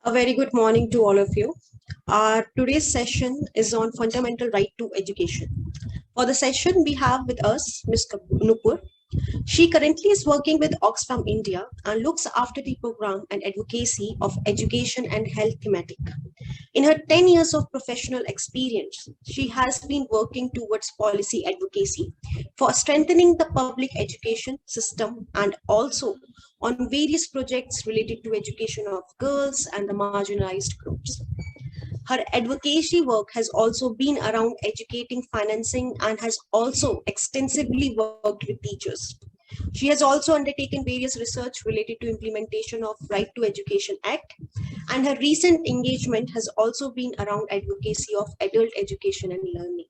A very good morning to all of you. Our today's session is on fundamental right to education. For the session, we have with us Ms. Nupur. She currently is working with Oxfam India and looks after the program and advocacy of education and health thematic. In her 10 years of professional experience, she has been working towards policy advocacy for strengthening the public education system and also on various projects related to education of girls and the marginalized groups. Her advocacy work has also been around educating financing and has also extensively worked with teachers. She has also undertaken various research related to implementation of Right to Education Act, and her recent engagement has also been around advocacy of adult education and learning.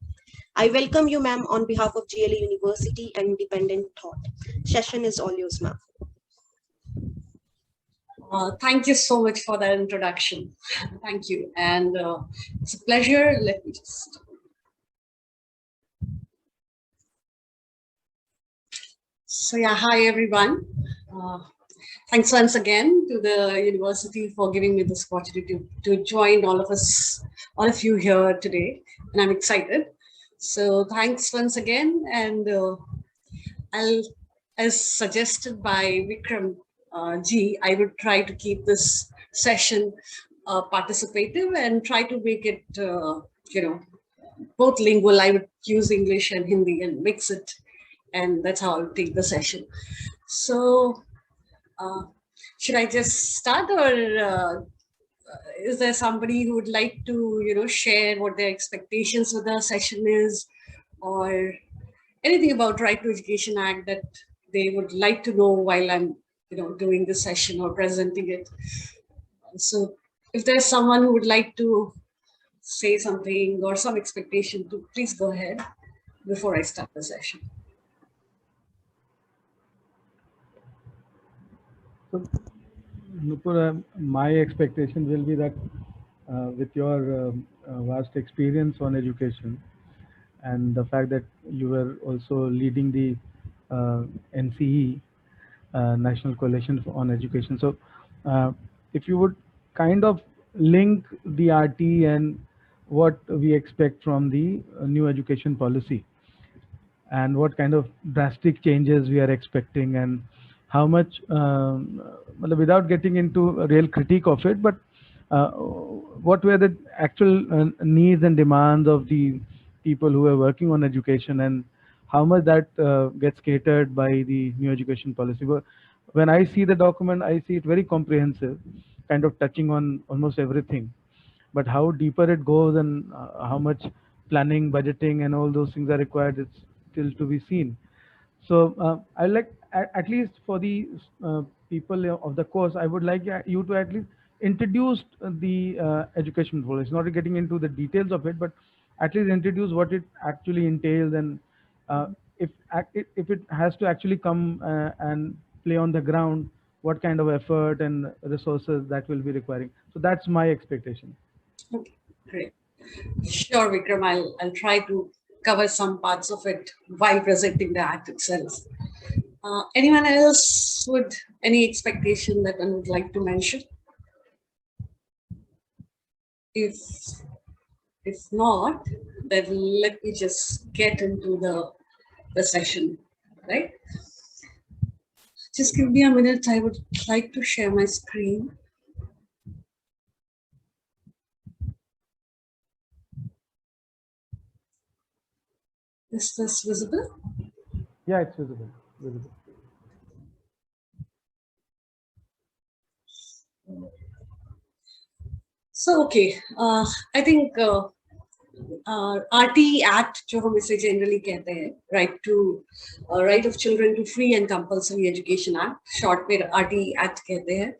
I welcome you, ma'am, on behalf of GLA University and Independent Thought. Session is all yours, ma'am. Thank you so much for that introduction. Thank you. And it's a pleasure. Let me just. So yeah, hi everyone. Thanks once again to the university for giving me this opportunity to join all of you here today. And I'm excited. So thanks once again. And as suggested by Vikram G, I would try to keep this session participative and try to make it, both lingual. I would use English and Hindi and mix it. And that's how I'll take the session. So should I just start, or is there somebody who would like to, share what their expectations for the session is, or anything about Right to Education Act that they would like to know while I'm, doing this session or presenting it? So if there's someone who would like to say something or some expectation, please go ahead before I start the session. So, Nupur, my expectation will be that with your vast experience on education and the fact that you were also leading the NCE, National Coalition on Education. So if you would kind of link the RT and what we expect from the new education policy and what kind of drastic changes we are expecting and how much, without getting into a real critique of it, but what were the actual needs and demands of the people who are working on education and how much that gets catered by the new education policy. But when I see the document, I see it very comprehensive, kind of touching on almost everything. But how deeper it goes and how much planning, budgeting, and all those things are required, it's still to be seen. So I like, at least for the people of the course, I would like you to at least introduce the education policy, not getting into the details of it, but at least introduce what it actually entails and if it has to actually come and play on the ground, what kind of effort and resources that will be requiring. So that's my expectation. Okay, great. Sure, Vikram, I'll try to cover some parts of it while presenting the act itself. Anyone else would any expectation that one would like to mention? If not, then let me just get into the session, right? Just give me a minute. I would like to share my screen. Is this visible? Yeah, it's visible. So, okay, I think RT Act, जो हम इसे generally कहते हैं, Right of Children to Free and Compulsory Education Act, short में RT Act कहते हैं.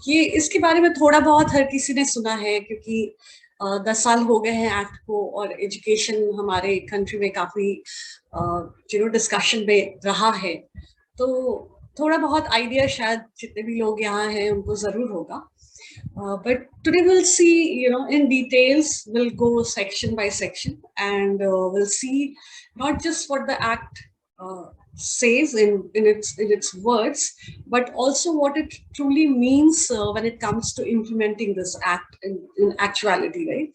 ये इसके बारे में थोड़ा बहुत हर किसी ने सुना है क्योंकि 10 साल हो गए हैं एक्ट को और एजुकेशन हमारे कंट्री में काफी डिस्कशन में रहा है, तो थोड़ा बहुत आइडिया शायद जितने भी लोग यहाँ हैं उनको जरूर होगा. But today we'll see, in details, we'll go section by section and we'll see not just what the act says in its words, but also what it truly means when it comes to implementing this act in actuality, right?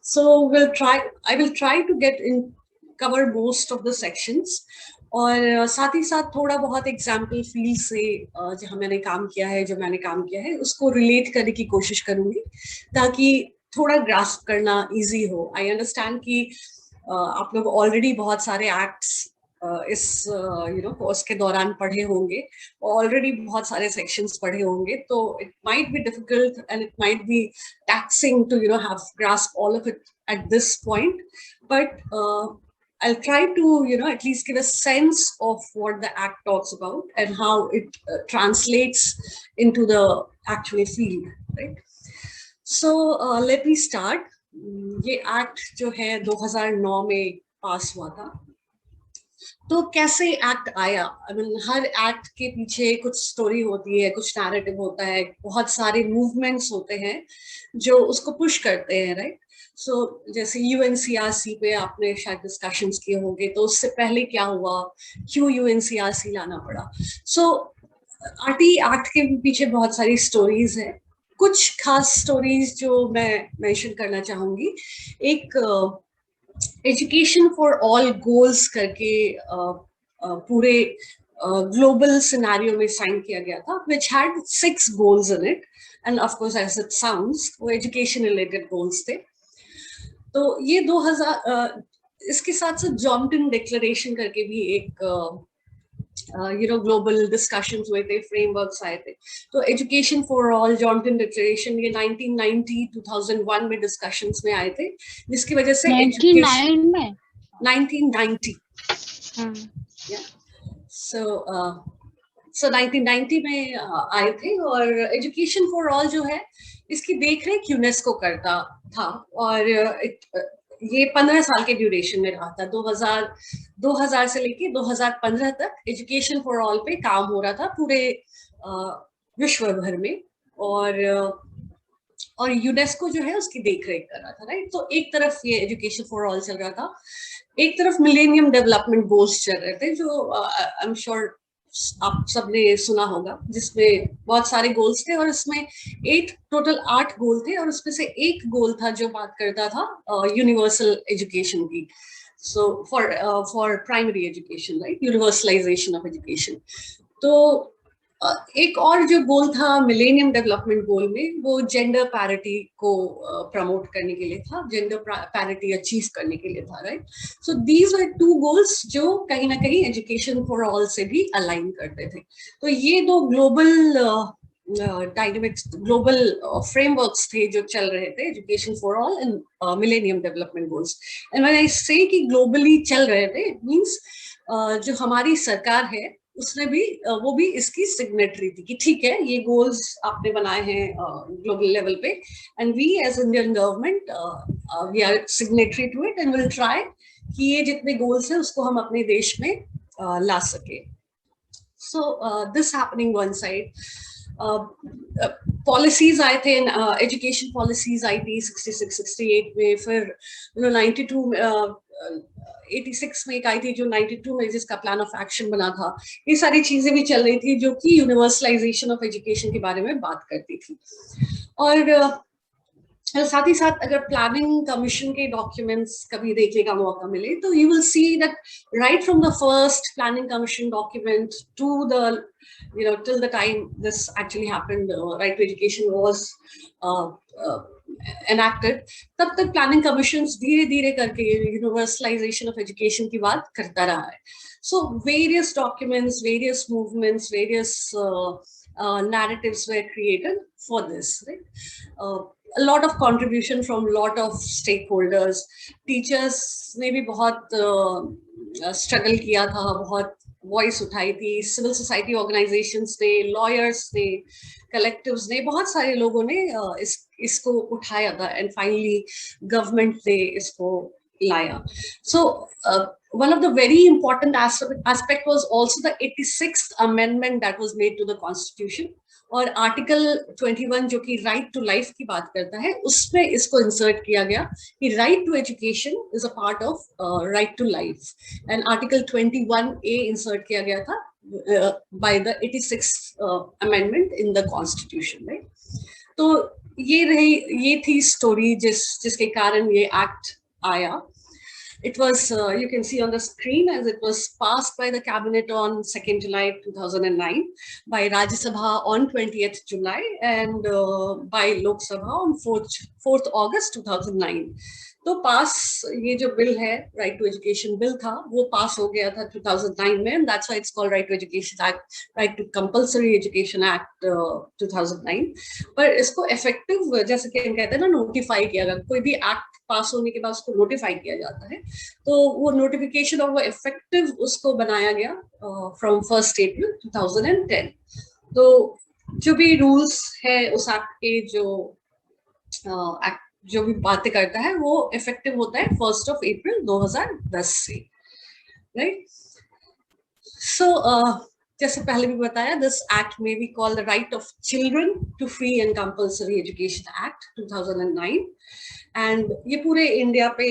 So I will try to cover most of the sections, और साथ ही साथ थोड़ा बहुत example field से जहाँ मैंने काम किया है, जो मैंने काम किया है उसको रिलेट करने की कोशिश करूंगी, ताकि थोड़ा ग्रास्प करना इजी हो. आई अंडरस्टैंड कि आप लोग ऑलरेडी बहुत सारे एक्ट्स इस कोर्स के दौरान पढ़े होंगे, ऑलरेडी बहुत सारे सेक्शंस पढ़े होंगे, तो it might be difficult and it might be taxing to have grasp all of it at this point, but I'll try to at least give a sense of what the act talks about and how it translates into the actual field, right? So let me start. ये act जो है 2009 में पास हुआ था. तो कैसे act आया? I mean her act के पीछे कुछ स्टोरी होती है, कुछ नैरेटिव होता है, बहुत सारे मूवमेंट्स होते हैं जो उसको पुश करते हैं, राइट? सो जैसे यूएनसीआरसी पे आपने शायद डिस्कशंस किए होंगे, तो उससे पहले क्या हुआ, क्यों यूएनसीआरसी लाना पड़ा? सो आरटी एक्ट के पीछे बहुत सारी स्टोरीज है. कुछ खास स्टोरीज जो मैं मेंशन करना चाहूंगी, एक एजुकेशन फॉर ऑल गोल्स करके पूरे ग्लोबल सिनेरियो में साइन किया गया था, which had 6 goals in it, and of course as it sounds वो एजुकेशन रिलेटेड गोल्स थे. तो ये 2000 इसके साथ साथ जॉनटन डिक्लेरेशन करके भी एक ग्लोबल डिस्कशंस हुए थे, फ्रेमवर्क्स आए थे. तो एजुकेशन फॉर ऑल, जॉनटन डिक्लेरेशन, ये 1990 2001 में डिस्कशंस में आए थे, जिसकी वजह से 1990 में 1990 सो 1990 में आए थे. और एजुकेशन फॉर ऑल जो है, इसकी देखरेख यूनेस्को करता था, और ये 15 साल के ड्यूरेशन में रहा था. 2000 से लेके 2015 तक एजुकेशन फॉर ऑल पे काम हो रहा था पूरे विश्व भर में, और यूनेस्को जो है उसकी देखरेख कर रहा था, राइट? तो एक तरफ ये एजुकेशन फॉर ऑल चल रहा था, एक तरफ मिलेनियम डेवलपमेंट गोल्स चल रहे थे, जो आई एम श्योर आप सबने सुना होगा, जिसमें बहुत सारे गोल्स थे, और इसमें टोटल 8 गोल थे, और उसमें से एक गोल था जो बात करता था यूनिवर्सल एजुकेशन की. So for primary education, right, universalization of education. तो एक और जो गोल था मिलेनियम डेवलपमेंट गोल में, वो जेंडर पैरिटी को प्रमोट करने के लिए था, जेंडर पैरिटी अचीव करने के लिए था, right? So these were 2 goals जो कहीं ना कहीं एजुकेशन फॉर ऑल से भी अलाइन करते थे. तो ये 2 ग्लोबल डायनेमिक्स, ग्लोबल फ्रेमवर्क्स थे जो चल रहे थे, education for all and millennium development goals. And when I से कि ग्लोबली चल रहे थे, इट मींस जो हमारी सरकार है उसने भी वो भी इसकी सिग्नेटरी थी कि ठीक है, ये गोल्स आपने बनाए हैं ग्लोबल लेवल पे, and we as Indian government we are signatory to it, and will try कि ये जितने गोल्स हैं उसको हम अपने देश में ला सके. So this happening one side. Policies आए थे, एजुकेशन पॉलिसीज आई थी 66 68 में, फिर 92 86 में एक आई थी जो 92 में जिसका प्लान ऑफ एक्शन बना था. ये सारी चीजें भी चल रही थी जो कि यूनिवर्सलाइजेशन ऑफ एजुकेशन के बारे में बात करती थी. और साथ ही साथ अगर प्लानिंग कमीशन के डॉक्यूमेंट्स कभी देखने का मौका मिले, तो you will see that right from the first planning commission document to the till the time this actually happened, right to education was enacted, तब तक प्लानिंग कमीशन धीरे धीरे करके यूनिवर्सलाइजेशन ऑफ एजुकेशन की बात करता रहा है. So various documents, various movements, various narratives were created for this, right? A lot of contribution from lot of stakeholders. Teachers ने भी बहुत struggle किया था, बहुत वॉइस उठाई थी, सिविल सोसाइटी ऑर्गेनाइजेशंस ने, लॉयर्स ने, कलेक्टिव्स ने, बहुत सारे लोगों ने इसको उठाया था, एंड फाइनली गवर्नमेंट ने इसको लाया. सो one of the very important aspect was also the 86th amendment that was made to the constitution. और आर्टिकल 21 जो कि राइट टू लाइफ की बात करता है, उसमें इसको इंसर्ट किया गया कि right to education is a part of right to life, and article 21A insert किया गया था by the 86th amendment in the constitution, right. तो ये थी स्टोरी जिसके कारण ये एक्ट आया. It was, you can see on the screen, as it was passed by the cabinet on 2nd July 2009, by Rajya Sabha on 20th July, and by Lok Sabha on 4th August 2009. तो पास ये जो bill है, right to education bill था, वो पास हो गया था 2009 में, and that's why it's called right to education act, right to compulsory education act 2009. पर इसको इफेक्टिव, जैसे कि हम कहते हैं ना, नोटिफाई किया गया. कोई भी एक्ट पास होने के बाद उसको नोटिफाई किया जाता है, तो वो नोटिफिकेशन और वो इफेक्टिव उसको बनाया गया फ्रॉम 1st April 2010. तो जो भी रूल्स है उस एक्ट के, जो भी बातें करता है, वो इफेक्टिव होता है 1st of April 2010 से, राइट. सो जैसे पहले भी बताया, दिस एक्ट में we call the right of children to free and compulsory education act 2009, and ये पूरे इंडिया पे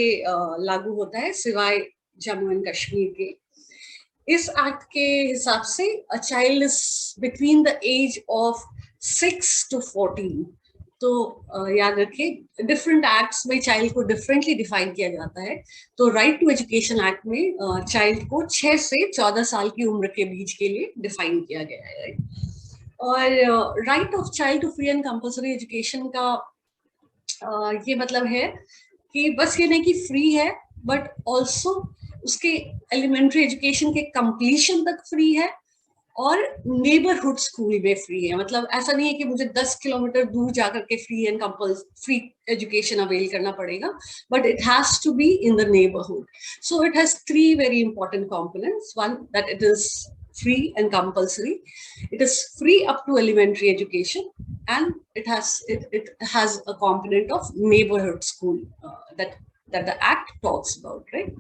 लागू होता है सिवाय जम्मू एंड कश्मीर के. इस एक्ट के हिसाब से a child is between the age of 6 to 14. तो याद रखिए, डिफरेंट एक्ट्स में चाइल्ड को डिफरेंटली डिफाइन किया जाता है. तो राइट टू एजुकेशन एक्ट में चाइल्ड को 6 से 14 साल की उम्र के बीच के लिए डिफाइन किया गया है. और right of child to free and compulsory education का ये मतलब है कि बस ये नहीं कि फ्री है, बट ऑल्सो उसके एलिमेंट्री एजुकेशन के कंप्लीशन तक फ्री है, और नेबरहुड स्कूल में फ्री है. मतलब ऐसा नहीं है कि मुझे 10 किलोमीटर दूर जाकर के फ्री एजुकेशन अवेल करना पड़ेगा, but it has to be in the neighbourhood. So it has 3 very important components. One, that it is free and compulsory. It is free up to elementary education, and it has a component of neighborhood school that the act talks about, right?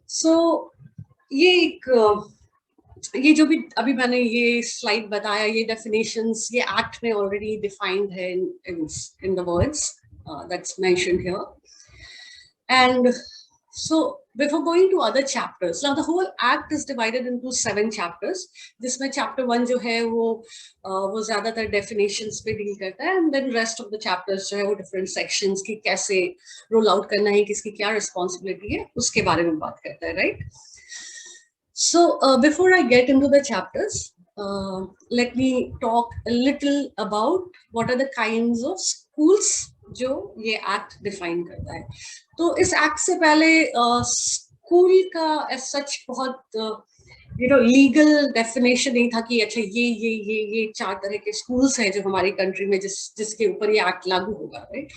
So ये जो भी अभी मैंने ये slide बताया, ये definitions ये act में ऑलरेडी डिफाइंड है in the words that's mentioned here. And so before going to other chapters, now the whole act is divided into 7 chapters, जिसमें chapter 1 जो है वो ज्यादातर definitions पे डील करता है, and then rest of the chapters जो है वो different sections की कैसे roll out करना है, किसकी क्या responsibility है, उसके बारे में बात करता है, right? So before I get into the chapters, let me talk a little about what are the kinds of schools जो ये एक्ट डिफाइन करता है. तो इस एक्ट से पहले स्कूल का as such बहुत लीगल डेफिनेशन नहीं था कि अच्छा ये 4 तरह के स्कूल्स हैं जो हमारी कंट्री में जिसके ऊपर ये एक्ट लागू होगा, राइट.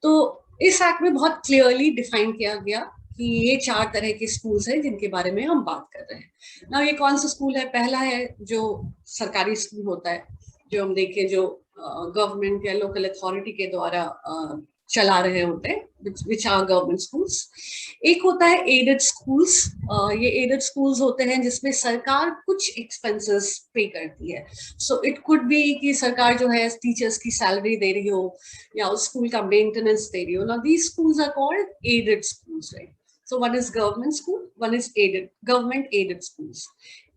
तो इस एक्ट में बहुत क्लियरली डिफाइन किया गया कि ये 4 तरह के स्कूल्स हैं जिनके बारे में हम बात कर रहे हैं. ना ये कौन सा स्कूल है? पहला है जो सरकारी स्कूल होता है, जो हम देखें जो गवर्नमेंट या लोकल अथॉरिटी के द्वारा चला रहे होते हैं, विच आर गवर्नमेंट स्कूल्स. एक होता है एडेड स्कूल्स. ये एडेड स्कूल्स होते हैं जिसमें सरकार कुछ एक्सपेंसेस पे करती है. सो इट कुड बी कि सरकार जो है टीचर्स की सैलरी दे रही हो या उस स्कूल का मेंटेनेंस दे रही हो. Now these schools are called aided schools, right. So one is government school, one is government aided schools.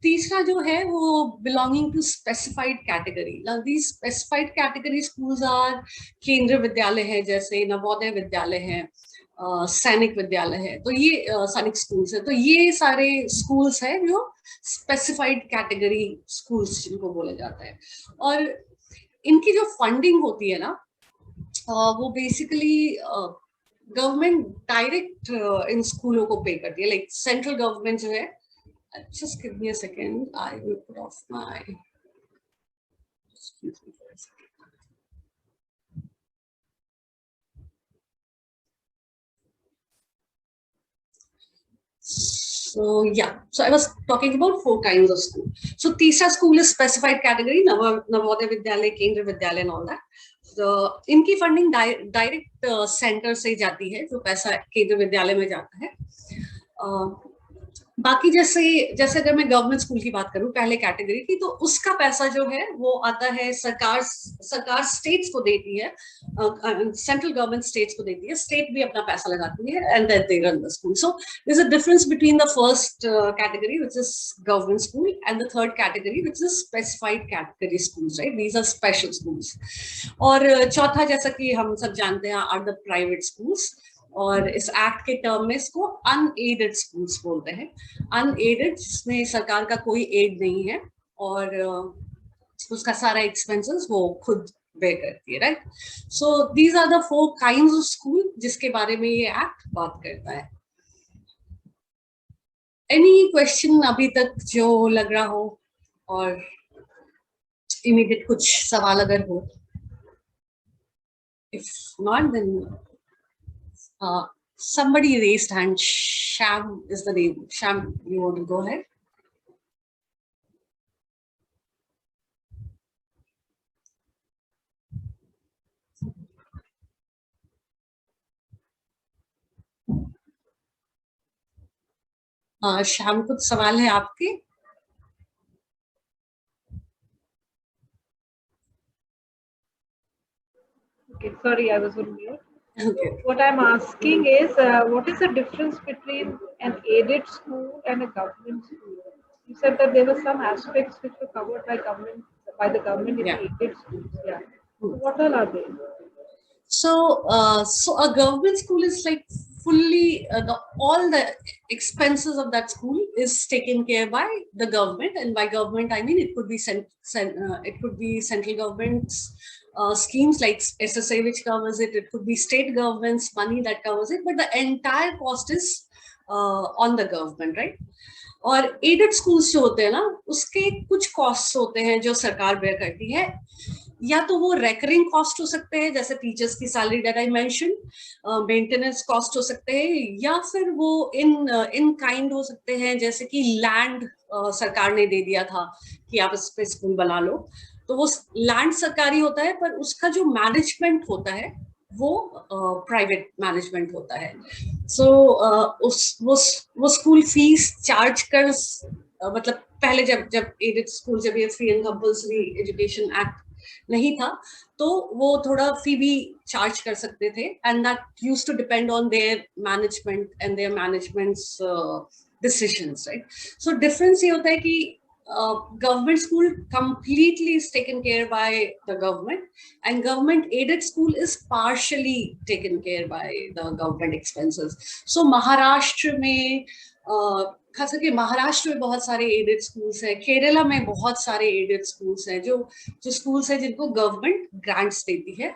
तीसरा जो है वो belonging to specified category. Now these specified category schools are केंद्रीय विद्यालय है, जैसे नवोदय विद्यालय है, सैनिक विद्यालय है. तो ये सैनिक स्कूल्स है. तो ये सारे स्कूल्स है जो specified category schools जिनको बोला जाता है. और इनकी जो फंडिंग होती है ना, वो बेसिकली गवर्नमेंट डायरेक्ट इन स्कूलों को पे करती है. लाइक सेंट्रल गवर्नमेंट जो है, just give me a second, I will put off my, excuse me for a second. So yeah, so I was talking about 4 kinds of school. So तीसरा school is specified category, Navodaya Vidyalaya, केंद्रीय विद्यालय and all that. तो इनकी funding direct centre से जाती है, जो पैसा केंद्रीय विद्यालय में जाता है. बाकी जैसे जैसे अगर मैं गवर्नमेंट स्कूल की बात करूं पहले कैटेगरी की, तो उसका पैसा जो है वो आता है सरकार स्टेट्स को देती है, सेंट्रल गवर्नमेंट स्टेट्स को देती है, स्टेट भी अपना पैसा लगाती है and then they run the school. So there is a difference between the first category which is government school and the third category which is specified category schools, right? These are special schools. और चौथा, जैसा कि हम सब जानते हैं, are the private schools. और इस एक्ट के टर्म में इसको अनएडेड स्कूल्स बोलते हैं. अनएडेड, जिसमें सरकार का कोई एड नहीं है और उसका सारा एक्सपेंसेस वो खुद पे करती है, right? So these are the 4 kinds of school जिसके बारे में ये एक्ट बात करता है. एनी क्वेश्चन अभी तक जो लग रहा हो, और इमीडिएट कुछ सवाल अगर हो? If not then somebody raised hand. Sham is the name. Sham, you want to go ahead? Shyam, कुछ सवाल है आपके? Okay, sorry, I was on mute. Okay. What I'm asking is, what is the difference between an aided school and a government school? You said that there were some aspects which were covered by the government in Yeah. the aided schools. Yeah. So what all are they? So a government school is like fully all the expenses of that school is taken care by the government, and by government I mean it could be central government's schemes like SSA which covers it. It could be state government's money that covers it, but the entire cost is on the government, right? और added schools जो होते हैं ना, उसके कुछ cost होते हैं जो सरकार बेयर करती है. या तो वो रेकरिंग कॉस्ट हो सकते हैं, जैसे टीचर्स की salary that I mention, maintenance cost हो सकते हैं, या फिर वो इन काइंड हो सकते हैं, जैसे कि लैंड सरकार ने दे दिया था कि आप इस पे स्कूल बना लो, तो वो लैंड सरकारी होता है, पर उसका जो मैनेजमेंट होता है वो प्राइवेट मैनेजमेंट होता है. सो वो स्कूल फीस चार्ज कर, मतलब पहले जब एडेड स्कूल, जब ये free and compulsory education act नहीं था, तो वो थोड़ा फी भी चार्ज कर सकते थे, and that used to depend on their management and their managements decisions, right? So difference ये होता है कि government school completely is taken care by the government, and government aided school is partially taken care by the government expenses. So Maharashtra में खास करके महाराष्ट्र में बहुत सारे एडेड स्कूल्स हैं, केरला में बहुत सारे एडेड स्कूल्स हैं, जो स्कूल्स हैं जिनको गवर्नमेंट ग्रांट्स देती है,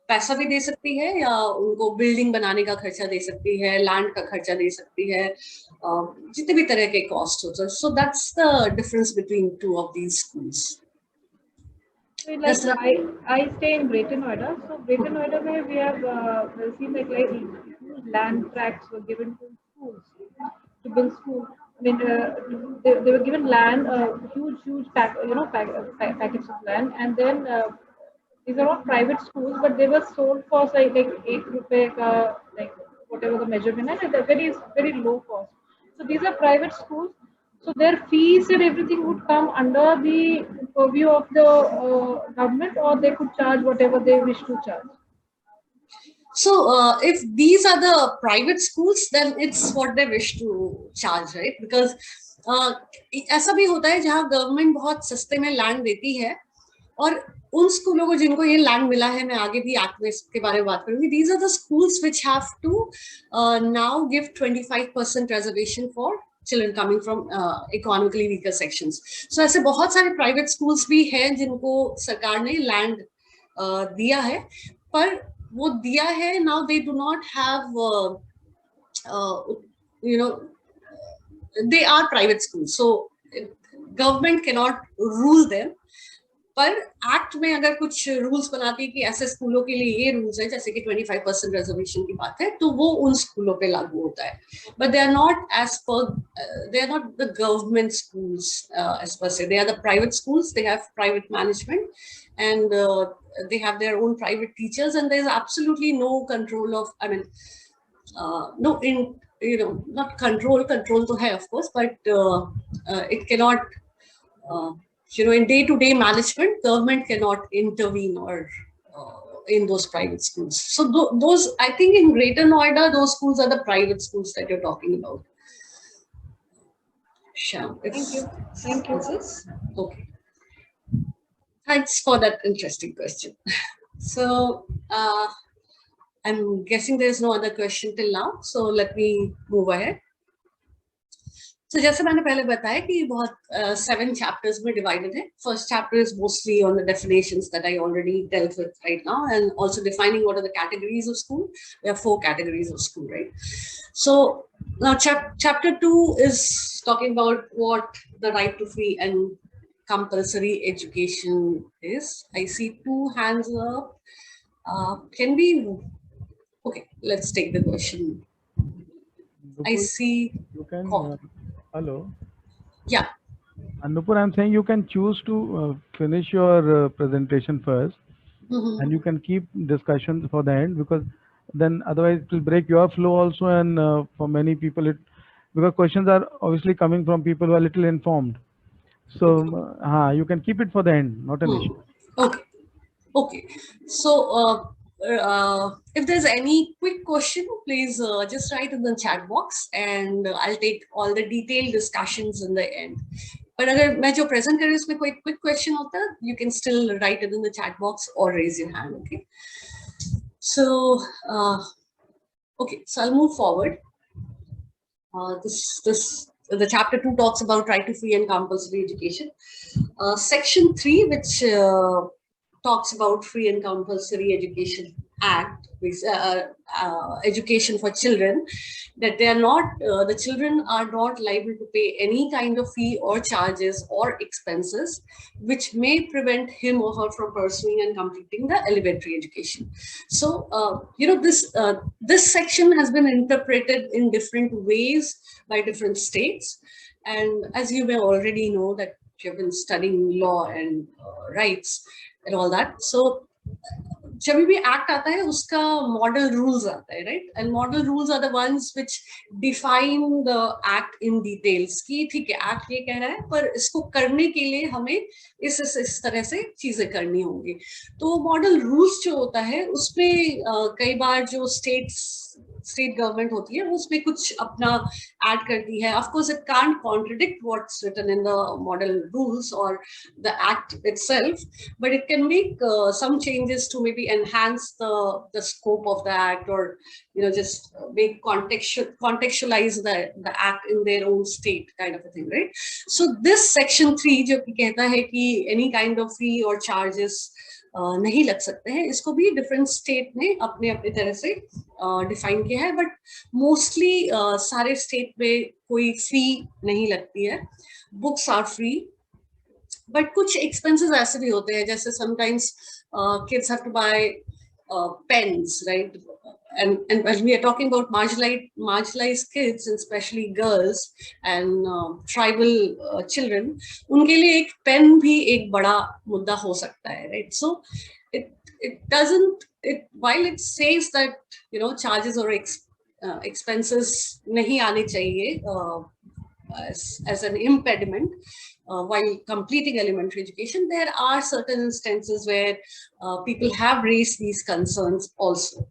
पैसा भी दे सकती है, या उनको बिल्डिंग बनाने का खर्चा दे सकती है, लैंड का खर्चा दे सकती है, जितने भी तरह के कॉस्ट होते हैं. So that's the difference between two of these schools. I stay in Greater Noida. So Greater Noida, where we have seen like huge land tracts were given to schools to build school. I mean, they were given land, huge packets of land, and then these are all private schools, but they were sold for like 8 rupee, like whatever the measurement, and at a very low cost. So these are private schools. So their fees and everything would come under the purview of the government, or they could charge whatever they wish to charge. So if these are the private schools, then it's what they wish to charge, right? Because ऐसा भी होता है जहाँ government बहुत सस्ते में land देती है, और उन स्कूलों को जिनको ये लैंड मिला है, मैं आगे भी एक्ट में इसके बारे में बात करूंगी, these are the schools which have to now give 25% reservation for children coming from economically weaker sections. So ऐसे बहुत सारे प्राइवेट स्कूल्स भी हैं जिनको सरकार ने लैंड दिया है, पर वो दिया है, now they do not have they are private schools, so government cannot rule them. पर एक्ट में अगर कुछ रूल्स बनाती है कि ऐसे स्कूलों के लिए ये रूल्स है, जैसे कि 25% रिजर्वेशन की बात है, तो वो उन स्कूलों पे लागू होता है. But they are not the government schools as per se. They are the private schools. They have private management, and they have their own private teachers, and there's absolutely no control of, not control to hai, of course, but it cannot, in day-to-day management, government cannot intervene or in those private schools. So those, I think in Greater Noida, those schools are the private schools that you're talking about. Shyam, Thank you. Thank you. Okay. Thanks for that interesting question. So I'm guessing there's no other question till now. So let me move ahead. So जैसे मैंने पहले बताया कि बहुत 7 chapters में divided है. First chapter is mostly on the definitions that I already dealt with right now, and also defining what are the categories of school. There are 4 categories of school, right? So now chapter 2 is talking about what the right to free and compulsory education is. I see 2 hands up. Can we? Okay, let's take the question. I see. You can. Call. Hello. Yeah. Nupur, I'm saying you can choose to finish your presentation first, and you can keep discussions for the end, because then otherwise it will break your flow also, and for many people because questions are obviously coming from people who are little informed. So you can keep it for the end, not an issue. Okay. So if there's any quick question, please just write in the chat box, and I'll take all the detailed discussions in the end. But अगर मैं जो present कर रही हूँ उसमें कोई quick question होता है, you can still write it in the chat box or raise your hand. Okay. So okay, so I'll move forward. The chapter 2 talks about right to free and compulsory education. Section 3, which talks about Free and Compulsory Education Act, which education for children, that they are not, the children are not liable to pay any kind of fee or charges or expenses which may prevent him or her from pursuing and completing the elementary education. So, this section has been interpreted in different ways by different states. And as you may already know that you've been studying law and rights and all that. So जब भी act आता है उसका model rules आता है, right? And model rules are the ones which define the act in details कि ठीक है एक्ट ये कह रहा है पर इसको करने के लिए हमें इस तरह से चीजें करनी होंगी. तो मॉडल रूल्स जो होता है उसमें कई बार जो स्टेट गवर्नमेंट होती है उसमें कुछ अपना ऐड करती है. Of course it can't contradict what's written in the model rules और the act itself, but it can make some changes to maybe enhance the scope of the act, or just make contextualize the act in their own state, kind of a thing, right? So this section 3 जो कहता है कि any kind of fee or charges नहीं लग सकते हैं, इसको भी डिफरेंट स्टेट ने अपने अपने तरह से डिफाइन किया है, बट मोस्टली सारे स्टेट में कोई फी नहीं लगती है. बुक्स आर फ्री, बट कुछ एक्सपेंसेस ऐसे भी होते हैं, जैसे sometimes kids have to buy pens, right? And when we are talking about marginalized kids, and especially girls and tribal children, उनके लिए एक पेन भी एक बड़ा मुद्दा हो सकता है, right? So while it says that charges or expenses नहीं आने चाहिए as an impediment while completing elementary education, there are certain instances where people have raised these concerns also.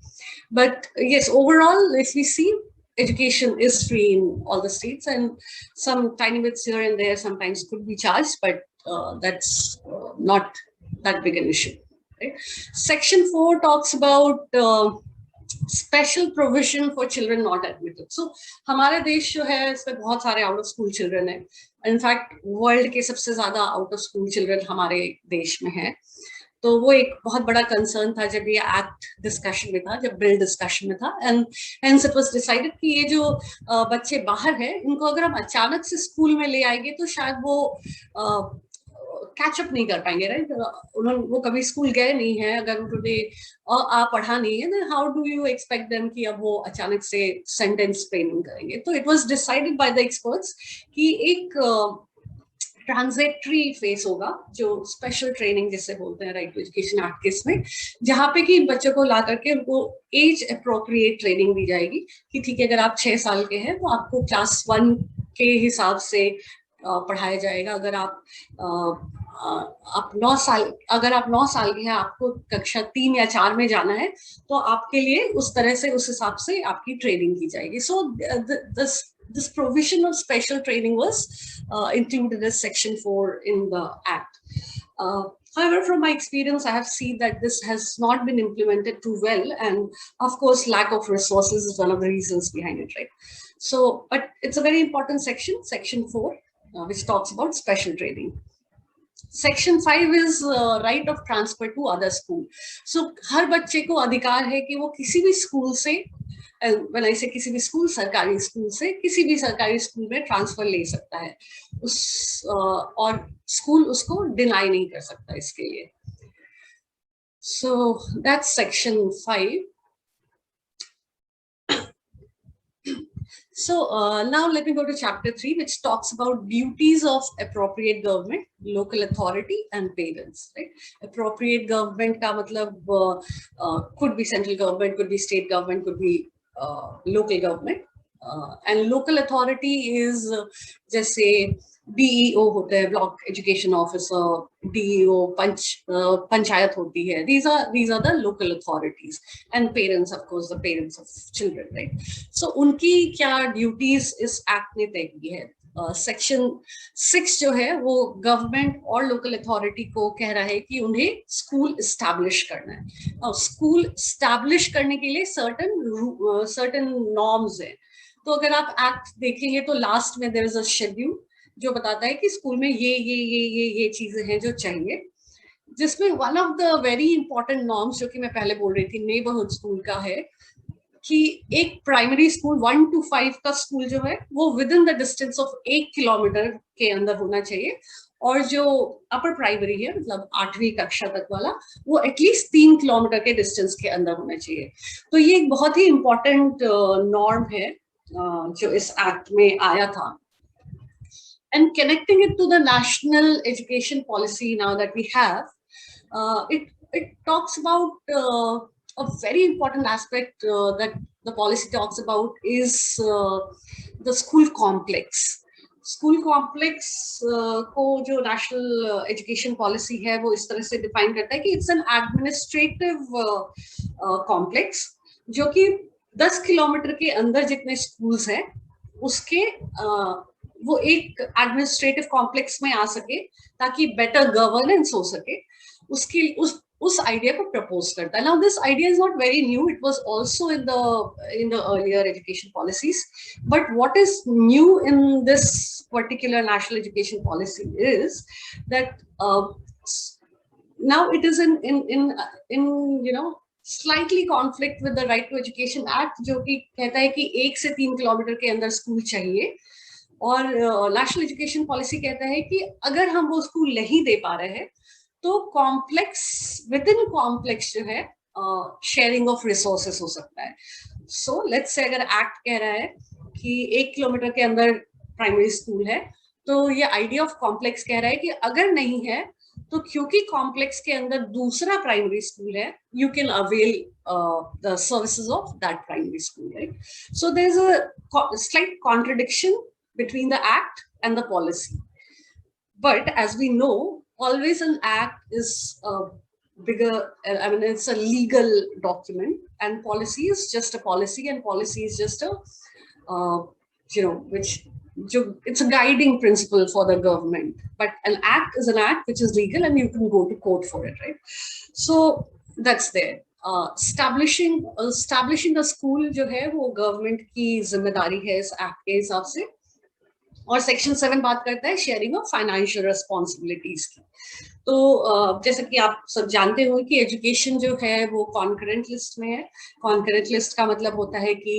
But yes, overall, if we see, education is free in all the states, and some tiny bits here and there sometimes could be charged, but that's not that big an issue. Right? Section 4 talks about special provision for children not admitted. So हमारा देश जो है इसमें बहुत सारे out of school children है. In fact world के सबसे ज्यादा आउट ऑफ स्कूल चिल्ड्रन हमारे देश में है. तो वो एक बहुत बड़ा कंसर्न था जब ये एक्ट डिस्कशन में था, जब बिल डिस्कशन में था, and hence it was decided कि ये जो बच्चे बाहर है इनको अगर हम अचानक से स्कूल में ले आएंगे तो शायद वो कैचअप नहीं कर पाएंगे, राइट? वो कभी स्कूल गए नहीं है, अगर उन्होंने पढ़ा नहीं है, then how do you expect them कि अब वो अचानक से सेंटेंस प्लेनिंग करेंगे? तो it was decided by the experts कि एक ट्रांजेक्टरी फेस होगा, जो स्पेशल ट्रेनिंग जिसे बोलते हैं राइट टू एजुकेशन एक्ट के इसमें, जहाँ पे कि बच्चों को ला करके उनको एज अप्रोप्रिएट ट्रेनिंग दी जाएगी कि ठीक है, अगर आप 6 साल के हैं तो आपको क्लास 1 के हिसाब से पढ़ाया जाएगा। अगर आप 9 साल के हैं, आपको कक्षा 3 या 4 में जाना है, तो आपके लिए उस तरह से, उस हिसाब से आपकी ट्रेनिंग की जाएगी। सो this provision of special training was included as section 4 in the act. However, from my experience, I have seen that this has not been implemented too well, and of course lack of resources is one of the reasons behind it, right? So but it's a very important section, section 4, which talks about special training. Section 5 is right of transfer to other school. So हर बच्चे को अधिकार है कि वो किसी भी school से, when I say किसी भी स्कूल, सरकारी स्कूल से किसी भी सरकारी स्कूल में ट्रांसफर ले सकता है, और स्कूल उसको डिनाई नहीं कर सकता इसके लिए. So that's section 5. So now let me go to chapter 3, which talks about duties of appropriate government, local authority and parents, right? Appropriate government ka matlab could be central government, could be state government, could be local government, and local authority is just say DEO होता है, block education officer, DEO, panchayat hoti hai. These are the local authorities, and parents, of course, the parents of children, right? So उनकी क्या duties इस act ने तय की है. Section 6 जो है वो गवर्नमेंट और लोकल अथॉरिटी को कह रहा है कि उन्हें स्कूल इस्टेब्लिश करना है. और स्कूल इस्टेब्लिश करने के लिए सर्टेन नॉर्म्स है. तो अगर आप एक्ट देखेंगे तो लास्ट में देयर इज अ शेड्यूल जो बताता है कि स्कूल में ये चीजें हैं जो चाहिए, जिसमें one of the very important norms जो कि मैं पहले बोल रही थी नेबरहुड स्कूल का है कि एक प्राइमरी स्कूल 1 to 5 का स्कूल जो है वो with in the distance of 1 kilometre के अंदर होना चाहिए, और जो अपर प्राइमरी है मतलब 8वीं कक्षा तक वाला वो एटलीस्ट 3 किलोमीटर के डिस्टेंस के अंदर होना चाहिए. तो ये एक बहुत ही इंपॉर्टेंट नॉर्म है जो इस एक्ट में आया था. And connecting it to the national education policy now that we have, it talks about a very important aspect that the policy talks about is the school complex. School complex को जो national education policy है वो इस तरह से define करता है कि it's an administrative complex जो कि 10 किलोमीटर के अंदर जितने schools हैं उसके वो एक एडमिनिस्ट्रेटिव कॉम्प्लेक्स में आ सके ताकि बेटर गवर्नेंस हो सके, उसकी उस आइडिया को प्रपोज करता है. Now this idea is not very new, it was also in the earlier education policies, but what is new in this particular national education policy is that now it is in you know slightly conflict with the right to education act जो कि कहता है कि 1 से 3 kilometre के अंदर school चाहिए, और नेशनल एजुकेशन पॉलिसी कहता है कि अगर हम वो स्कूल नहीं दे पा रहे हैं तो कॉम्प्लेक्स विद इन कॉम्प्लेक्स जो है शेयरिंग ऑफ रिसोर्सेस हो सकता है. सो लेट्स से अगर एक्ट कह रहा है कि 1 किलोमीटर के अंदर प्राइमरी स्कूल है, तो ये आइडिया ऑफ कॉम्प्लेक्स कह रहा है कि अगर नहीं है तो क्योंकि कॉम्प्लेक्स के अंदर दूसरा प्राइमरी स्कूल है, you can avail the services of that primary school, right? So there is a slight contradiction between the act and the policy, but as we know, always an act is bigger, I mean it's a legal document, and policy is just a policy, and policy is just a it's a guiding principle for the government, but an act is an act which is legal and you can go to court for it, right? So that's there. Establishing the school जो है वो government की जिम्मेदारी है इस act के हिसाब से. और सेक्शन 7 बात करता है शेयरिंग ऑफ फाइनेंशियल रिस्पॉन्सिबिलिटीज की. तो जैसे कि आप सब जानते हो कि एजुकेशन जो है वो कॉन्करेंट लिस्ट में है. कॉन्करेंट लिस्ट का मतलब होता है कि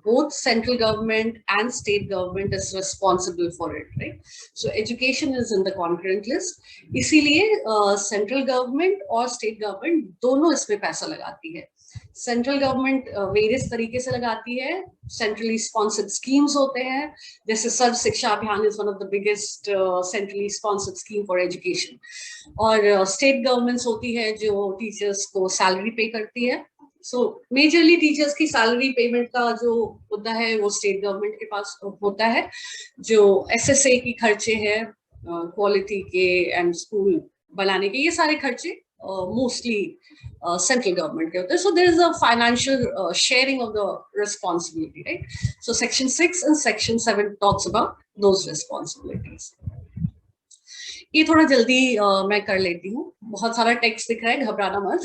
both central government and state government is responsible for it, right? So education is in the concurrent list, इसीलिए सेंट्रल गवर्नमेंट और स्टेट गवर्नमेंट दोनों इसमें पैसा लगाती है. सेंट्रल गवर्नमेंट वेरियस तरीके से लगाती है, सेंट्रली स्पॉन्सर्ड स्कीम्स होते हैं, जैसे सर्व शिक्षा अभियान is one of the biggest centrally sponsored scheme for education, और स्टेट गवर्नमेंट्स होती है जो टीचर्स को सैलरी पे करती है। सो मेजरली टीचर्स की सैलरी पेमेंट का जो होता है वो स्टेट गवर्नमेंट के पास होता है। जो SSA की खर्चे हैं, क्वालिटी के एंड स्कूल बनाने के, ये सारे खर्चे मोस्टली सेंट्रल गवर्नमेंट के होते हैं। So there is a financial sharing of the responsibility, right? So section 6 and section 7 talks about those responsibilities. ये थोड़ा जल्दी मैं कर लेती हूँ, बहुत सारा टेक्स्ट दिख रहा है, घबराना मत।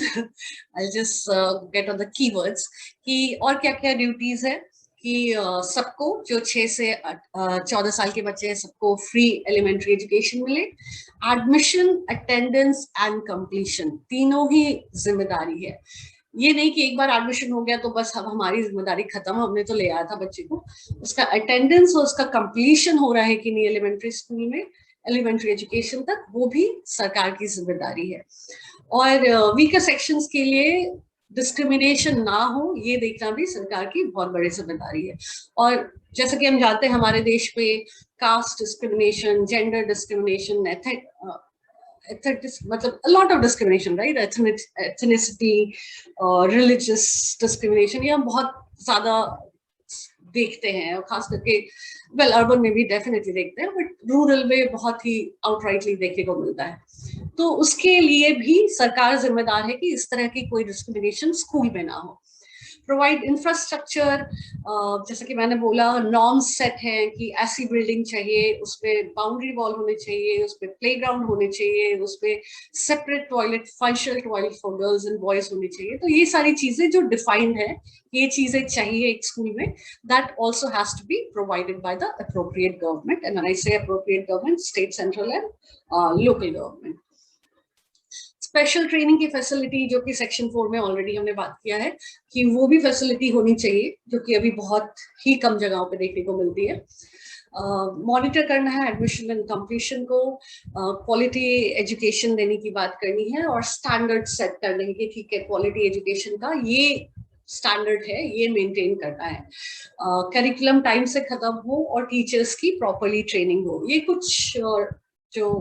I just get on the keywords कि और क्या क्या ड्यूटीज है कि सबको जो 6 से 14 साल के बच्चे हैं सबको फ्री एलिमेंट्री एजुकेशन मिले। एडमिशन, अटेंडेंस एंड कंप्लीशन तीनों ही जिम्मेदारी है। ये नहीं कि एक बार एडमिशन हो गया तो बस अब हमारी जिम्मेदारी खत्म, हमने तो ले आया था बच्चे को। उसका अटेंडेंस और उसका कंप्लीशन हो रहा है कि नहीं एलिमेंट्री स्कूल में, एलिमेंट्री एजुकेशन तक, वो भी सरकार की जिम्मेदारी है। और वीकर सेक्शंस के लिए डिस्क्रिमिनेशन ना हो ये देखना भी सरकार की बहुत बड़ी जिम्मेदारी है। और जैसा कि हम जानते हैं हमारे देश में कास्ट डिस्क्रिमिनेशन, जेंडर डिस्क्रिमिनेशन, मतलब a lot of discrimination, right? Ethnicity, religious discrimination, ये हम बहुत ज्यादा देखते हैं, और खास करके वेल अर्बन में भी डेफिनेटली देखते हैं, बट रूरल में बहुत ही आउटराइटली देखने को मिलता है। तो उसके लिए भी सरकार जिम्मेदार है कि इस तरह की कोई डिस्क्रिमिनेशन स्कूल में ना हो। प्रोवाइड इंफ्रास्ट्रक्चर, जैसे कि मैंने बोला नॉर्म्स सेट है कि ऐसी बिल्डिंग चाहिए, उसमें बाउंड्री वॉल होने चाहिए, उसमें प्लेग्राउंड होने चाहिए, उसमें separate toilet, functional toilet for girls and boys होने चाहिए। तो ये सारी चीजें जो डिफाइंड है, ये चीजें चाहिए एक स्कूल में, that also has to be provided by the appropriate government. And when I say appropriate government, state, central and local government. Special training की फैसिलिटी जो कि सेक्शन 4 में ऑलरेडी हमने बात किया है कि वो भी फैसिलिटी होनी चाहिए, जो कि अभी बहुत ही कम जगहों पे देखने को मिलती है। मॉनिटर करना है एडमिशन एंड कंप्लीशन को, क्वालिटी एजुकेशन देने की बात करनी है, और स्टैंडर्ड सेट करने की, ठीक है क्वालिटी एजुकेशन का ये स्टैंडर्ड है, ये मेंटेन करना है। करिकुलम टाइम से खत्म हो और टीचर्स की प्रॉपरली ट्रेनिंग हो। ये कुछ जो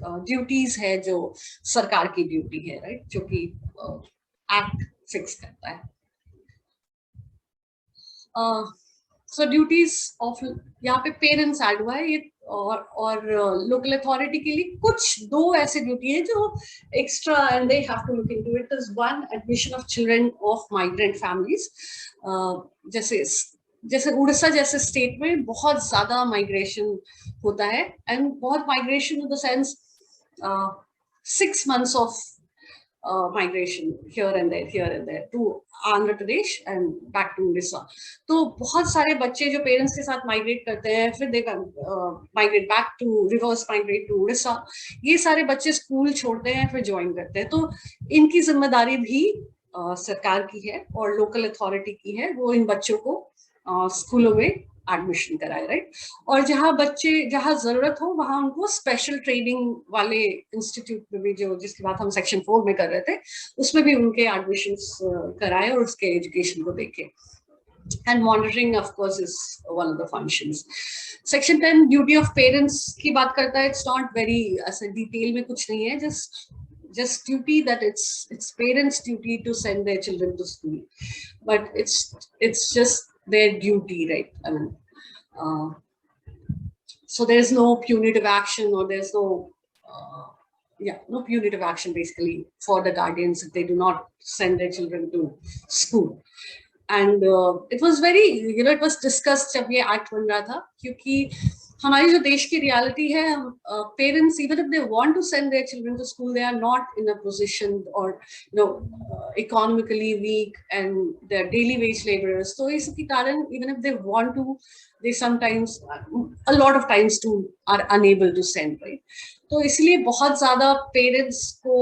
ड्यूटीज है जो सरकार की ड्यूटी है, राइट, जो कि एक्ट फिक्स करता है। सो ड्यूटीज ऑफ, यहाँ पे पेरेंट्स ऐड हुआ है, ये और लोकल अथॉरिटी के लिए कुछ 2 ऐसे ड्यूटी है जो extra and they have to look into it. Is one, admission of children of migrant families. जैसे उड़ीसा जैसे स्टेट में बहुत ज्यादा माइग्रेशन होता है, एंड बहुत migration in the sense 6 months of migration here and there to Andhra Pradesh and back to Odisha. तो बहुत सारे बच्चे जो पेरेंट्स के साथ माइग्रेट करते हैं, फिर they migrate back to, reverse migrate to Orissa, ये सारे बच्चे स्कूल छोड़ते हैं फिर ज्वाइन करते हैं। तो इनकी जिम्मेदारी भी सरकार की है और लोकल अथॉरिटी की है, वो इन बच्चों को स्कूलों में एडमिशन कराए, राइट। और जहाँ जरूरत हो वहां उनको स्पेशल ट्रेनिंग वाले इंस्टीट्यूट में भी, जो जिसकी बात हम सेक्शन 4 में कर रहे थे, उसमें भी उनके एडमिशंस कराए और उसके एजुकेशन को देखे। And monitoring of course is one of the functions. Section 10 duty of parents की बात करता है। इट्स नॉट वेरी ऐसे डिटेल में कुछ नहीं है, just duty that it's parents' duty to send their children to school, but it's just their duty, right? I mean, so there's no punitive action, or there's no no punitive action basically for the guardians if they do not send their children to school. And it was very, it was discussed जब ये act बन रहा था, क्योंकि हमारी जो देश की रियलिटी है, parents even if they want to send their children to school, they are not in a position, और economically weak and they are daily wage labourers. तो इसके कारण even if they want to, they sometimes, a lot of times too are unable to send, right. तो इसलिए बहुत ज्यादा parents को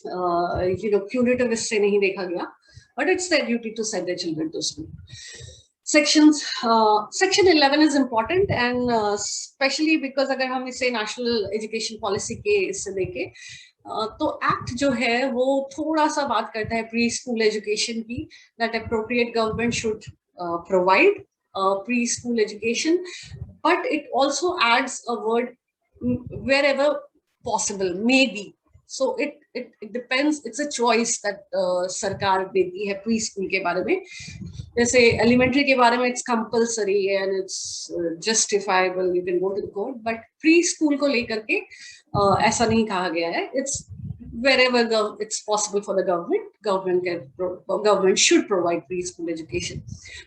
punitive इससे नहीं देखा गया, but it's their duty to send their children to school. Section 11 is important, and especially because अगर हम इसे national education policy के इससे देखें, तो एक्ट जो है वो थोड़ा सा बात करता है प्री स्कूल एजुकेशन की, that appropriate government should provide pre school education, but it also adds a word wherever possible, maybe. So it depends, it's a choice that सरकार देती है प्री स्कूल के बारे में. जैसे एलिमेंट्री के बारे में it's compulsory and it's justifiable, you can go to the court, but preschool को लेकर के ऐसा नहीं कहा गया है. It's wherever it's possible for the government should provide preschool education.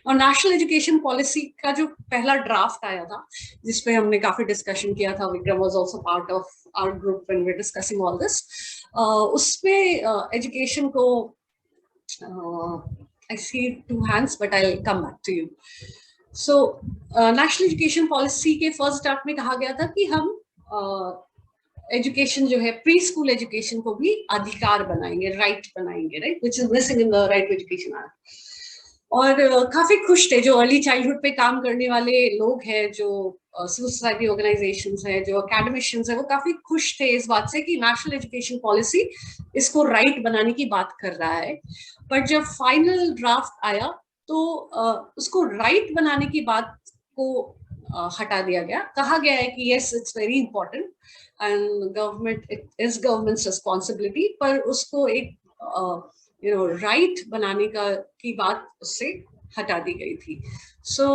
और national education policy का जो पहला draft आया था, जिसपे हमने काफी discussion किया था, Vikram was also part of our group when we're discussing all this. उसपे education को I see two hands, but I'll come back to you. So national education policy के first draft में कहा गया था कि हम एजुकेशन जो है प्री स्कूल एजुकेशन को भी अधिकार बनाएंगे, राइट बनाएंगे, right, which is missing in the right to education act. और काफी खुश थे जो अर्ली चाइल्डहुड पे काम करने वाले लोग हैं, जो सिविल सोसाइटी ऑर्गेनाइजेशंस हैं, जो एकेडमिशियंस हैं, वो काफी खुश थे इस बात से कि नेशनल एजुकेशन पॉलिसी इसको राइट बनाने की बात कर रहा है. बट जब फाइनल ड्राफ्ट आया तो उसको राइट बनाने की बात को हटा दिया गया. कहा गया है कि yes it's very important and government, it is governments responsibility, पर उसको एक राइट बनाने की बात उससे हटा दी गई थी. सो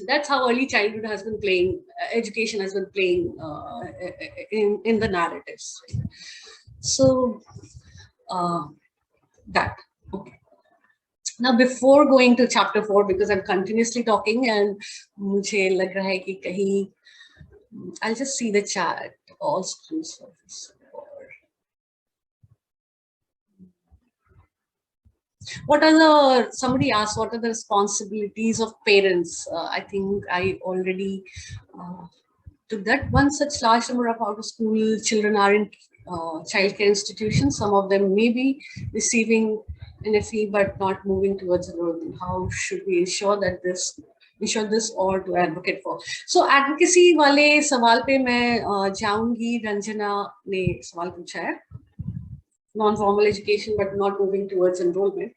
that's how early childhood has been playing, education has been playing in the narratives. So that, okay. Now before going to chapter 4, because I'm continuously talking and मुझे लग रहा है कि कहीं, I'll just see the chat. All school service. What are the, somebody asked, what are the responsibilities of parents? I think I already took that. One such large number of out of school children are in childcare institutions. Some of them may be receiving NFE but not moving towards enrollment. How should we ensure this or to advocate for? So advocacy वाले सवाल पे मैं जाऊंगी. रंजना ने सवाल पूछा है, non-formal education but not moving towards enrollment.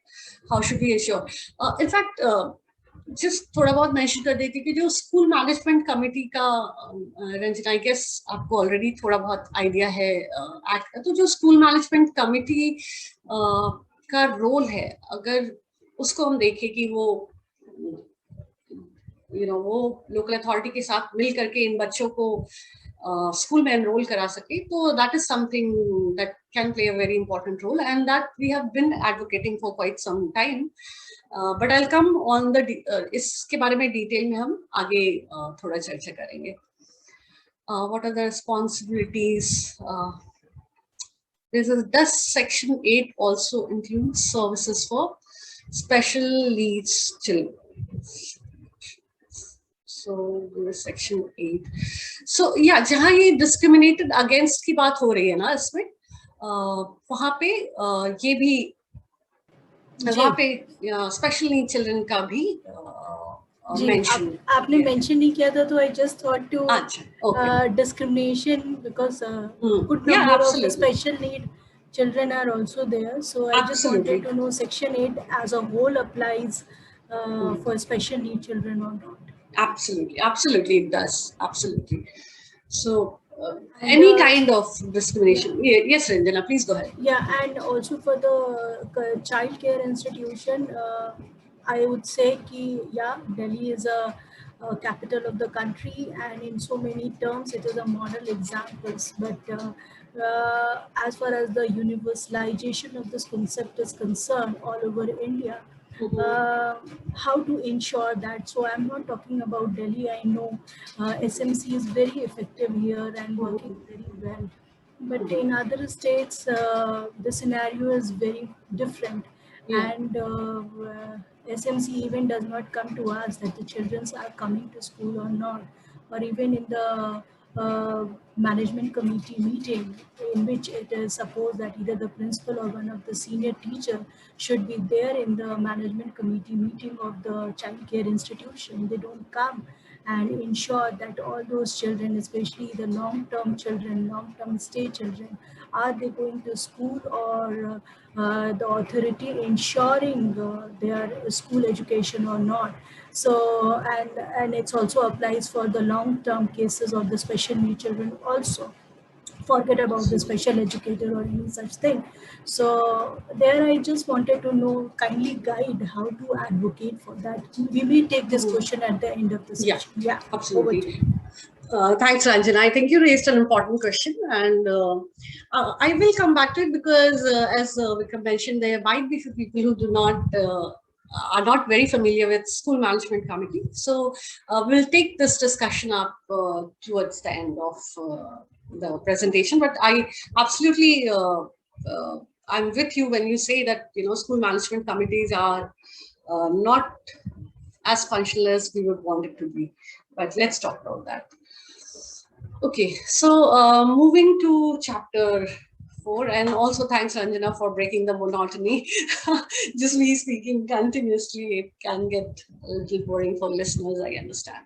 How should we ensure? In fact, just थोड़ा बहुत mention कर देती कि जो स्कूल मैनेजमेंट कमेटी का, रंजना आई गेस आपको ऑलरेडी थोड़ा बहुत आइडिया है एक्ट का, तो जो स्कूल मैनेजमेंट कमेटी का रोल है, अगर उसको हम देखें कि वो वो लोकल अथॉरिटी के साथ मिल करके इन बच्चों को स्कूल में एनरोल करा सके, तो that is something that can play a very important role and that we have been advocating for quite some time. But I will come on the, इसके बारे में डिटेल में हम आगे थोड़ा चर्चा करेंगे. What are the responsibilities? Does section 8 also include services for special needs children? So section 8. So yeah, जहाँ ये discriminated against की बात हो रही है ना इसमें, वहाँ पे ये भी, वहाँ पे special need children का भी mention. आपने mention नहीं किया था, तो I just thought to discrimination because good number of the special need children are also there. So I just wanted to know section 8 as a whole applies for special need children or not. Absolutely it does, absolutely. So any kind of discrimination. Yes, Ranjana, please go ahead. Yeah, and also for the child care institution, I would say ki, yeah, Delhi is a capital of the country, and in so many terms it is a model examples, but as far as the universalization of this concept is concerned all over India, how to ensure that? So I'm not talking about Delhi. I know SMC is very effective here and working very well, but in other states the scenario is very different, and SMC even does not come to us that the children are coming to school or not, or even in the management committee meeting in which it is supposed that either the principal or one of the senior teacher should be there in the management committee meeting of the child care institution. They don't come and ensure that all those children, especially the long-term children, long-term stay children, are they going to school, or the authority ensuring their school education or not. So, and it also applies for the long-term cases of the special needs children also. Forget about the special educator or any such thing. So there I just wanted to know, kindly guide how to advocate for that. We may take this question at the end of the session. Yeah, over to absolutely. you. Thanks, Ranjana. I think you raised an important question, and I will come back to it because, as Vikram mentioned, there might be few people who do not are not very familiar with school management committee. So we'll take this discussion up towards the end of the presentation. But I absolutely I'm with you when you say that school management committees are not as functional as we would want it to be. But let's talk about that. Okay, so moving to chapter 4, and also thanks Ranjana for breaking the monotony. Just me speaking continuously, it can get a little boring for listeners, I understand.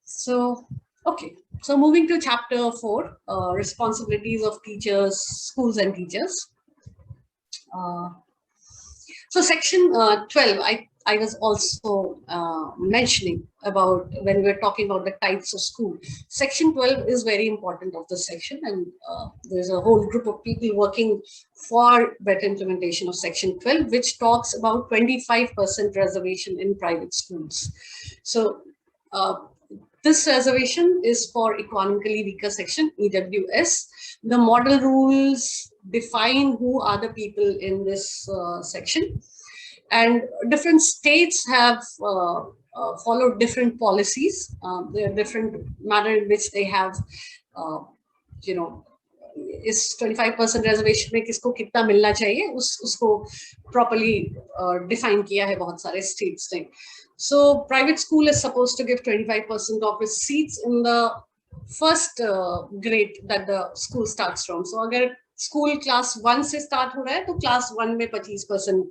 So, okay, so moving to chapter 4, responsibilities of teachers, schools and teachers. So section 12, I was also mentioning about when we're talking about the types of school. Section 12 is very important of this section, and there's a whole group of people working for better implementation of section 12, which talks about 25% reservation in private schools. So this reservation is for economically weaker section, EWS. The model rules define who are the people in this section. And different states have followed different policies. There are different manner in which they have, इस 25% reservation में किसको कितना मिलना चाहिए उसको properly define किया है बहुत सारे states ने. So private school is supposed to give 25% of its seats in the first grade that the school starts from. So अगर school class 1 से start हो रहा है तो class 1 में 25%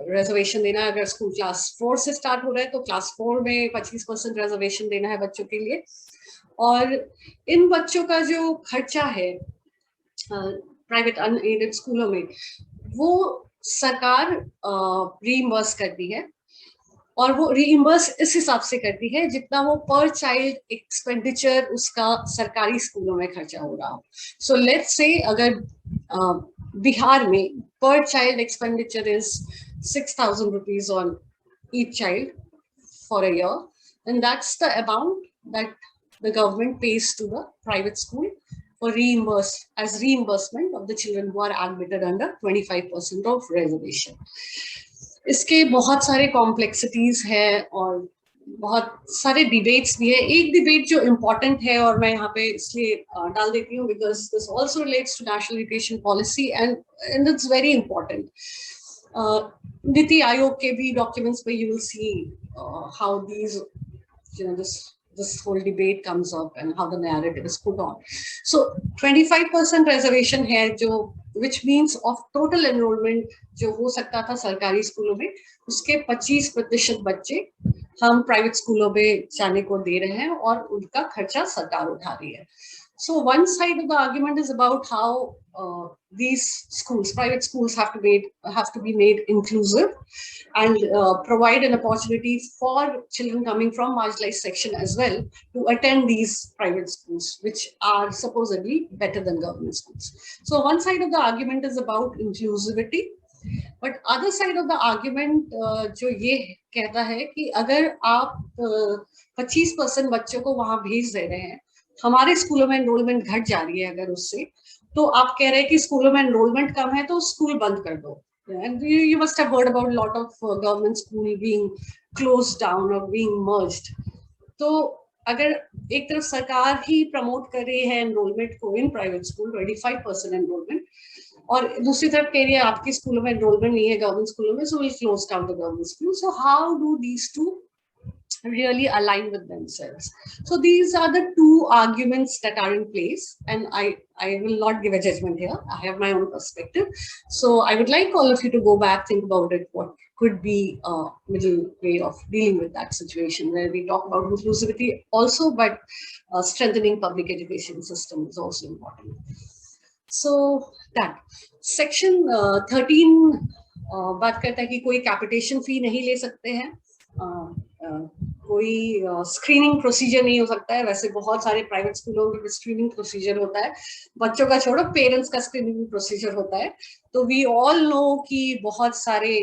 reservation देना है. अगर school class 4 से start हो रहा है तो class 4 में 25% reservation देना है बच्चों के लिए. और इन बच्चों का जो खर्चा है प्राइवेट अनएडेड स्कूलों में वो सरकार रीइंबर्स करती है, और वो रीइंबर्स इस हिसाब से करती है जितना वो पर चाइल्ड एक्सपेंडिचर उसका सरकारी स्कूलों में खर्चा हो रहा हो. सो लेट्स से अगर बिहार में per child expenditure is 6,000 rupees on each child for a year, and that's the amount that the government pays to the private school for reimbursement of the children who are admitted under 25% of reservation. इसके बहुत सारे complexities है और बहुत सारे debates भी है. एक debate जो important है और मैं यहाँ पे इसलिए डाल देती हूँ because this also relates to national education policy and it's very important. NITI Aayog के भी documents पे you will see how these, this whole debate comes up and how the narrative is put on. So 25% reservation है जो, which means of total enrollment जो हो सकता था सरकारी स्कूलों में, उसके 25% बच्चे हम प्राइवेट स्कूलों में जाने को दे रहे हैं और उनका खर्चा सरकार उठा रही है. So one side of the argument is about how these schools, private schools, have to be made inclusive and provide an opportunity for children coming from marginalized section as well to attend these private schools, which are supposedly better than government schools. So one side of the argument is about inclusivity, but other side of the argument जो ये कहता है कि अगर आप 25% बच्चों को वहां भेज दे रहे हैं, हमारे स्कूलों में एनरोलमेंट घट जा रही है अगर उससे, तो आप कह रहे हैं कि स्कूलों में एनरोलमेंट कम है तो स्कूल बंद कर दो. And you must have heard about a lot of government school being closed down or being merged. तो अगर एक तरफ सरकार ही प्रमोट कर रही है एनरोलमेंट को इन प्राइवेट स्कूल 25% एनरोलमेंट, और दूसरी तरफ कह रही है आपके स्कूलों में एनरोलमेंट नहीं है गवर्नमेंट स्कूलों में, so we'll close down the government school. So how do these two really align with themselves. So these are the two arguments that are in place, and I will not give a judgment here. I have my own perspective. So I would like all of you to go back, think about it, what could be a middle way of dealing with that situation, where we talk about inclusivity also, but strengthening public education system is also important. So that section 13 बात करता है कि कोई capitation fee नहीं ले सकते हैं, कोई स्क्रीनिंग प्रोसीजर नहीं हो सकता है. वैसे बहुत सारे प्राइवेट स्कूलों में स्क्रीनिंग प्रोसीजर होता है, बच्चों का छोड़ो पेरेंट्स का स्क्रीनिंग प्रोसीजर होता है. तो वी ऑल नो कि बहुत सारे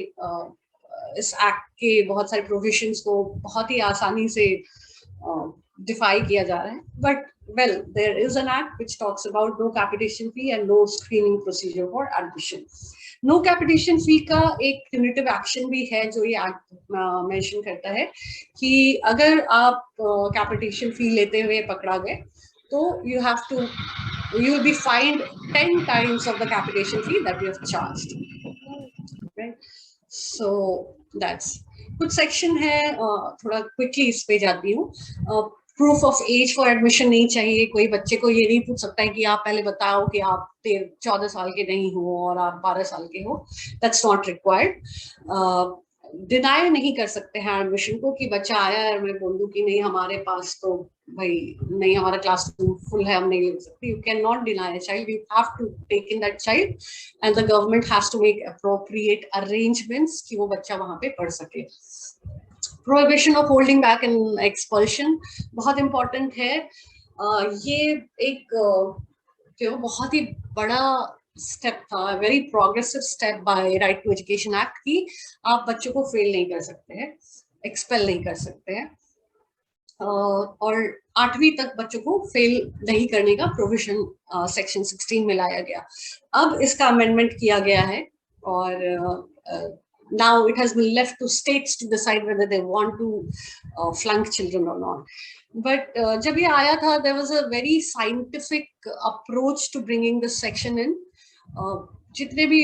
इस एक्ट के बहुत सारे प्रोविजंस को बहुत ही आसानी से डिफाई किया जा रहा है. But well, there is an act which talks about no capitation fee and no screening procedure for admission. No capitation fee का एक punitive action भी है जो ये act mention करता है कि अगर आप capitation fee लेते हुए पकड़ा गए तो you will be fined 10 times of the capitation fee that you have charged. Right? So that's कुछ section है, थोड़ा quickly इस पे जाती हूँ. Proof of age for admission नहीं चाहिए. कोई बच्चे को ये नहीं पूछ सकता है कि आप पहले बताओ कि आप 14 साल के नहीं हो और आप 12 साल के हो. That's not required. डिनाई नहीं कर सकते हैं एडमिशन को कि बच्चा आया है मैं बोल दूं कि नहीं हमारे पास तो भाई नहीं, हमारा क्लासरूम फुल है, हम नहीं ले सकते. You can not deny a child. You have to take in that child and the government has to make appropriate arrangements कि वो बच्चा वहां पे पढ़ सके. Prohibition of holding back and expulsion बहुत इंपॉर्टेंट है. ये एक जो बहुत ही बड़ा स्टेप था, very progressive step by right to education act की आप बच्चों को फेल नहीं कर सकते हैं, एक्सपेल नहीं कर सकते हैं, और 8वीं तक बच्चों को फेल नहीं करने का प्रोविजन सेक्शन 16 में लाया गया. अब इसका अमेंडमेंट किया गया है और now it has been left to states to decide whether they want to flunk children or not. But जब ये आया था, there was a very scientific approach to bringing this section in. जितने भी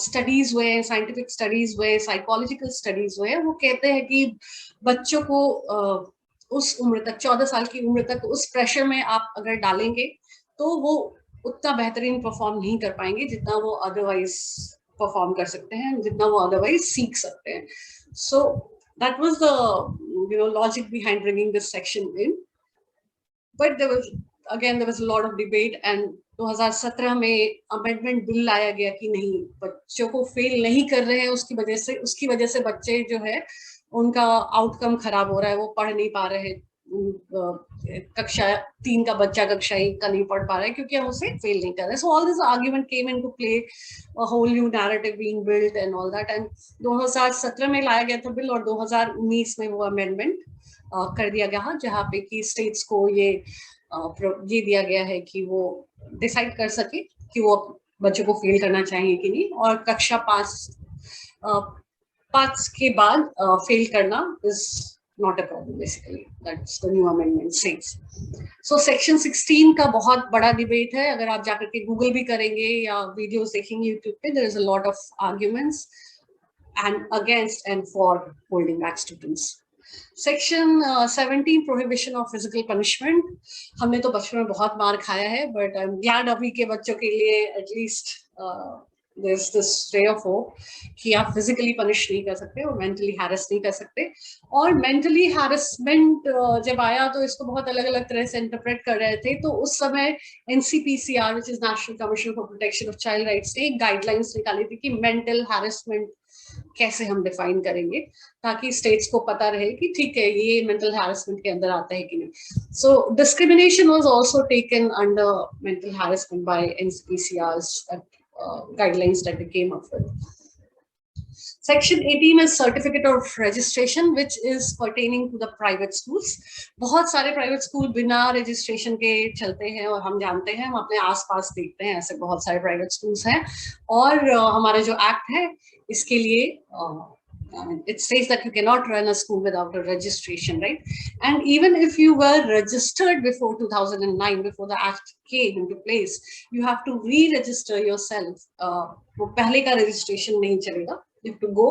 स्टडीज हुए, साइंटिफिक स्टडीज हुए, psychological studies हुए, वो कहते हैं कि बच्चों को उस उम्र तक 14 साल की उम्र तक उस प्रेशर में आप अगर डालेंगे तो वो उतना बेहतरीन परफॉर्म नहीं कर पाएंगे जितना वो अदरवाइज परफॉर्म कर सकते हैं, जितना वो अदरवाइज सीख सकते हैं. So that was the logic behind bringing this section in. But there was a lot of debate and 2017 में अमेंडमेंट बिल लाया गया कि नहीं, बच्चों को फेल नहीं कर रहे हैं उसकी वजह से बच्चे जो है उनका आउटकम खराब हो रहा है, वो पढ़ नहीं पा रहे हैं. कक्षा 3 का बच्चा कक्षा 1 का नहीं पढ़ पा रहा है क्योंकि हम उसे फेल नहीं कर रहे. So all this argument came into play, a whole new narrative being built and all that. And 2017 में लाया गया था बिल और 2019 में वो अमेंडमेंट कर दिया गया जहाँ पे कि स्टेट्स को ये दिया गया है कि वो डिसाइड कर सके कि वो बच्चों को फेल करना चाहिए कि नहीं, और कक्षा 5 के बाद फेल करना is not a problem. Basically that's the new amendment says. So section 16 का बहुत बड़ा डिबेट है. अगर आप जाकर के गूगल भी करेंगे या वीडियोस देखेंगे यूट्यूब पे, there is a lot of arguments and against and for holding back students. Section 17 prohibition of physical punishment. हमने तो बचपन में बहुत मार खाया है, but I'm glad अभी के बच्चों के लिए at least there's this ray of hope कि आप फिजिकली पनिश नहीं कर सकते और मेंटली हैरेस नहीं कर सकते. और मेंटली हैरेसमेंट जब आया तो इसको बहुत अलग अलग तरह से इंटरप्रेट कर रहे थे. तो उस समय NCPCR which is National Commission for Protection of Child Rights ने गाइडलाइंस निकाली थी कि मेंटल हैरेसमेंट कैसे हम डिफाइन करेंगे ताकि स्टेट्स को पता रहे कि ठीक है ये मेंटल हैरेसमेंट के अंदर आता है कि नहीं. So discrimination was also taken under mental harassment by NCPCR's guidelines that they came up with. Section 18 is certificate of registration which is pertaining to the private schools. बहुत सारे प्राइवेट स्कूल बिना registration के चलते हैं और हम जानते हैं, हम अपने आसपास देखते हैं ऐसे बहुत सारे प्राइवेट स्कूल्स हैं. और हमारा जो एक्ट है इसके लिए it says that you cannot run a school without a registration, right? And even if you were registered before 2009, before the act came into place, you have to re-register yourself. वो पहले का registration नहीं चलेगा, you have to go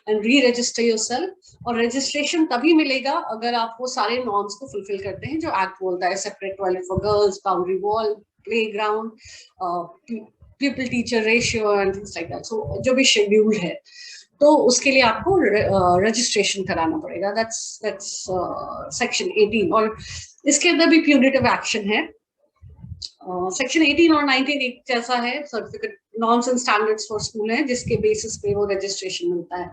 and re-register yourself. और registration तभी मिलेगा अगर आप वो सारे norms को fulfill करते हैं जो act बोलता है, separate toilet for girls, boundary wall, playground, pupil teacher ratio and things like that. So जो भी schedule है, तो उसके लिए आपको registration कराना पड़ेगा. That's section 18. और इसके अंदर भी punitive action है. सेक्शन 18 और 19 एक जैसा है, certificate norms and standards for school है जिसके बेसिस पे वो रजिस्ट्रेशन मिलता है.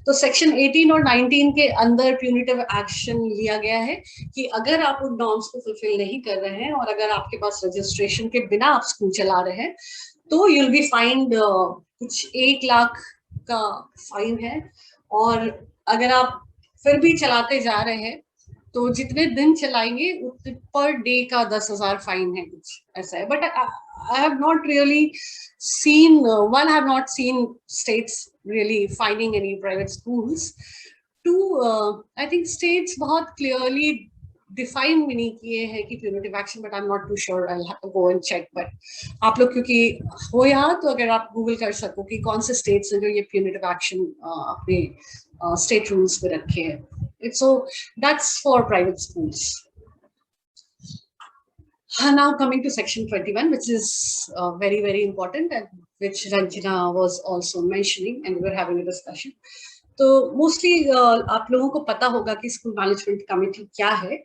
तो सेक्शन 18 और 19 के अंदर प्यूनिटिव एक्शन लिया गया है कि अगर आप उन नॉर्म्स को फुलफिल नहीं कर रहे हैं और अगर आपके पास रजिस्ट्रेशन के बिना आप स्कूल चला रहे हैं तो यूल बी फाइंड कुछ 1 लाख का फाइन है. और अगर आप फिर भी चलाते जा रहे हैं तो जितने दिन चलाएंगे उतने पर डे का 10,000 फाइन है, कुछ ऐसा है. But I have not really seen, one have not seen states really fining any private schools. Too I think states बहुत क्लियरली डिफाइन भी नहीं किए हैं कि punitive action, but I am not too sure, I will have to go and check. But आप लोग क्योंकि हो यहाँ तो अगर आप गूगल कर सको कि कौन से स्टेट्स हैं जो ये प्यूनिटिव एक्शन अपने state rules पे रखे हैं. So that's for private schools. Now coming to section 21, which is very, very important and which Ranjana was also mentioning and we were having a discussion. तो mostly आप लोगों को पता होगा कि स्कूल मैनेजमेंट कमेटी क्या है,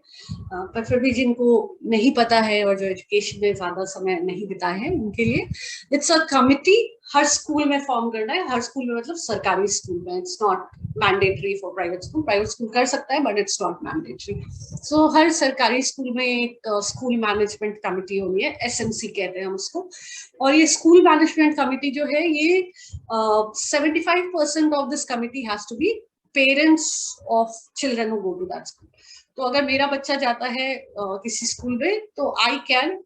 पर फिर भी जिनको नहीं पता है और जो एजुकेशन में ज्यादा समय नहीं बिताया है उनके लिए it's a committee. Her school में फॉर्म करना है, हर स्कूल में मतलब सरकारी स्कूल में. It's not mandatory for private school. Private school कर सकता है बट इट्स नॉट मैंडेटरी. सो हर सरकारी स्कूल में एक स्कूल मैनेजमेंट कमेटी होनी है, SMC कहते हैं हम उसको. और ये स्कूल मैनेजमेंट कमेटी जो है ये 75% of this committee has to be parents of children who go to that school. तो अगर मेरा बच्चा जाता है किसी स्कूल में तो I can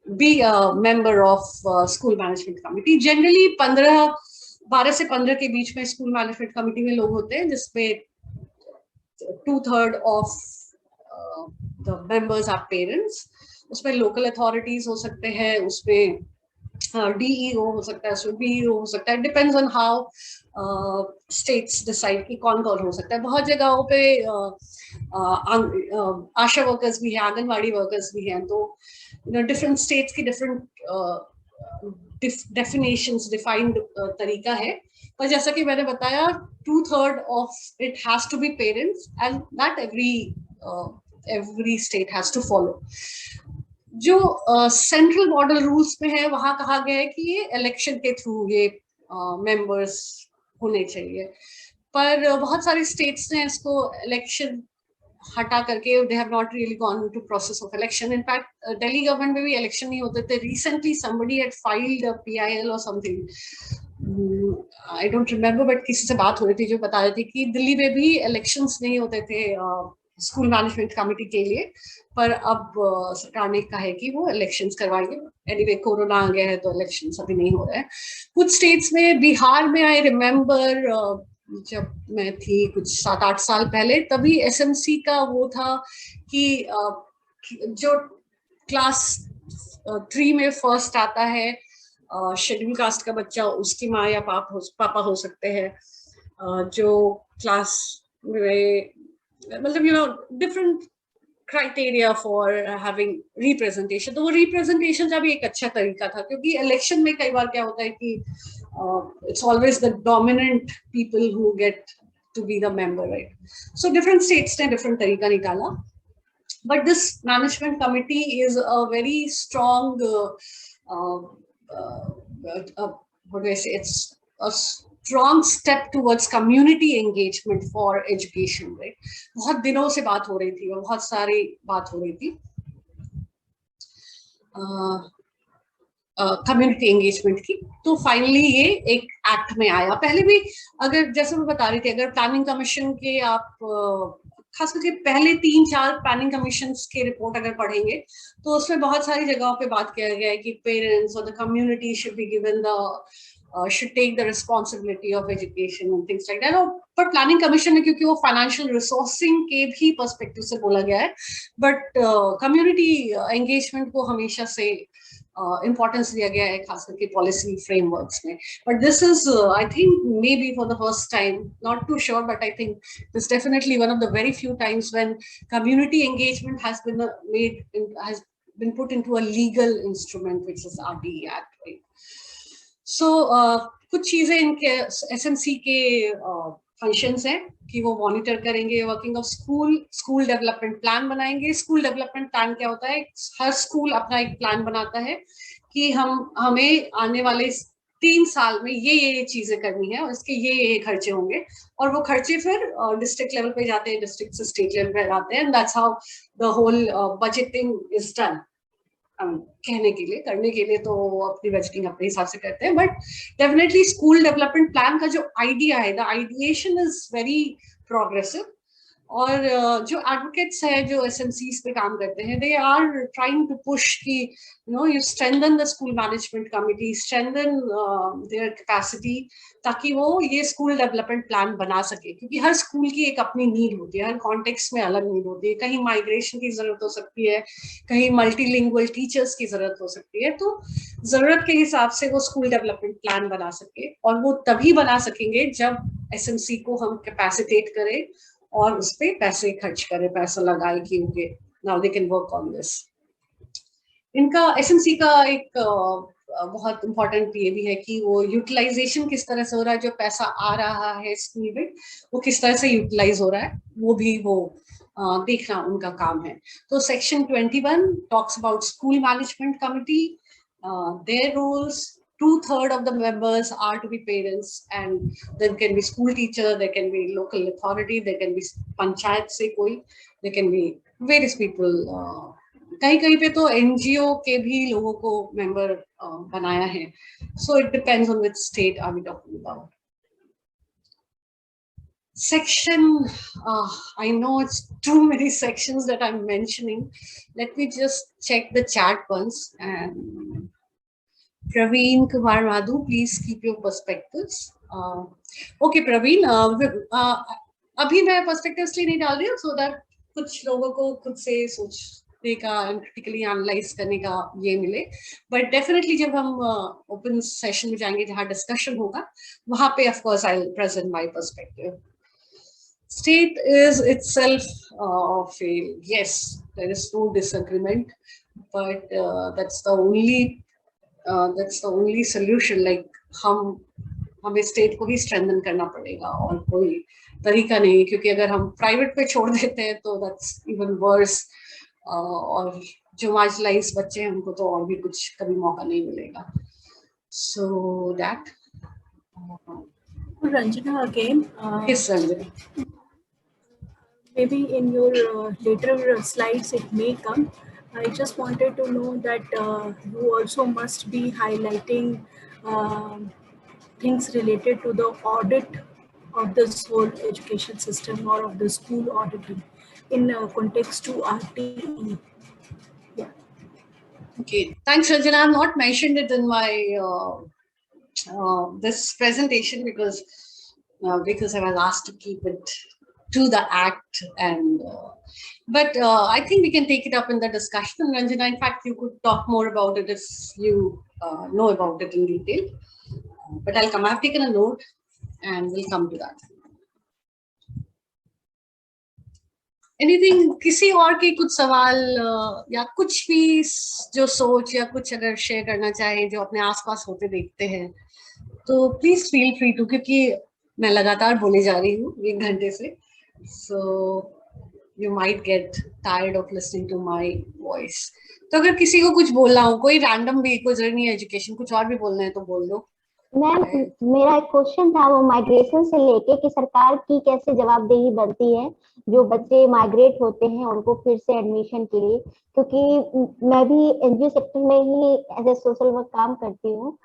be a member of school management committee. Generally 12 से 15 के बीच में स्कूल मैनेजमेंट कमेटी में लोग होते हैं जिसमें 2/3 of the members are parents. उसमें लोकल अथॉरिटीज हो सकते हैं, उसमें DEO हो सकता है, उसमें BEO हो सकता है. Depends on how states decide कि कौन कौन हो सकता है. बहुत जगहों पे आशा वर्कर्स भी हैं, आंगनवाड़ी वर्कर्स भी हैं. तो डिफरेंट स्टेट्स की डिफरेंट डेफिनेशंस डिफाइंड तरीका है. पर जैसा कि मैंने बताया 2/3 of it has to be parents and that every state has to follow. जो सेंट्रल मॉडल रूल्स में है वहां कहा गया है कि ये इलेक्शन के थ्रू ये मेंबर्स होने चाहिए. पर बहुत सारी स्टेट्स ने इसको इलेक्शन हटा करके they have not really gone into process of election. In fact, Delhi government में भी election नहीं होते थे. Recently somebody had filed a PIL or something. I don't remember, but किसी से बात हो रही थी जो बता रही थी कि दिल्ली में भी elections नहीं होते थे स्कूल मैनेजमेंट कमेटी के लिए, पर अब सरकार ने कहा है कि वो इलेक्शंस करवाएंगे. एनीवे कोरोना आ गया है तो इलेक्शंस अभी नहीं हो रहे हैं. कुछ स्टेट्स में, बिहार में आई रिमेम्बर जब मैं थी कुछ 7-8 साल पहले, तभी SMC का वो था कि जो क्लास 3 में फर्स्ट आता है शेड्यूल कास्ट का बच्चा, उसकी माँ या पापा हो सकते हैं. जो क्लास में मतलब different criteria for having representation. तो वो रिप्रेजेंटेशन का भी एक अच्छा तरीका था, क्योंकि इलेक्शन में कई बार क्या होता है कि it's always the dominant people who get to be the member, right? So different states ने different तरीका निकाला. But this management committee is a very strong, what do I say? It's a strong step towards community engagement for education, right? बहुत दिनों से बात हो रही थी और बहुत सारी बात हो रही थी कम्युनिटी एंगेजमेंट की. तो फाइनली ये एक एक्ट में आया. पहले भी अगर जैसे मैं बता रही थी, अगर प्लानिंग कमीशन के आप खास करके पहले 3-4 प्लानिंग कमीशन के रिपोर्ट अगर पढ़ेंगे तो उसमें बहुत सारी जगहों पे बात किया गया है कि पेरेंट्स और the community should be given the should take the responsibility of education and things like that. पर प्लानिंग कमीशन में क्योंकि वो फाइनेंशियल रिसोर्सिंग के भी पर्सपेक्टिव से बोला गया है, बट कम्युनिटी एंगेजमेंट को हमेशा से इम्पोर्टेंस दिया गया है, खास करके पॉलिसी फ्रेमवर्क्स में. But this is I think maybe for the first time, not too sure, but I think this definitely one of the very few times when community engagement has been has been put into a legal instrument, which is RTE Act. Right? So कुछ चीजें इनके SMC के functions हैं कि वो monitor करेंगे working of school development plan बनाएंगे. School development plan क्या होता है? हर स्कूल अपना एक प्लान बनाता है कि हमें आने वाले 3 साल में ये चीजें करनी है और इसके ये खर्चे होंगे, और वो खर्चे फिर डिस्ट्रिक्ट लेवल पे जाते हैं, डिस्ट्रिक्ट से स्टेट लेवल पे जाते हैं. That's how the whole budgeting is done. कहने के लिए, करने के लिए तो अपनी बजटिंग अपने हिसाब से करते हैं, but definitely school development plan का जो आइडिया है, the ideation is very progressive. और जो एडवोकेट्स है, जो SMCs पे काम करते हैं, they are trying to push कि you strengthen the school management committee, strengthen their capacity, ताकि वो ये स्कूल डेवलपमेंट प्लान बना सके. क्योंकि हर स्कूल की एक अपनी नीड होती है, हर कॉन्टेक्स्ट में अलग नीड होती है. कहीं माइग्रेशन की जरूरत हो सकती है, कहीं मल्टीलिंगुअल टीचर्स की जरूरत हो सकती है. तो जरूरत के हिसाब से वो स्कूल डेवलपमेंट प्लान बना सके, और वो तभी बना सकेंगे जब SMC को हम कैपेसिटेट करें और उस पर पैसे खर्च करें, पैसा लगाए कि okay now they can work on this. इनका SMC का एक बहुत इम्पोर्टेंट ये भी है कि वो यूटिलाइजेशन किस तरह से हो रहा है, जो पैसा आ रहा है स्कूल में वो किस तरह से यूटिलाइज हो रहा है, वो भी वो देखना उनका काम है. तो section 21 talks about school management committee, their roles. 2/3 of the members are to be parents, and there can be school teacher, there can be local authority, there can be panchayat se koi, there can be various people. कहीं पे तो NGO के भी लोगों को member बनाया है. So it depends on which state are we talking about. Section, I know it's too many sections that I'm mentioning. Let me just check the chat once. And Praveen Kumar Madhu, please keep your perspectives. Okay, Praveen, अभी मैं perspectives लिए नहीं डाल रही हूँ, so that कुछ लोगों को खुद से सोचने का, critically analyze करने का ये मिले. But definitely जब हम open session में जाएंगे जहाँ discussion होगा, वहाँ पे of course I'll present my perspective. State is itself fail. Yes, there is no disagreement, but that's the only solution. Like हमें स्टेट को ही स्ट्रेंथन करना पड़ेगा, और कोई तरीका नहीं, क्योंकि अगर हम प्राइवेट पे छोड़ देते हैं तो दैट्स इवन वर्स. और जो मार्जिनलाइज बच्चे हैं उनको तो और भी कुछ कभी मौका नहीं मिलेगा. So that Ranjana again. Yes, Ranjana. Maybe in your later slides it may come. I just wanted to know that you also must be highlighting things related to the audit of this whole education system or of the school auditing in context to RTE. Yeah. Okay, thanks, Ranjana. I've not mentioned it in my this presentation because I was asked to keep it to the act, and but I think we can take it up in the discussion. Ranjana, in fact, you could talk more about it if you know about it in detail. But I've taken a note, and we'll come to that. Anything, किसी और के कुछ सवाल या कुछ भी जो सोच या कुछ अगर शेयर करना चाहे जो अपने आसपास होते देखते हैं, तो प्लीज फील फ्री टू, क्योंकि मैं लगातार बोले जा रही हूँ 1 घंटे से. So you might get tired of listening to my voice. तो अगर किसी को कुछ बोलना हो, कोई रैंडम भी, कोई जरूरी नहीं एजुकेशन, कुछ और भी बोलना है तो बोल दो. मैम, मेरा एक क्वेश्चन था वो माइग्रेशन से लेके कि सरकार की कैसे जवाबदेही बनती है जो बच्चे माइग्रेट होते हैं उनको फिर से एडमिशन के लिए, क्योंकि मैं भी NGO सेक्टर में ही एज ए सोशल वर्क काम करती हूँ,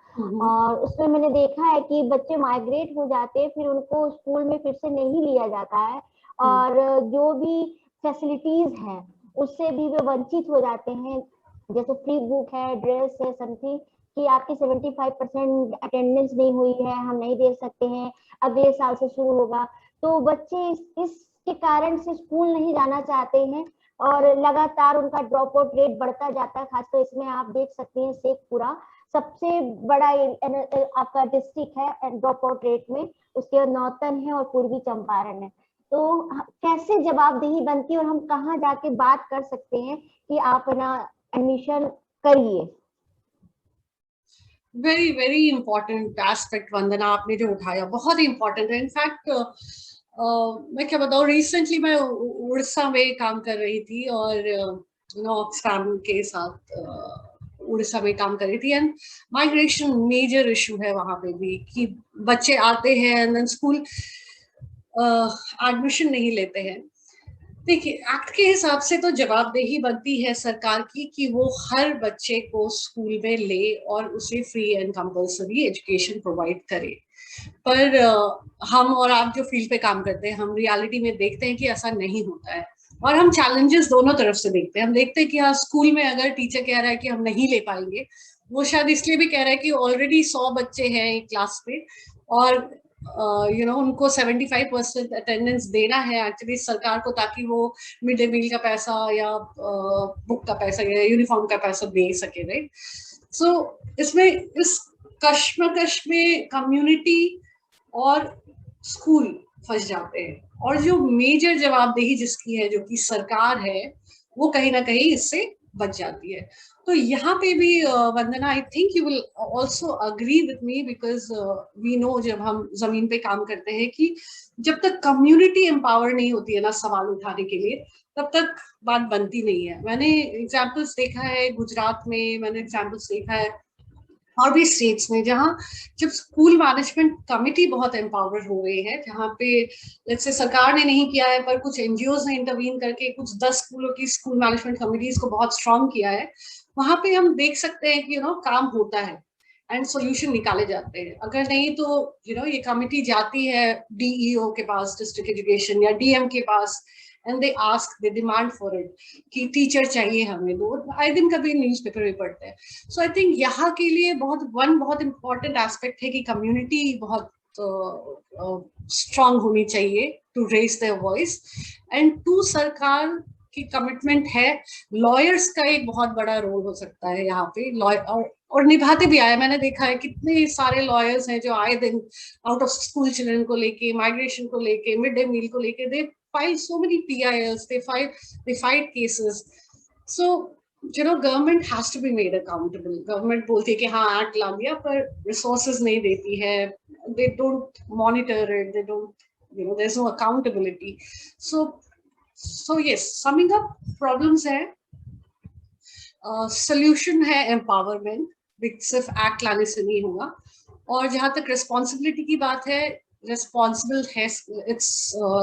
और उसमें मैंने देखा है कि बच्चे माइग्रेट हो जाते हैं, फिर उनको स्कूल में फिर से नहीं लिया जाता है, और जो भी फैसिलिटीज हैं उससे भी वे वंचित हो जाते हैं. जैसे फ्री बुक है, ड्रेस है, समथिंग कि आपकी 75% अटेंडेंस नहीं हुई है, हम नहीं दे सकते हैं, अगले साल से शुरू होगा. तो बच्चे इसके कारण से स्कूल नहीं जाना चाहते हैं और लगातार उनका ड्रॉप आउट रेट बढ़ता जाता है। खासकर इसमें आप देख सकते हैं शेखपुरा सबसे बड़ा आपका डिस्ट्रिक्ट है ड्रॉप आउट रेट में, उसके बाद नौतन है और पूर्वी चंपारण है। तो कैसे जवाबदेही बनती है और हम कहाँ जाके बात कर सकते हैं कि आप ना एडमिशन करिए? वेरी वेरी इंपॉर्टेंट एस्पेक्ट वंदना आपने जो उठाया, बहुत ही इंपॉर्टेंट है। इनफैक्ट मैं क्या बताऊँ, रिसेंटली मैं उड़ीसा में काम कर रही थी और ऑक्सफैम के साथ उड़ीसा में काम कर रही थी। एंड माइग्रेशन मेजर इशू है वहां पे भी, कि बच्चे आते हैं एंड देन स्कूल एडमिशन नहीं लेते हैं। देखिए, एक्ट के हिसाब से तो जवाबदेही बनती है सरकार की कि वो हर बच्चे को स्कूल में ले और उसे free and compulsory education provide करे। पर हम और आप जो फील्ड पे काम करते हैं, हम रियलिटी में देखते हैं कि ऐसा नहीं होता है। और हम चैलेंजेस दोनों तरफ से देखते हैं। हम देखते हैं कि हाँ, स्कूल में अगर टीचर कह रहा है कि हम नहीं ले पाएंगे, वो शायद इसलिए भी कह रहा है कि ऑलरेडी 100 बच्चे हैं एक क्लास पे और उनको 75% अटेंडेंस देना है एक्चुअली सरकार को, ताकि वो मिड डे मील का पैसा या बुक का पैसा या यूनिफॉर्म का पैसा दे सके, राइट। सो इसमें इस कश्मकश में कम्युनिटी और स्कूल फंस जाते हैं, और जो मेजर जवाबदेही जिसकी है, जो कि सरकार है, वो कहीं ना कहीं इससे बच जाती है। तो यहाँ पे भी Vandana, I think you will also agree with me, because we know, जब हम जमीन पे काम करते हैं, कि जब तक कम्युनिटी एम्पावर नहीं होती है ना सवाल उठाने के लिए, तब तक बात बनती नहीं है। मैंने एग्जाम्पल्स देखा है गुजरात में, मैंने एग्जाम्पल्स देखा है और भी स्टेट्स में, जहाँ जब स्कूल मैनेजमेंट कमिटी बहुत एम्पावर हो गई है, जहाँ पे जैसे सरकार ने नहीं किया है पर कुछ एनजीओज ने इंटरवीन करके कुछ 10 स्कूलों की स्कूल मैनेजमेंट कमिटीज को बहुत स्ट्रांग किया है, वहां पे हम देख सकते हैं कि काम होता है एंड सॉल्यूशन निकाले जाते हैं। अगर नहीं तो ये कमिटी जाती है डीईओ के पास, डिस्ट्रिक्ट एजुकेशन, या डीएम के पास, and they ask, they demand for it कि टीचर चाहिए हमें। दो आए दिन कभी न्यूज़पेपर में पढ़ते हैं। सो आई थिंक यहाँ के लिए बहुत इंपॉर्टेंट एस्पेक्ट है कि कम्युनिटी बहुत स्ट्रांग होनी चाहिए to raise their voice, and to सरकार की कमिटमेंट है। लॉयर्स का एक बहुत बड़ा रोल हो सकता है यहाँ पे, और निभाते भी आए। मैंने देखा है कितने सारे लॉयर्स हैं जो आए दिन आउट ऑफ स्कूल चिल्ड्रन को लेके, माइग्रेशन को लेके, मिड डे मील को लेके, दे file so many PILs, they fight cases. So government has to be made accountable. Government बोलती है कि हाँ एक्ट ला दिया, पर resources नहीं देती है, they don't monitor it, they don't, there's no accountability. So yes, summing up, problems है, solution है empowerment, सिर्फ एक्ट लाने से नहीं होगा। और जहां तक रिस्पॉन्सिबिलिटी की बात है, responsible has, it's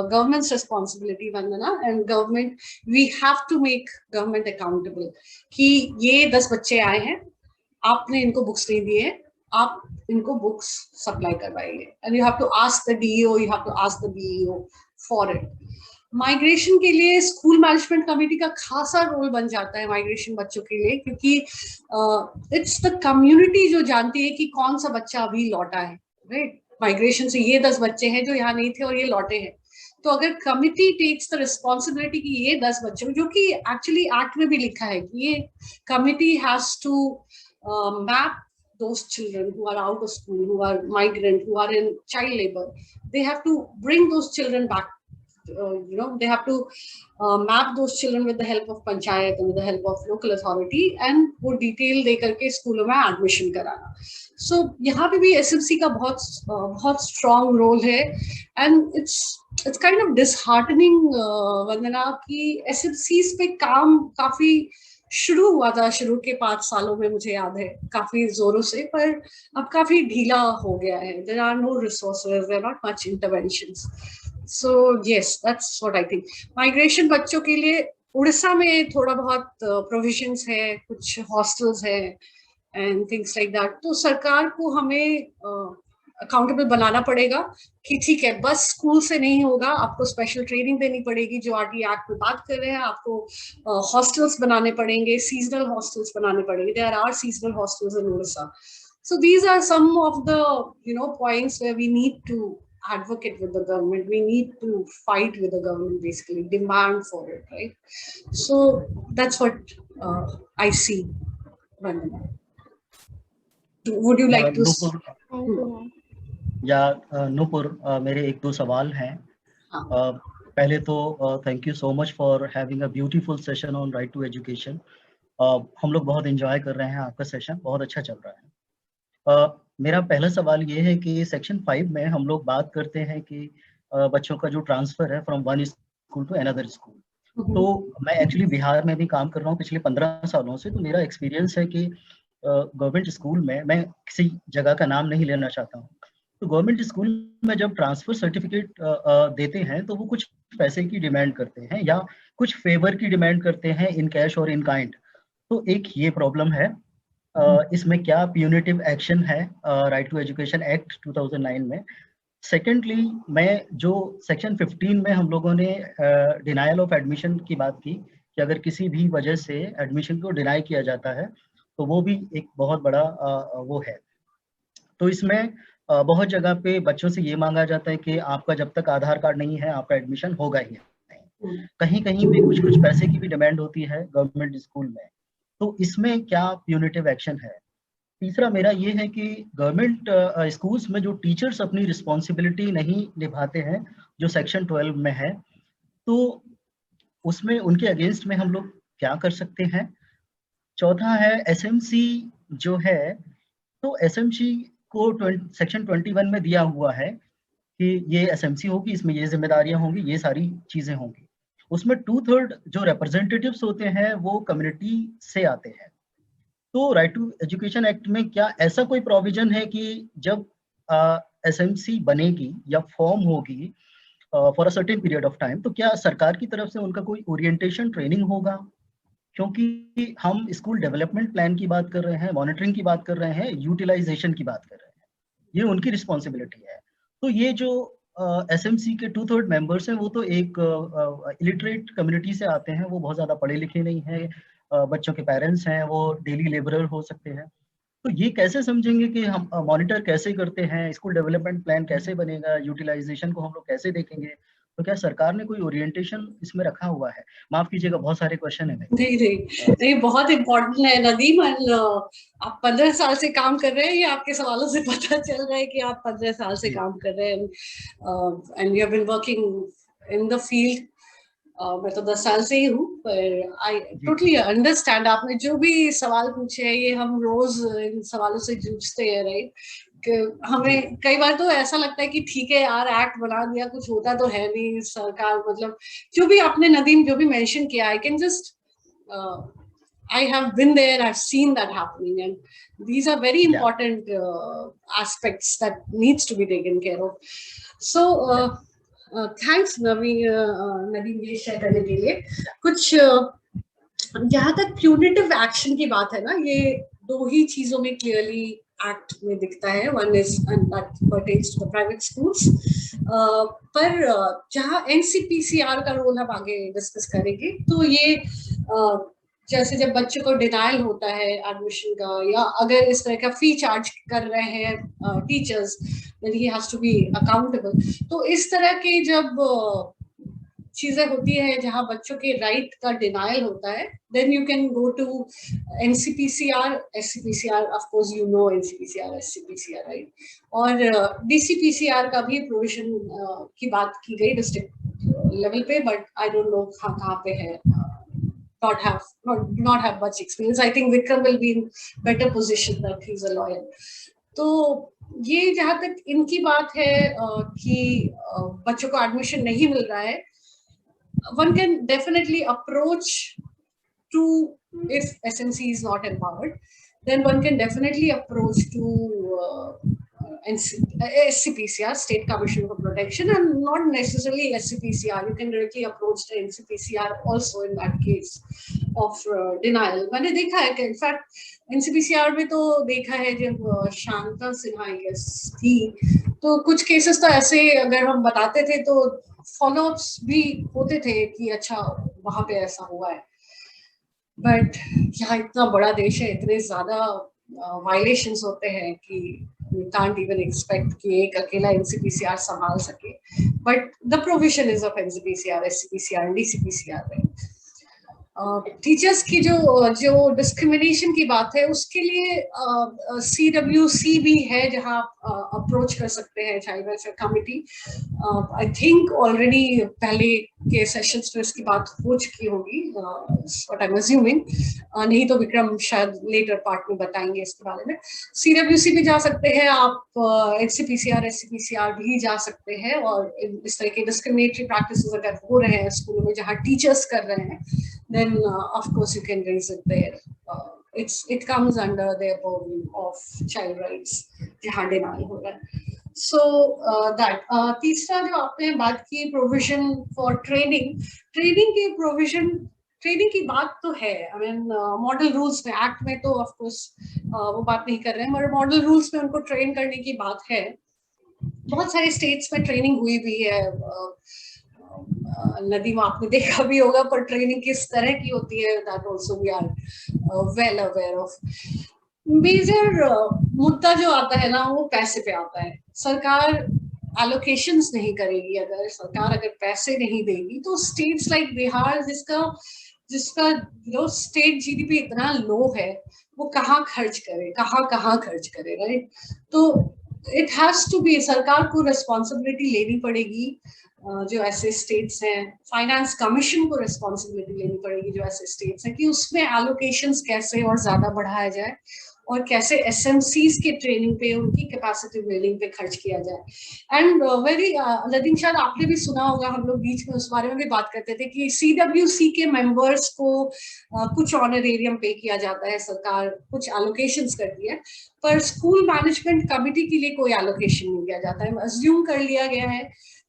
government's responsibility, Vandana, and government, we have to make government accountable कि ये 10 बच्चे आए हैं, आपने इनको बुक्स नहीं दिए, आप इनको बुक्स सप्लाई करवाइए, and you have to ask the DEO, you have to ask the BEO for it. Migration के लिए स्कूल मैनेजमेंट कमेटी का खासा रोल बन जाता है माइग्रेशन बच्चों के लिए, क्योंकि इट्स द कम्युनिटी जो जानती है कि कौन सा बच्चा अभी लौटा है, राइट। माइग्रेशन से ये 10 बच्चे हैं जो यहाँ नहीं थे और ये लौटे हैं। तो अगर कमिटी टेक्स द रिस्पॉन्सिबिलिटी कि ये 10 बच्चों, जो कि एक्चुअली एक्ट में भी लिखा है कि ये committee has to map those children who are out of school, who are migrant, who are in child labor, they have to bring those children back. They have to map those children with the help of panchayat and with the help of local authority, and वो detail दे करके स्कूलों में admission कराना। So यहाँ पे भी SMC का बहुत स्ट्रॉन्ग रोल है, and it's kind of disheartening, वंदना, कि SMCs पे काम काफी शुरू हुआ था, शुरू के 5 सालों में मुझे याद है काफी जोरों से, पर अब काफी ढीला हो गया है। There are no resources, there are not much interventions. So yes, that's what I think. Migration बच्चों के लिए उड़ीसा में थोड़ा बहुत प्रोविजंस है, कुछ हॉस्टल्स है एंड थिंग्स लाइक दैट। तो सरकार को हमें अकाउंटेबल बनाना पड़ेगा कि ठीक है, बस स्कूल से नहीं होगा, आपको स्पेशल ट्रेनिंग देनी पड़ेगी, जो RT एक्ट में बात कर रहे हैं, आपको हॉस्टल्स बनाने पड़ेंगे, सीजनल हॉस्टल्स बनाने पड़ेंगे। There are seasonal hostels in Orissa. So these are some of the points where we need to advocate with the government. We need to fight with the government, basically demand for it, right? So that's what I see. Vandana, would you like to? Thank you, ma'am. या नूपुर, मेरे एक दो सवाल हैं. पहले तो thank you so much for having a beautiful session on right to education. हम लोग बहुत एंजॉय कर रहे हैं, आपका सेशन बहुत अच्छा चल रहा है. मेरा पहला सवाल ये है कि सेक्शन 5 में हम लोग बात करते हैं कि बच्चों का जो ट्रांसफर है from one school to another school. तो मैं एक्चुअली बिहार में भी काम कर रहा हूँ पिछले 15 सालों से. तो मेरा एक्सपीरियंस है कि गवर्नमेंट स्कूल में, मैं किसी जगह का नाम नहीं लेना चाहता हूँ, तो गवर्नमेंट स्कूल में जब ट्रांसफर सर्टिफिकेट देते हैं तो वो कुछ पैसे की डिमांड करते हैं या कुछ फेवर की डिमांड करते हैं इन कैश और इन काइंड. तो एक ये प्रॉब्लम है. इसमें क्या प्यूनिटिव एक्शन है राइट टू एजुकेशन एक्ट 2009 में? सेकेंडली, मैं जो सेक्शन 15 में हम लोगों ने डिनायल ऑफ एडमिशन की बात की कि अगर किसी भी वजह से एडमिशन को डिनाई किया जाता है तो वो भी एक बहुत बड़ा वो है. तो इसमें बहुत जगह पे बच्चों से ये मांगा जाता है कि आपका जब तक आधार कार्ड नहीं है आपका एडमिशन होगा ही नहीं. कहीं कहीं पे कुछ पैसे की भी डिमांड होती है गवर्नमेंट स्कूल में. तो इसमें क्या प्यूनिटिव एक्शन है? तीसरा मेरा ये है कि गवर्नमेंट स्कूल्स में जो टीचर्स अपनी रिस्पॉन्सिबिलिटी नहीं निभाते हैं, जो सेक्शन 12 में है, तो उसमें उनके अगेंस्ट में हम लोग क्या कर सकते हैं? चौथा है एसएमसी जो है, तो एसएमसी को सेक्शन 21 में दिया हुआ है कि ये एसएमसी होगी, इसमें ये जिम्मेदारियां होंगी, ये सारी चीजें होंगी. उसमें 2/3 जो रिप्रेजेंटेटिव्स होते हैं वो कम्युनिटी से आते हैं. तो राइट टू एजुकेशन एक्ट में क्या ऐसा कोई प्रोविजन है कि जब एसएमसी बनेगी या फॉर्म होगी for a certain period of time, तो क्या सरकार की तरफ से उनका कोई ओरिएंटेशन ट्रेनिंग होगा? क्योंकि हम स्कूल डेवलपमेंट प्लान की बात कर रहे हैं, मॉनिटरिंग की बात कर रहे हैं, यूटिलाइजेशन की बात कर रहे हैं, ये उनकी रिस्पॉन्सिबिलिटी है. तो ये जो एसएमसी के 2/3 मेंबर्स हैं वो तो एक इलिटरेट कम्युनिटी से आते हैं, वो बहुत ज़्यादा पढ़े लिखे नहीं हैं, बच्चों के पेरेंट्स हैं, वो डेली लेबरर हो सकते हैं. तो ये कैसे समझेंगे कि हम मॉनिटर कैसे करते हैं, स्कूल डेवलपमेंट प्लान कैसे बनेगा, यूटिलाइजेशन को हम लोग कैसे देखेंगे? तो क्या सरकार ने कोई ओरिएंटेशन इसमें रखा हुआ है? माफ कीजिएगा, बहुत सारे क्वेश्चन है. नहीं, बहुत इम्पोर्टेंट है नदीम. आप 15 साल से काम कर रहे हैं, ये आपके सवालों से पता चल रहा है कि आप 15 साल से काम कर रहे हैं, and you have been working in the field. मैं तो 10 साल से ही हूँ, पर आई टोटली अंडरस्टैंड. आपने जो भी सवाल पूछे हैं, ये हम रोज इन सवालों से जूझते हैं, राइट? हमें कई बार तो ऐसा लगता है कि ठीक है यार, एक्ट बना दिया, कुछ होता तो है नहीं. सरकार मतलब जो भी आपने नदीम जो भी मेंशन किया, I can just I have been there, I've seen that happening, and these are very important aspects that needs to be taken care of. So thanks Nadeem ये शेयर करने के लिए. कुछ जहाँ तक प्यूनिटिव एक्शन की बात है ना, ये दो ही चीजों में क्लियरली एक्ट में दिखता है. One is that pertains to the private schools, पर जहाँ एनसीपीसीआर का रोल हम आगे डिस्कस करेंगे, तो ये जैसे जब बच्चों को डिनायल होता है एडमिशन का, या अगर इस तरह का फी चार्ज कर रहे हैं teachers, then he has to be accountable. तो इस तरह के जब चीजें होती है जहां बच्चों के राइट का डिनायल होता है, then you can go to NCPCR, SCPCR. Of course you know NCPCR, SCPCR, right? और डीसीपीसीआर का भी प्रोविजन की बात की गई डिस्ट्रिक्ट लेवल पे, बट आई डोंट नो कहाँ पे है. Not have much experience. I think Vikram will be in better position that he's a lawyer. तो ये जहाँ तक इनकी बात है कि बच्चों को एडमिशन नहीं मिल रहा है, one can definitely approach to, if SMC is not empowered, then one can definitely approach to SCPCR, State Commission for Protection, and not necessarily SCPCR. You can directly approach the NCPCR also in that case of denial. मैंने देखा है कि in fact NCPCR में तो देखा है जब शांता सिन्हा थी, तो कुछ केसेस तो ऐसे अगर हम बताते थे तो फॉलोअप्स भी होते थे कि अच्छा वहां पे ऐसा हुआ है. बट यहाँ इतना बड़ा देश है, इतने ज्यादा वायलेशंस होते हैं कि you can't even expect कि एक अकेला NCPCR संभाल सके, but the provision is of NCPCR, SCPCR and DCPCR में. टीचर्स की जो डिस्क्रिमिनेशन की बात है उसके लिए CWC भी है जहां आप अप्रोच कर सकते हैं child welfare committee. I think already पहले के सेशंस में इसकी बात हो चुकी होगी, व्हाट आई एम अज्यूमिंग, नहीं तो विक्रम शायद लेटर पार्ट में बताएंगे इसके बारे में. CWC भी जा सकते हैं आप, NCPCR SCPCR भी जा सकते हैं, और इस तरह के डिस्क्रिमिनेटरी प्रैक्टिसेस अगर हो रहे हैं स्कूलों में जहां टीचर्स कर रहे हैं, then of course you can raise it there. It comes under the purview of child rights जहाँ denial हो रहा है. So that तीसरा जो आपने बात की provision for training की ट्रेनिंग की बात तो है. I mean मॉडल रूल्स में, एक्ट में तो ऑफ कोर्स वो बात नहीं कर रहे हैं, मगर मॉडल रूल्स में उनको ट्रेन करने की बात है. बहुत सारे स्टेट्स में ट्रेनिंग हुई भी है. नदीम आपने देखा भी होगा, पर ट्रेनिंग किस तरह की होती है that also we are well aware of. Major मुद्दा जो आता है ना वो पैसे पे आता है. सरकार एलोकेशंस नहीं करेगी, अगर सरकार पैसे नहीं देगी तो स्टेट्स लाइक बिहार जिसका स्टेट GDP इतना लो है, वो कहाँ खर्च करे, राइट. तो इट हैज टू बी, सरकार को रिस्पॉन्सिबिलिटी लेनी पड़ेगी जो ऐसे स्टेट्स हैं. फाइनेंस कमीशन को रिस्पॉन्सिबिलिटी लेनी पड़ेगी जो ऐसे स्टेट्स हैं, कि उसमें एलोकेशंस कैसे और ज्यादा बढ़ाया जाए, और कैसे SMCs के ट्रेनिंग पे, उनकी कैपेसिटी बिल्डिंग पे खर्च किया जाए. एंड वेरी नदीम, शायद आपने भी सुना होगा, हम लोग बीच में उस बारे में भी बात करते थे कि CWC के मेंबर्स को कुछ ऑनरेरियम पे किया जाता है, सरकार कुछ एलोकेशंस करती है, पर स्कूल मैनेजमेंट कमिटी के लिए कोई एलोकेशन नहीं किया जाता है. अज्यूम कर लिया गया है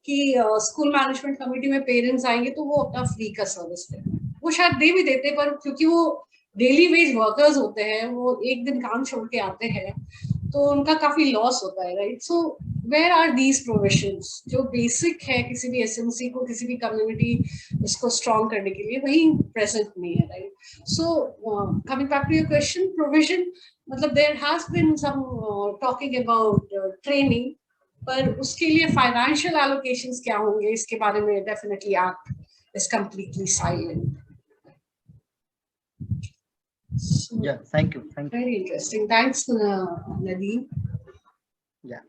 कि स्कूल मैनेजमेंट कमेटी में पेरेंट्स आएंगे तो वो अपना फ्री का सर्विस दें. वो शायद दे भी देते, पर क्योंकि वो डेली वेज वर्कर्स होते हैं, वो एक दिन काम छोड़ के आते हैं, तो उनका काफी लॉस होता है, right. So where are these provisions जो बेसिक है किसी भी SMC को, किसी भी कम्युनिटी इसको स्ट्रॉन्ग करने के लिए, वही प्रेजेंट नहीं है, right. So coming back to your question, provision मतलब there has been some talking about training, पर उसके लिए फाइनेंशियल एलोकेशंस क्या होंगे इसके बारे में definitely act is completely silent. Yeah, thank you. Very interesting. Thanks, Nadeem. Yeah.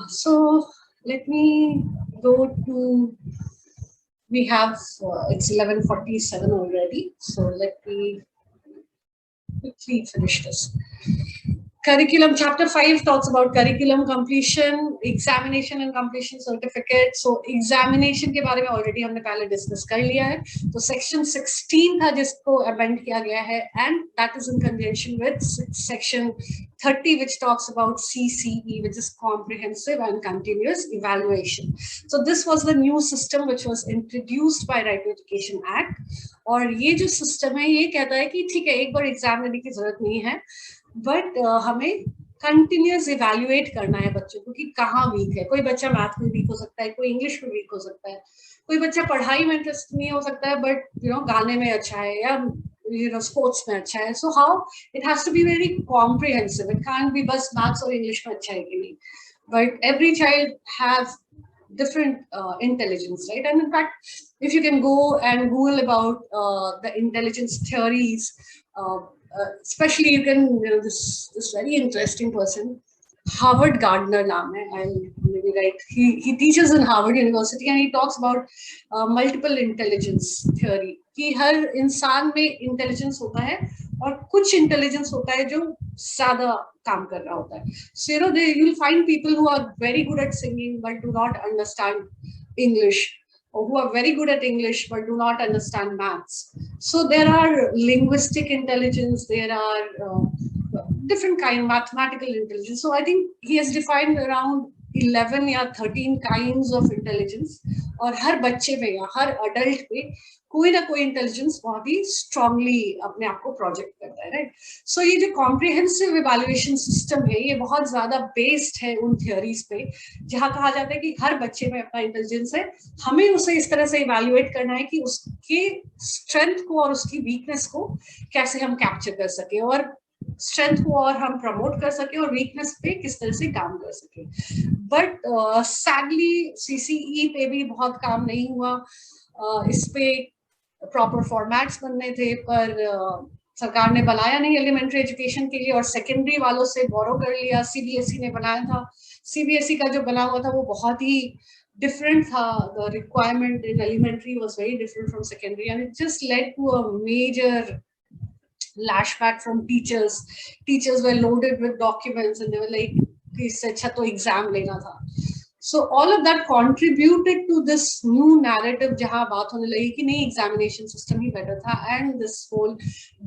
So let me go to, we have it's 11:47 already, so let me quickly finish this. Curriculum, chapter 5 talks about curriculum completion, examination and completion certificate. So examination के बारे में already हमने पहले discuss कर लिया है. तो section 16 था जिसको amend किया गया है, and that is in conjunction with section 30 which talks about CCE, which is comprehensive and continuous evaluation. So this was the new system which was introduced by Right to Education Act. और ये जो system है ये कहता है कि ठीक है, एक बार exam लेने की जरूरत नहीं है, बट हमें कंटिन्यूस इवैल्यूएट करना है बच्चों को कि कहाँ वीक है. कोई बच्चा मैथ में वीक हो सकता है, कोई इंग्लिश में वीक हो सकता है, कोई बच्चा पढ़ाई में इंटरेस्ट नहीं हो सकता है, बट गाने में अच्छा है, या स्पोर्ट्स में अच्छा है. So how it has to be very comprehensive. It can't be बस मैथ्स और इंग्लिश में अच्छा है कि नहीं, but every child have different intelligence, right? And in fact, if you can go and Google about the intelligence theories, especially you can, this very interesting person, Howard Gardner naam hai, I'll maybe write, he teaches in Harvard University, and he talks about multiple intelligence theory, कि हर इंसान में intelligence होता है और कुछ intelligence होता है जो ज्यादा काम कर रहा होता है. So you'll find people who are very good at singing but do not understand English, or who are very good at English but do not understand maths. So there are linguistic intelligence, there are different kind, mathematical intelligence. So I think he has defined around 11 या 13 kinds of intelligence, और हर बच्चे में या हर adult पे कोई ना कोई intelligence बहुत ही स्ट्रांगली अपने आप को प्रोजेक्ट करता है, राइट. सो ये जो कॉम्प्रिहेंसिव इवैल्यूएशन सिस्टम है ये बहुत ज्यादा बेस्ड है उन थियोरीज पे जहाँ कहा जाता है कि हर बच्चे में अपना इंटेलिजेंस है, हमें उसे इस तरह से इवैल्यूएट करना है कि उसके स्ट्रेंथ को और उसकी वीकनेस को कैसे हम कैप्चर कर सके. और स्ट्रेंथ को और हम प्रमोट कर सके और वीकनेस पे किस तरह से काम कर सके। बट सैडली CCE पे भी बहुत काम नहीं हुआ। इस पे प्रॉपर फॉर्मेट्स बनने थे, पर सरकार ने बनाया नहीं एलिमेंट्री एजुकेशन के लिए, और सेकेंडरी वालों से बोरो कर लिया। CBSE ने बनाया था, CBSE का जो बना हुआ था वो बहुत ही different था. The requirement in elementary was very different from secondary, and it just led to a major lashback from teachers. Teachers were loaded with documents and they were like, इससे अच्छा तो exam लेना था. So all of that contributed to this new narrative जहाँ बात होने लगी कि नहीं examination system ही better था, and this whole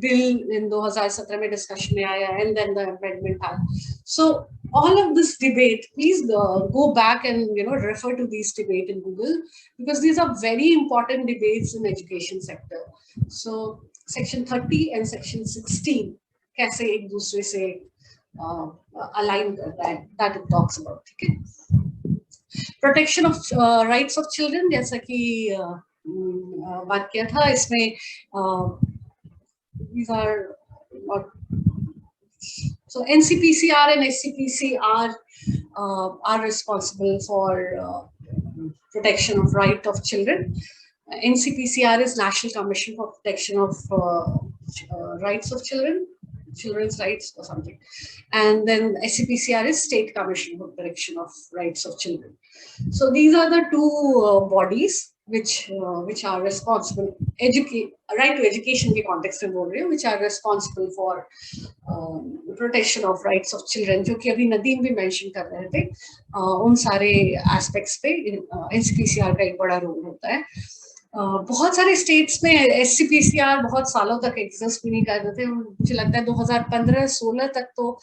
bill in 2017 में discussion में आया, and then the amendment था. So all of this debate, please go back and refer to these debate in Google, because these are very important debates in education sector. So section 30 and section 16 कैसे एक दूसरे से align करता है, that it talks about. ठीक है? Protection of rights of children, जैसा कि बात किया था, इसमें these are not, so NCPCR and SCPCR are responsible for protection of right of children. NCPCR is National Commission for Protection of Rights of Children, Children's Rights or something, and then SCPCR is State Commission for Protection of Rights of Children. So these are the two bodies which are responsible, right to education के context में बोल रही हूँ, which are responsible for protection of rights of children, जो कि अभी नदीम भी mention कर रहे थे. उन सारे aspects पे NCPCR का एक बड़ा रोल होता है. बहुत सारे स्टेट्स में SCPCR बहुत सालों तक एग्जिस्ट भी नहीं कर रहे थे. मुझे लगता है 2015-16 तक तो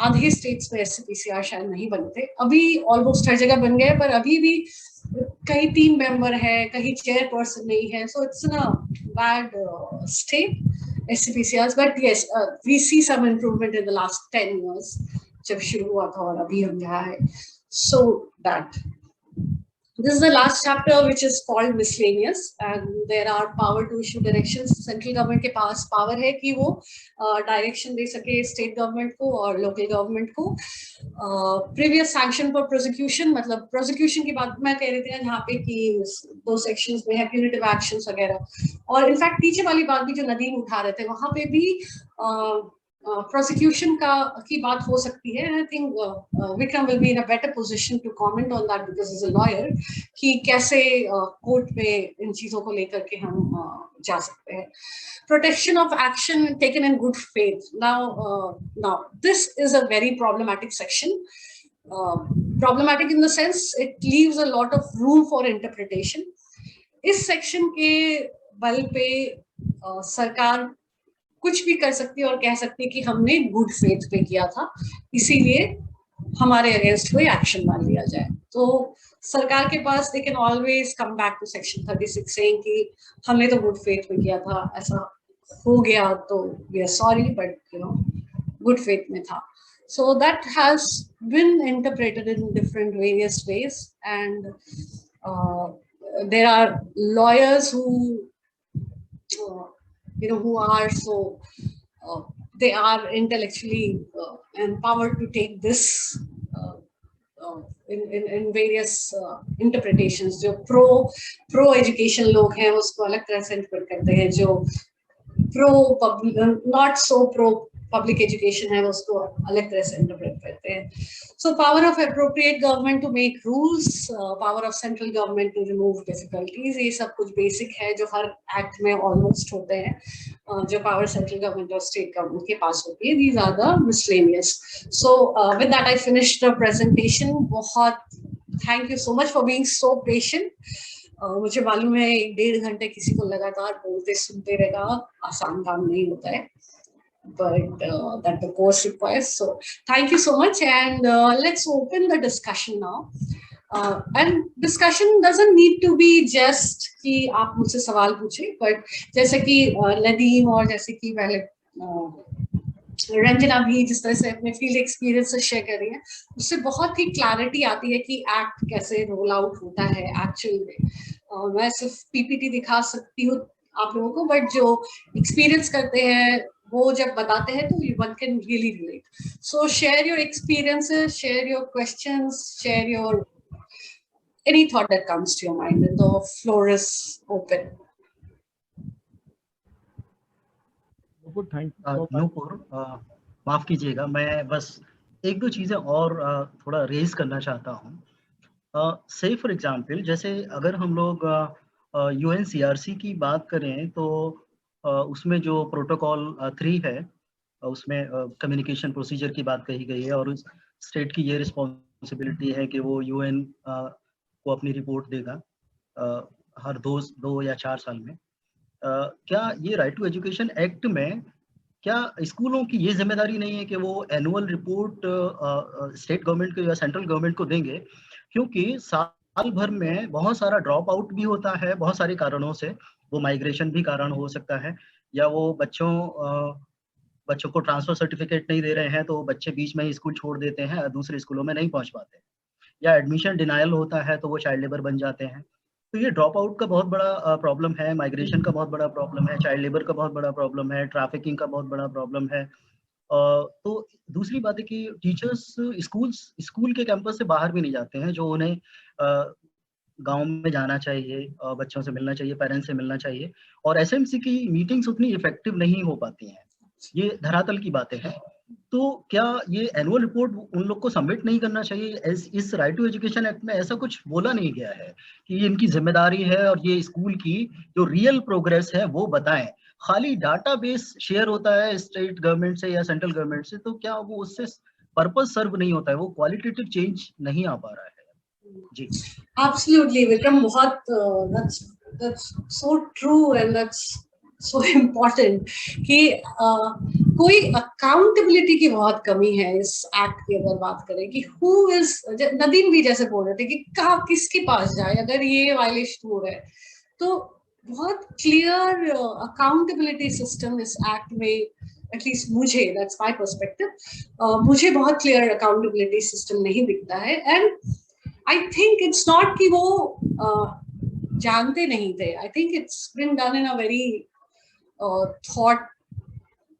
आधे स्टेट्स में SCPCR शायद नहीं बने थे. अभी ऑलमोस्ट हर जगह बन गए, पर अभी भी कहीं 3 मेंबर है, कहीं चेयरपर्सन नहीं है. So it's a bad state SCPCRs, but yes we see some improvement in the last 10 years जब शुरू हुआ था और अभी हम यहाँ है. So that this is the last chapter, which is called miscellaneous, and there are power to issue directions. Central government के पास power है कि वो direction दे सके state government को और local government को. Previous sanction for prosecution, मतलब prosecution की बात मैं कह रही थी यहाँ पे कि 2 sections में है punitive actions वगैरह, और in fact पीछे वाली बात भी जो नदीम उठा रहे थे वहाँ पे भी prosecution की बात हो सकती है. I think Vikram will be in a better position to comment on that because he's a lawyer, कि कैसे कोर्ट में इन चीजों को लेकर के हम जा सकते हैं. Protection of action taken in good faith. Now this is a very problematic section. Problematic in the sense it leaves a lot of room for interpretation. इस section के बल पे सरकार कुछ भी कर सकती है और कह सकती है कि हमने गुड फेथ पे किया था, इसीलिए हमारे अगेंस्ट कोई एक्शन मान लिया जाए. तो सरकार के पास they can always come back to section 36 saying कि हमने तो गुड फेथ में किया था, ऐसा हो गया तो we are sorry, but good faith में था. So that has been interpreted in different various ways, and there are lawyers who who are so they are intellectually empowered to take this in various interpretations. जो pro education लोग हैं उसको अलग तरह से interpret करते हैं, जो not so pro public education है उसको अलग तरह से interpret करते हैं. So power of appropriate government to make rules, power of central government to remove difficulties, ये सब कुछ basic है जो हर act में almost होते हैं, जो power central government और state government के पास होती है. These are the miscellaneous. So with that I finished the presentation. बहुत thank you so much for being so patient. मुझे मालूम है 1.5 घंटे किसी को लगातार बोलते सुनते रहेगा आसान काम नहीं होता है, but that the course requires. So thank you so much, and let's open the discussion now. And discussion doesn't need to be just कि आप मुझसे सवाल पूछे, but जैसे कि नदीम और जैसे कि पहले रंजना भी जिस तरह से अपने फील्ड एक्सपीरियंस शेयर कर रही है, उससे बहुत ही क्लैरिटी आती है कि एक्ट कैसे रोल आउट होता है एक्चुअल में. मैं सिर्फ PPT दिखा सकती हूँ आप लोगों को, बट जो एक्सपीरियंस करते हैं वो जब बताते हैं तो one can really relate. So share your experiences, share your questions, share your any thought that comes to your mind, and the floor is open. Nupur, माफ कीजिएगा, मैं बस एक दो चीजें और थोड़ा रेज करना चाहता हूँ। से फॉर एग्जांपल, जैसे अगर हम लोग UNCRC की बात करें तो उसमें जो प्रोटोकॉल 3 है, उसमें कम्युनिकेशन प्रोसीजर की बात कही गई है, और स्टेट की ये रिस्पॉन्सिबिलिटी है कि वो UN को अपनी रिपोर्ट देगा हर 2 या 4 साल में। क्या ये राइट टू एजुकेशन एक्ट में क्या स्कूलों की ये जिम्मेदारी नहीं है कि वो एनुअल रिपोर्ट स्टेट गवर्नमेंट को या सेंट्रल गवर्नमेंट को देंगे? क्योंकि साल भर में बहुत सारा ड्रॉप आउट भी होता है बहुत सारे कारणों से, वो माइग्रेशन भी कारण हो सकता है, या वो बच्चों को ट्रांसफर सर्टिफिकेट नहीं दे रहे हैं तो बच्चे बीच में ही स्कूल छोड़ देते हैं, दूसरे स्कूलों में नहीं पहुंच पाते, या एडमिशन डिनायल होता है तो वो चाइल्ड लेबर बन जाते हैं। तो ये ड्रॉप आउट का बहुत बड़ा प्रॉब्लम है, माइग्रेशन का बहुत बड़ा प्रॉब्लम है, चाइल्ड लेबर का बहुत बड़ा प्रॉब्लम है, ट्रैफिकिंग का बहुत बड़ा प्रॉब्लम है। तो दूसरी बात है कि टीचर्स स्कूल के कैंपस से बाहर भी नहीं जाते हैं, जो उन्हें गांव में जाना चाहिए, बच्चों से मिलना चाहिए, पेरेंट्स से मिलना चाहिए, और SMC की मीटिंग्स उतनी इफेक्टिव नहीं हो पाती हैं। ये धरातल की बातें हैं। तो क्या ये एनुअल रिपोर्ट उन लोग को सबमिट नहीं करना चाहिए? इस राइट टू एजुकेशन एक्ट में ऐसा कुछ बोला नहीं गया है कि ये इनकी जिम्मेदारी है और ये स्कूल की जो रियल प्रोग्रेस है वो बताएं। खाली डाटाबेस शेयर होता है स्टेट गवर्नमेंट से या सेंट्रल गवर्नमेंट से, तो क्या वो उससे पर्पस सर्व नहीं होता है, वो क्वालिटेटिव चेंज नहीं आ पा रहा है? जी, Absolutely, Vikram, बहुत that's so true and that's so important कि कोई अकाउंटेबिलिटी की बहुत कमी है इस एक्ट की। अगर बात करें कि who is, नदीम भी जैसे बोल रहे थे कि किसके पास जाए अगर ये वायलेशन हो रहा है, तो बहुत क्लियर अकाउंटेबिलिटी सिस्टम इस एक्ट में, एटलीस्ट मुझे, दैट्स माय पर्सपेक्टिव, मुझे बहुत क्लियर अकाउंटेबिलिटी सिस्टम नहीं दिखता है। And I think it's not कि वो जानते नहीं थे। I think it's been done in a very thought,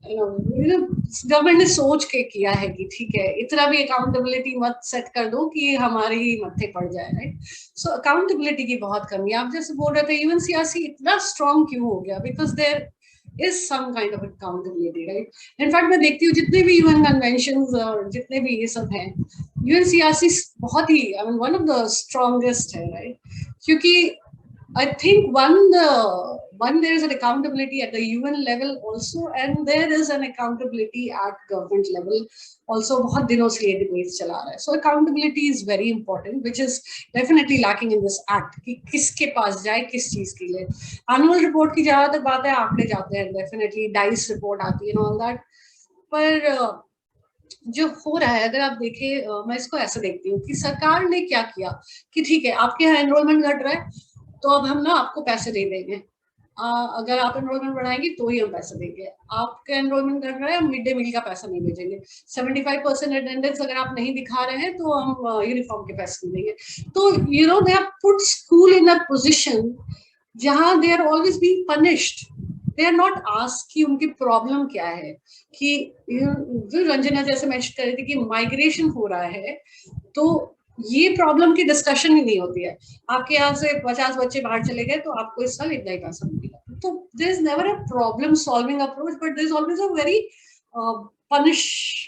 government ने सोच के किया है कि ठीक है इतना भी अकाउंटेबिलिटी मत सेट कर दो कि हमारे ही मत्थे पड़ जाए, राइट? सो अकाउंटेबिलिटी की बहुत कमी है। आप जैसे बोल रहे थे UNCRC इतना स्ट्रॉन्ग क्यों हो गया? Because there is some kind of accountability, right? In fact, मैं देखती हूँ जितने भी UN conventions और जितने भी ये सब हैं, UNCRC बहुत ही, I mean, one of the strongest है, right? क्योंकि I think one there is an accountability at the UN level also, and there is an accountability at government level also. बहुत दिनों से ये debate चला रहा है. So accountability is very important, which is definitely lacking in this act. कि किसके पास जाए किस चीज के लिए? Annual report की जहाँ तक बात है, आंकड़े जाते हैं, definitely DICE report आती है and all that. पर जो हो रहा है, अगर आप देखें, मैं इसको ऐसे देखती हूँ कि सरकार ने क्या किया कि ठीक है आपके यहाँ एनरोलमेंट घट रहा है तो अब हम ना आपको पैसे दे देंगे, अगर आप एनरोलमेंट बढ़ाएंगे तो ही हम पैसे देंगे। आपका एनरोलमेंट घट रहा है, हम मिड डे मील का पैसा नहीं भेजेंगे। 75% अटेंडेंस अगर आप नहीं दिखा रहे हैं तो हम यूनिफॉर्म के पैसे नहीं देंगे। तो you know they have put school in a position जहां they are always being punished. They are not asked कि उनकी प्रॉब्लम क्या है। कि जो रंजना जैसे मेंशन कर रही थी कि माइग्रेशन हो रहा है, तो ये प्रॉब्लम की डिस्कशन ही नहीं होती है। आपके यहाँ से 50 बच्चे बाहर चले गए तो आपको इस साल इतना ही पैसा मिलेगा। तो there is never a problem solving approach, but there is always a very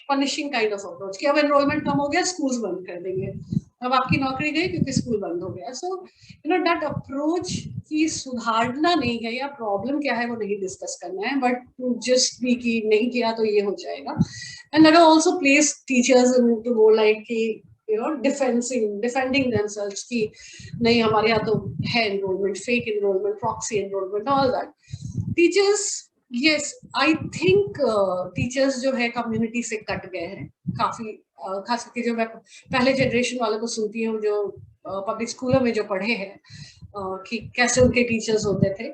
punishing kind of approach कि अब एनरोलमेंट कम हो गया, स्कूल्स बंद कर देंगे, अब आपकी नौकरी गई क्योंकि स्कूल बंद हो गया। So you know that approach की सुधारना नहीं है, या प्रॉब्लम क्या है वो नहीं डिस्कस करना है, बट जस्ट भी कि नहीं किया तो ये हो जाएगा। And that also place teachers into more like कि you know defending themselves कि नहीं हमारे यहाँ तो है enrolment, fake enrolment, proxy enrolment, all that. Teachers, yes, I think teachers जो है कम्युनिटी से कट गए हैं काफी। खास करके जो मैं पहले जनरेशन वालों को सुनती हूँ जो पब्लिक स्कूलों में जो पढ़े हैं कि कैसे उनके टीचर्स होते थे,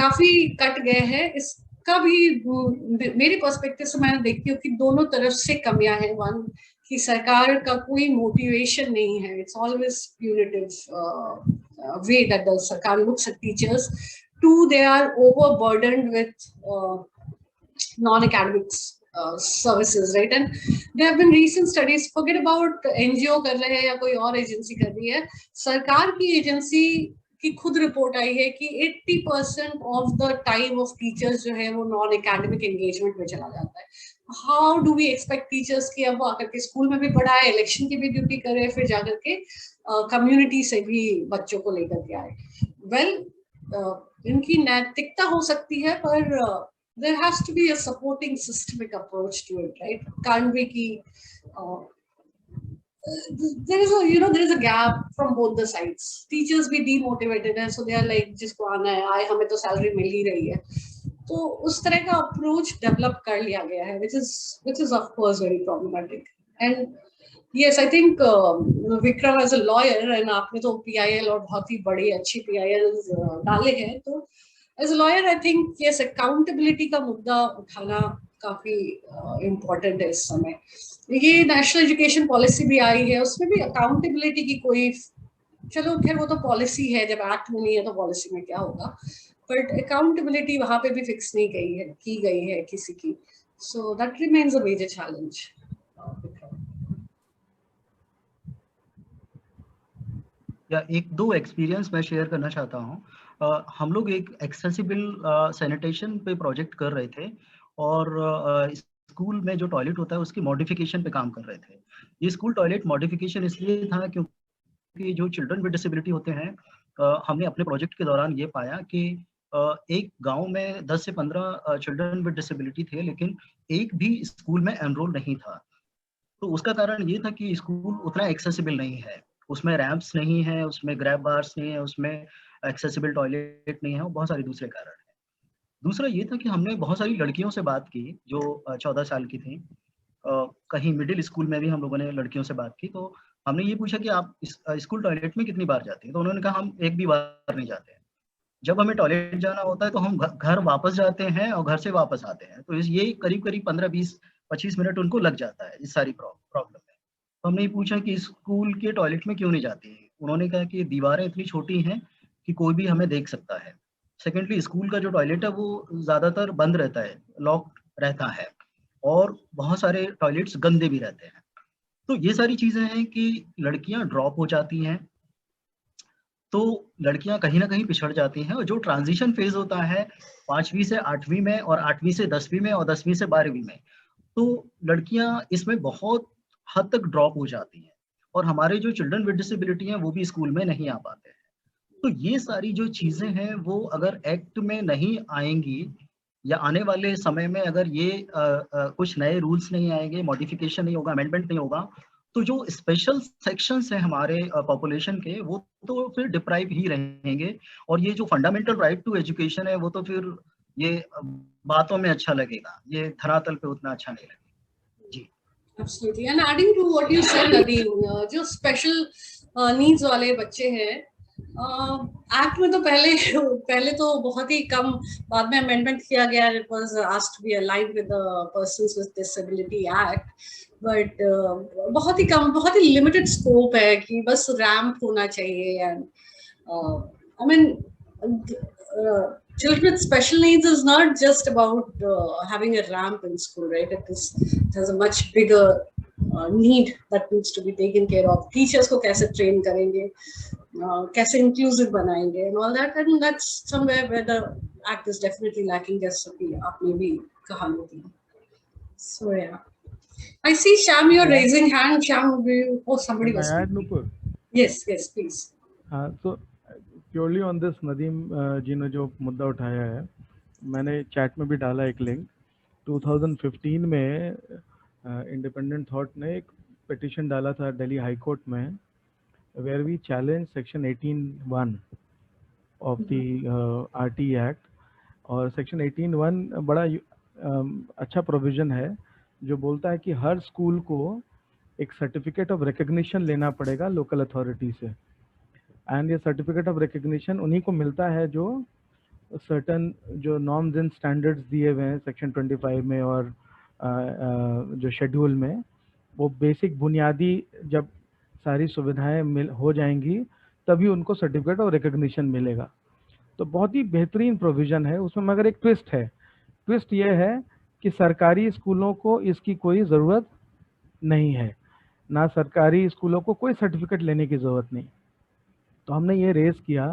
काफी कट गए हैं। इसका भी मेरे पर्सपेक्टिव से मैं देखती हूँ कि दोनों तरफ से कमियां हैं। वन कि सरकार का कोई मोटिवेशन नहीं है, it's always punitive way that the सरकार looks at teachers. Too, they are overburdened with non-academics services, right? And there have been recent studies, forget about NGO कर रहे हैं या कोई और एजेंसी कर रही है, सरकार की एजेंसी की खुद रिपोर्ट आई है कि 80% of the time of teachers जो है वो नॉन एकेडमिक एंगेजमेंट में चला जाता है. How do we expect teachers की अब वो आकर के स्कूल में भी पढ़ाए, इलेक्शन की भी ड्यूटी करे, फिर जाकर के कम्युनिटी से भी बच्चों को लेकर के आए. वेल, इनकी नैतिकता हो सकती है, पर there has to be a supporting systemic approach to it, right? Can't be ki there is a gap from both the sides. Teachers be demotivated and so they are like jisko aana hai aay hame to salary mil hi rahi hai, तो उस तरह का approach develop कर लिया गया है, which is of course very problematic. And yes, I think Vikram as a lawyer, and आपने तो PIL और बहुत ही बड़ी अच्छी PILs डाले हैं, तो as a lawyer I think yes, accountability का मुद्दा उठाना काफी important है इस समय. ये नेशनल एजुकेशन पॉलिसी भी आई है, उसमें भी अकाउंटेबिलिटी की कोई, चलो खैर वो तो पॉलिसी है, जब एक्ट में नहीं है तो पॉलिसी में क्या होगा, बट अकाउंटेबिलिटी वहां पे भी फिक्स नहीं की गई है किसी की. So that remains a major challenge. या एक दो एक्सपीरियंस मैं शेयर करना चाहता हूँ. हम लोग एक एक्सेसिबल सैनिटेशन पे प्रोजेक्ट कर रहे थे और स्कूल में जो टॉयलेट होता है उसकी मॉडिफिकेशन पे काम कर रहे थे. ये स्कूल टॉयलेट मॉडिफिकेशन इसलिए था क्योंकि जो चिल्ड्रन विद डिसेबिलिटी होते हैं, हमने अपने प्रोजेक्ट के दौरान ये पाया कि एक गांव में 10 से 15 चिल्ड्रन विद डिसेबिलिटी थे, लेकिन एक भी स्कूल में एनरोल नहीं था. तो उसका कारण ये था कि स्कूल उतना एक्सेसिबल नहीं है, उसमें रैंप्स नहीं है, उसमें ग्रैब बार्स नहीं है, उसमें एक्सेसिबल टॉयलेट नहीं है, और बहुत सारे दूसरे कारण हैं. दूसरा ये था कि हमने बहुत सारी लड़कियों से बात की जो 14 साल की थी. कहीं मिडिल स्कूल में भी हम लोगों ने लड़कियों से बात की, तो हमने ये पूछा कि आप स्कूल टॉयलेट में कितनी बार जाते हैं, तो उन्होंने कहा हम एक भी बार नहीं जाते हैं. जब हमें टॉयलेट जाना होता है तो हम घर वापस जाते हैं और घर से वापस आते हैं, तो ये करीब 15-20-25 मिनट उनको लग जाता है इस सारी प्रॉब्लम में. तो हमने ये पूछा कि स्कूल के टॉयलेट में क्यों नहीं जाती है. उन्होंने कहा कि दीवारें इतनी छोटी हैं कि कोई भी हमें देख सकता है. सेकेंडली, स्कूल का जो टॉयलेट है वो ज़्यादातर बंद रहता है, लॉक रहता है, और बहुत सारे टॉयलेट्स गंदे भी रहते हैं. तो ये सारी चीज़ें हैं कि लड़कियां ड्रॉप हो जाती हैं, तो लड़कियां कहीं ना कहीं पिछड़ जाती हैं. और जो ट्रांजिशन फेज होता है 5वीं से 8वीं में और 8वीं से 10वीं में और 10वीं से 12वीं में, तो लड़कियां इसमें बहुत हद तक ड्रॉप हो जाती हैं, और हमारे जो चिल्ड्रन विद डिसेबिलिटी हैं वो भी स्कूल में नहीं आ पाते हैं. तो ये सारी जो चीज़ें हैं वो अगर एक्ट में नहीं आएंगी या आने वाले समय में अगर ये कुछ नए रूल्स नहीं आएंगे, मॉडिफिकेशन नहीं होगा, अमेंडमेंट नहीं होगा, तो जो स्पेशल सेक्शंस हैं हमारे पॉपुलेशन के, वो तो फिर डिप्राइव ही रहेंगे. और ये जो फंडामेंटल राइट टू एजुकेशन है वो तो फिर ये बातों में अच्छा लगेगा, ये धरातल पे उतना अच्छा नहीं लगेगा. जी. Absolutely. And adding to what you said, Nadeem, जो स्पेशल नीड्स वाले बच्चे हैं, एक्ट में तो पहले तो बहुत ही कम, बाद में अमेंडमेंट किया गया. It was asked to be aligned with the persons with disability act, but बहुत ही कम, बहुत ही लिमिटेड स्कोप है कि बस रैंप होना चाहिए. And I mean children with special needs is not just about having a ramp in school, right? It has a much bigger need that needs to be taken care of. Teachers को कैसे train करेंगे, कैसे inclusive बनाएंगे, and all that. And that's somewhere where the act is definitely lacking, जैसा कि आपने भी कहा होगी. So yeah, I see Sham, you're raising hand. Sham, somebody was speaking. Yes, please. So purely on this, Nadeem ji ने जो मुद्दा उठाया है, मैंने चैट में भी डाला एक लिंक. 2015 में इंडिपेंडेंट थॉट ने एक पिटिशन डाला था दिल्ली हाई कोर्ट में, where we challenge section 18(1) of the RT act. और सेक्शन 18(1) बड़ा अच्छा प्रोविज़न है जो बोलता है कि हर स्कूल को एक सर्टिफिकेट ऑफ रिकग्निशन लेना पड़ेगा लोकल अथॉरिटी से. एंड ये सर्टिफिकेट ऑफ रिकग्निशन उन्हीं को मिलता है जो सर्टन जो नॉर्म्स एंड स्टैंडर्ड्स दिए हुए हैं सेक्शन 25 में और जो शेड्यूल में. वो बेसिक बुनियादी जब सारी सुविधाएं हो जाएंगी तभी उनको सर्टिफिकेट ऑफ रिकग्निशन मिलेगा. तो बहुत ही बेहतरीन प्रोविज़न है उसमें, मगर एक ट्विस्ट है. ट्विस्ट ये है कि सरकारी स्कूलों को इसकी कोई ज़रूरत नहीं है, ना सरकारी स्कूलों को कोई सर्टिफिकेट लेने की ज़रूरत नहीं। तो हमने ये रेस किया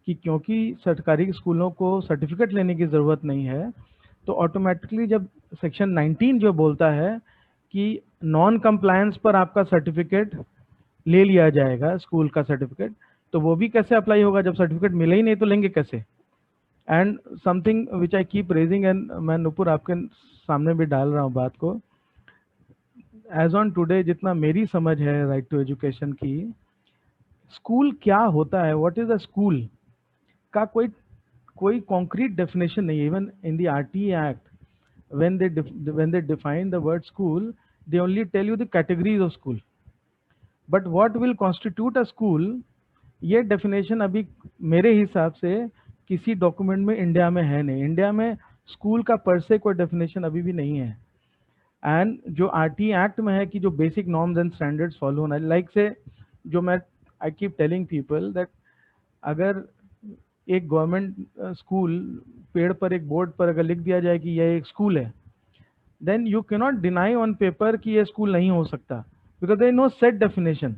कि क्योंकि सरकारी स्कूलों को सर्टिफिकेट लेने की ज़रूरत नहीं है, तो ऑटोमेटिकली जब सेक्शन 19 जो बोलता है कि नॉन कंप्लायंस पर आपका सर्टिफिकेट ले लिया जाएगा, स्कूल का सर्टिफिकेट, तो वो भी कैसे अप्लाई होगा जब सर्टिफिकेट मिले ही नहीं तो लेंगे कैसे? And something which I keep raising, and मैं नुपुर आपके सामने भी डाल रहा हूँ बात को, एज ऑन टुडे जितना मेरी समझ है राइट टू एजुकेशन की, स्कूल क्या होता है, व्हाट इज अ स्कूल का कोई कॉन्क्रीट डेफिनेशन नहीं है। Even in the RT act when they define the word school, they only tell you the categories of school, but what will constitute a school, ये definition अभी मेरे हिसाब से किसी डॉक्यूमेंट में इंडिया में है नहीं। इंडिया में स्कूल का पर से कोई डेफिनेशन अभी भी नहीं है। एंड जो आरटी एक्ट में है कि जो basic norms and standards follow होना, लाइक से जो मैं I keep telling people that अगर एक गवर्नमेंट स्कूल पेड़ पर एक बोर्ड पर अगर लिख दिया जाए कि यह एक स्कूल है, then you cannot deny on paper कि यह स्कूल नहीं हो सकता, because there is no set definition.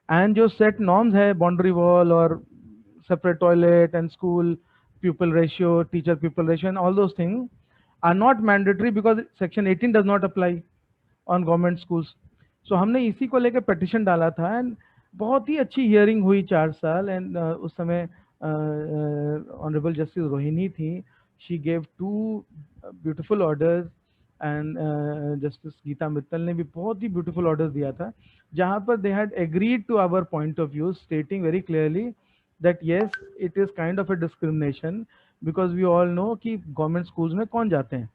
And जो सेट नॉर्म्स है, बाउंड्री वॉल और separate toilet and school pupil ratio, teacher pupil ratio, and all those things are not mandatory because section 18 does not apply on government schools. So हमने इसी को लेकर petition डाला था, and बहुत ही अच्छी hearing हुई 4 साल, and उस समय Honorable Justice Rohini थी, she gave 2 beautiful orders, and Justice Geeta Mittal ने भी बहुत ही beautiful orders दिया था, जहाँ पर they had agreed to our point of view, stating very clearly that yes, it is kind of a discrimination because we all know कि government schools में कौन जाते हैं,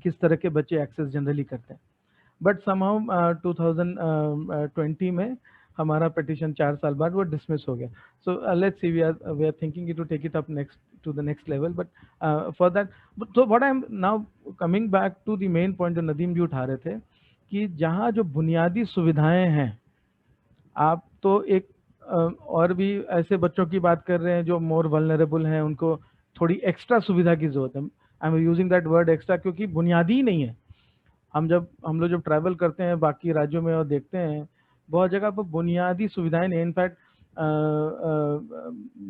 किस तरह के बच्चे एक्सेस जनरली करते हैं। बट समहाउ 2020 में हमारा पिटिशन 4 साल बाद वो डिसमिस हो गया। So let's see, we are thinking to take it up next to the next level, but for that, so what I am now coming back to the main point जो नदीम जी उठा रहे थे कि जहाँ जो बुनियादी सुविधाएं हैं, आप तो एक और भी ऐसे बच्चों की बात कर रहे हैं जो मोर वल्नरेबल हैं, उनको थोड़ी एक्स्ट्रा सुविधा की जरूरत है। I am using that word extra क्योंकि बुनियादी ही नहीं है। हम लोग जब ट्रैवल करते हैं बाकी राज्यों में और देखते हैं बहुत जगह पर बुनियादी सुविधाएं नहीं। इनफैक्ट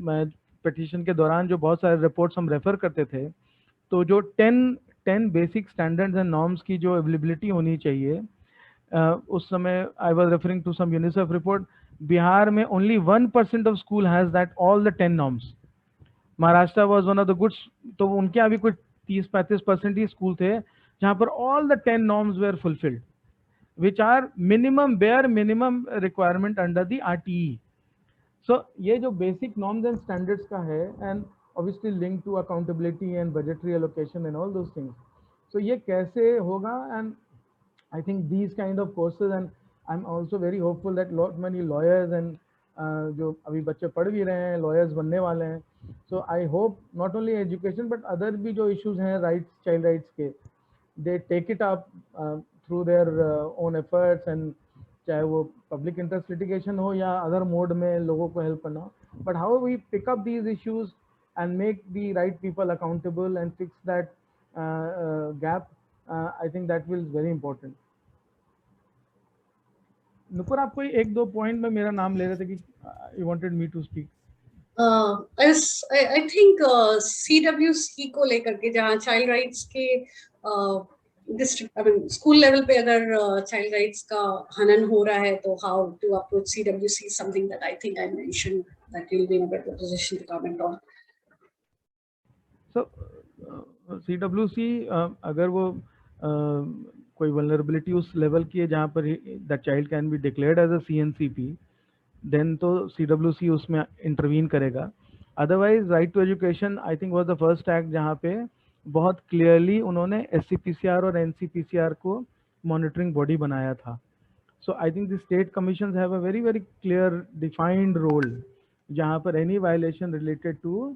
मैं पिटीशन के दौरान जो बहुत सारे रिपोर्ट्स हम रेफर करते थे, तो जो 10 बेसिक स्टैंडर्ड्स एंड नॉर्म्स की जो अवेलेबिलिटी होनी चाहिए, उस समय I was referring to some UNICEF report, Bihar में only 1% of school has that all the 10 norms. Maharashtra was one of the goods, तो उनके अभी कुछ 30-35% ही स्कूल थे जहां पर all the 10 norms were fulfilled, which are minimum bare minimum requirement under the RTE. So ये जो बेसिक नॉर्म्स एंड स्टैंडर्ड्स का है, and obviously link to accountability and budgetary allocation and all those things, so ये कैसे होगा? And I think these kind of courses, and I'm also very hopeful that many lawyers and जो अभी बच्चे पढ़ भी रहे हैं, lawyers बनने वाले हैं, so I hope not only education but other भी जो issues हैं rights, child rights के, they take it up through their own efforts, and चाहे वो public interest litigation हो या other mode में लोगों को help करना, but how we pick up these issues and make the right people accountable and fix that gap, I think that will be very important. Nupur, आप कोई 1-2 पॉइंट में मेरा नाम ले रहे थे कि you wanted me to speak. I think CWC को लेकर के, जहाँ चाइल्ड राइट्स के district, I mean school level पे अगर चाइल्ड राइट्स का हनन हो रहा है, तो how to approach CWC, something that I think I mention that will be in a better position to comment on. So CWC अगर वो कोई वल्नरेबिलिटी उस लेवल की है जहाँ पर that child can be declared as a CNCP, then तो CWC उसमें इंटरवीन करेगा. Otherwise right to education I think was the first act जहाँ पे बहुत क्लियरली उन्होंने SCPCR और NCPCR को मॉनिटरिंग बॉडी बनाया था. So I think the state commissions have a very very clear defined role, जहाँ पर any violation related to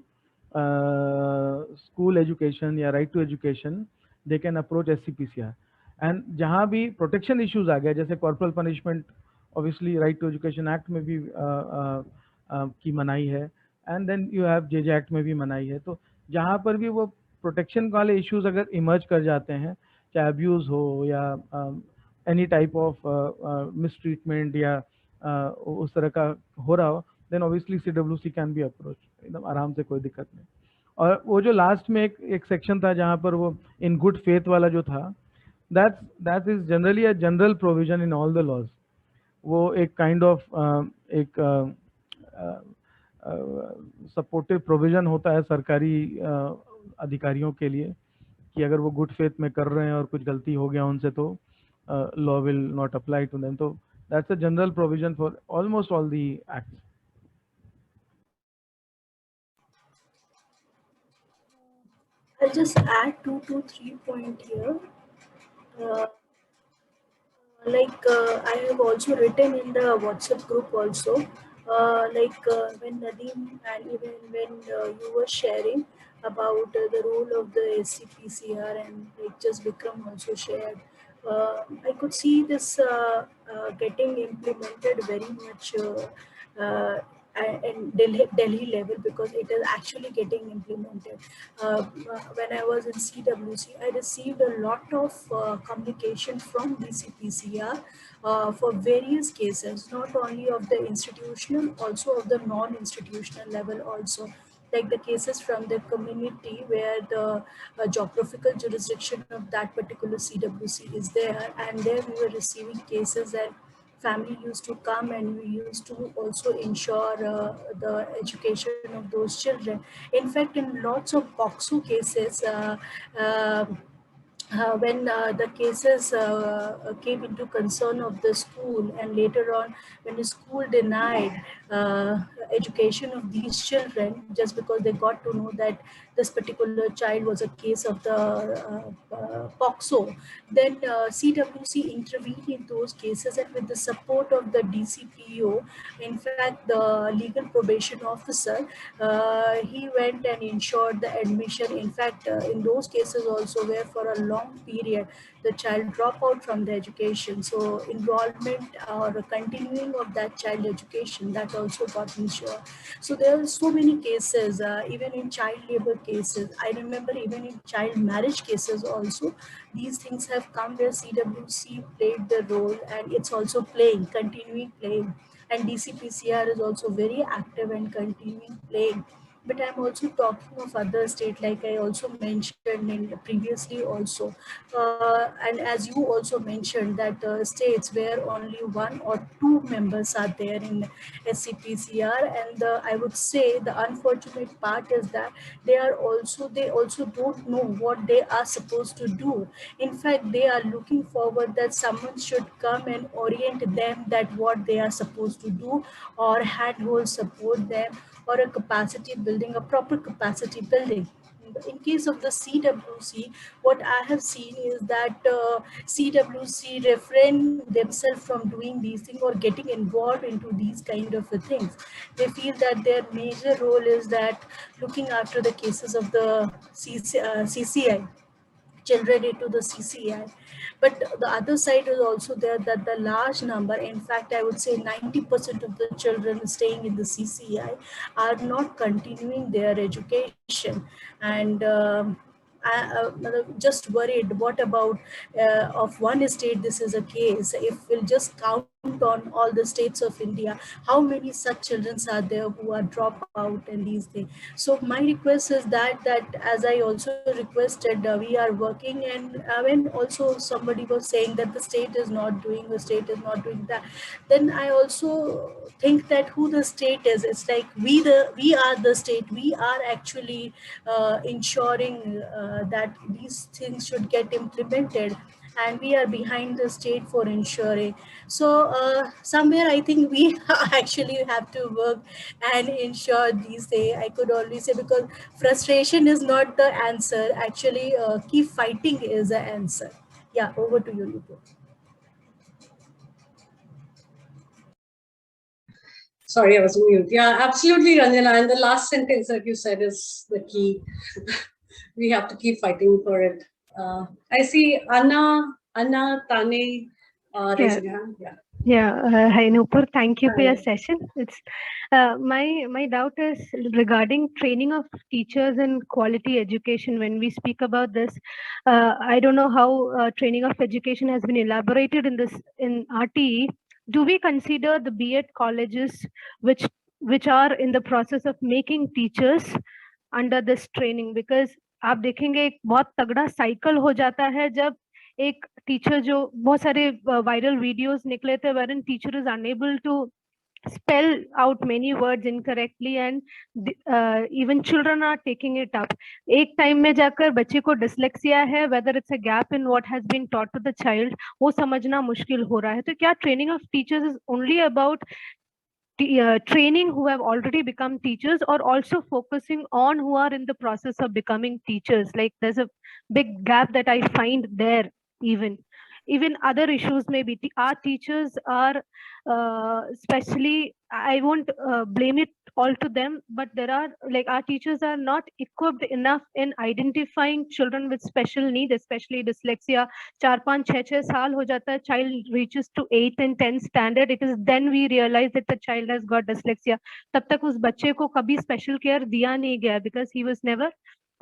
school education या right to education, they can approach SCPCR. And जहाँ भी protection issues आ गया, जैसे corporal punishment obviously right to education act में भी की मनाही है, and then you have JJ act में भी मनाही है, तो जहाँ पर भी वो प्रोटेक्शन वाले इश्यूज अगर इमर्ज कर जाते हैं, चाहे अब्यूज हो या एनी टाइप ऑफ मिसट्रीटमेंट या उस तरह का हो रहा हो, then obviously CWC can be approach, एकदम आराम से, कोई दिक्कत नहीं। और वो जो लास्ट में एक सेक्शन था जहाँ पर वो इन गुड फेथ वाला जो था, that is generally a general provision in all the laws. वो एक काइंड ऑफ एक सपोर्टिव प्रोविजन होता है सरकारी अधिकारियों के लिए कि अगर वो गुड फेथ में कर रहे हैं और कुछ गलती हो गया उनसे तो law will not apply to them. तो that's a general provision for almost all the acts. I'll just add 2 to 3 points here. I have also written in the WhatsApp group also, when Nadeem and even when you were sharing about the role of the SCPCR, and like just Vikram also shared, I could see this getting implemented very much in Delhi level, because it is actually getting implemented. When I was in CWC, I received a lot of communication from DCPCR for various cases, not only of the institutional, also of the non-institutional level also. Like the cases from the community where the geographical jurisdiction of that particular CWC is there, and there we were receiving cases that family used to come and we used to also ensure the education of those children. In fact, in lots of POCSO cases, when the cases came into concern of the school, and later on when the school denied education of these children just because they got to know that this particular child was a case of the POCSO, then CWC intervened in those cases, and with the support of the DCPO, in fact the legal probation officer, he went and ensured the admission. In fact, in those cases also where for a long period the child dropped out from the education, so involvement or continuing of that child education, that also got ensured. So there are so many cases, even in child labor cases. I remember even in child marriage cases also, these things have come where CWC played the role, and it's also continuing playing. And DCPCR is also very active and continuing playing. But I'm also talking of other states, like I also mentioned in previously also, and as you also mentioned, that states where only 1 or 2 members are there in SCPCR, and I would say the unfortunate part is that they also don't know what they are supposed to do. In fact, they are looking forward that someone should come and orient them that what they are supposed to do, or handhold support them, or a capacity building, a proper capacity building. In case of the CWC, what I have seen is that CWC refrain themselves from doing these things or getting involved into these kind of things. They feel that their major role is that looking after the cases of the CCI, children into the CCI. But the other side is also there, that the large number, in fact, I would say 90% of the children staying in the CCI are not continuing their education. And just worried, what about of one state this is a case? If we'll just count on all the states of India, how many such children are there who are dropped out and these things? So my request is that as I also requested, we are working, and when also somebody was saying that the state is not doing that, then I also think that who the state is. It's like we are the state. We are actually ensuring that these things should get implemented, and we are behind the state for ensuring. So somewhere I think we actually have to work and ensure these things. I could always say, because frustration is not the answer. Actually, keep fighting is the answer. Yeah, over to you, Nico. Sorry, I was on mute. Yeah, absolutely, Ranjana. And the last sentence that you said is the key. We have to keep fighting for it. I see Anna Tane raising a hand. Yeah. Hi Nupur, thank you for your Hi. session. It's my doubt is regarding training of teachers and quality education. When we speak about this, I don't know how training of education has been elaborated in RTE. Do we consider the B.Ed colleges which are in the process of making teachers under this training? Because आप देखेंगे एक बहुत तगड़ा cycle हो जाता है जब एक टीचर, जो बहुत सारे वायरल वीडियोस निकले थे wherein teacher is unable to spell out many words incorrectly and even children are taking it up. एक टाइम में जाकर बच्चे को dyslexia है, whether it's a gap in what has been taught to the child, वो समझना मुश्किल हो रहा है. तो क्या training of teachers is only about training who have already become teachers, or also focusing on who are in the process of becoming teachers? Like there's a big gap that I find there. Even other issues maybe our teachers are especially, I won't blame it all to them, but there are like our teachers are not equipped enough in identifying children with special need, especially dyslexia. 4-5-6 साल हो जाता है, child reaches to 8th and 10th standard, it is then we realize that the child has got dyslexia. तब तक उस बच्चे को कभी special care दिया नहीं गया because he was never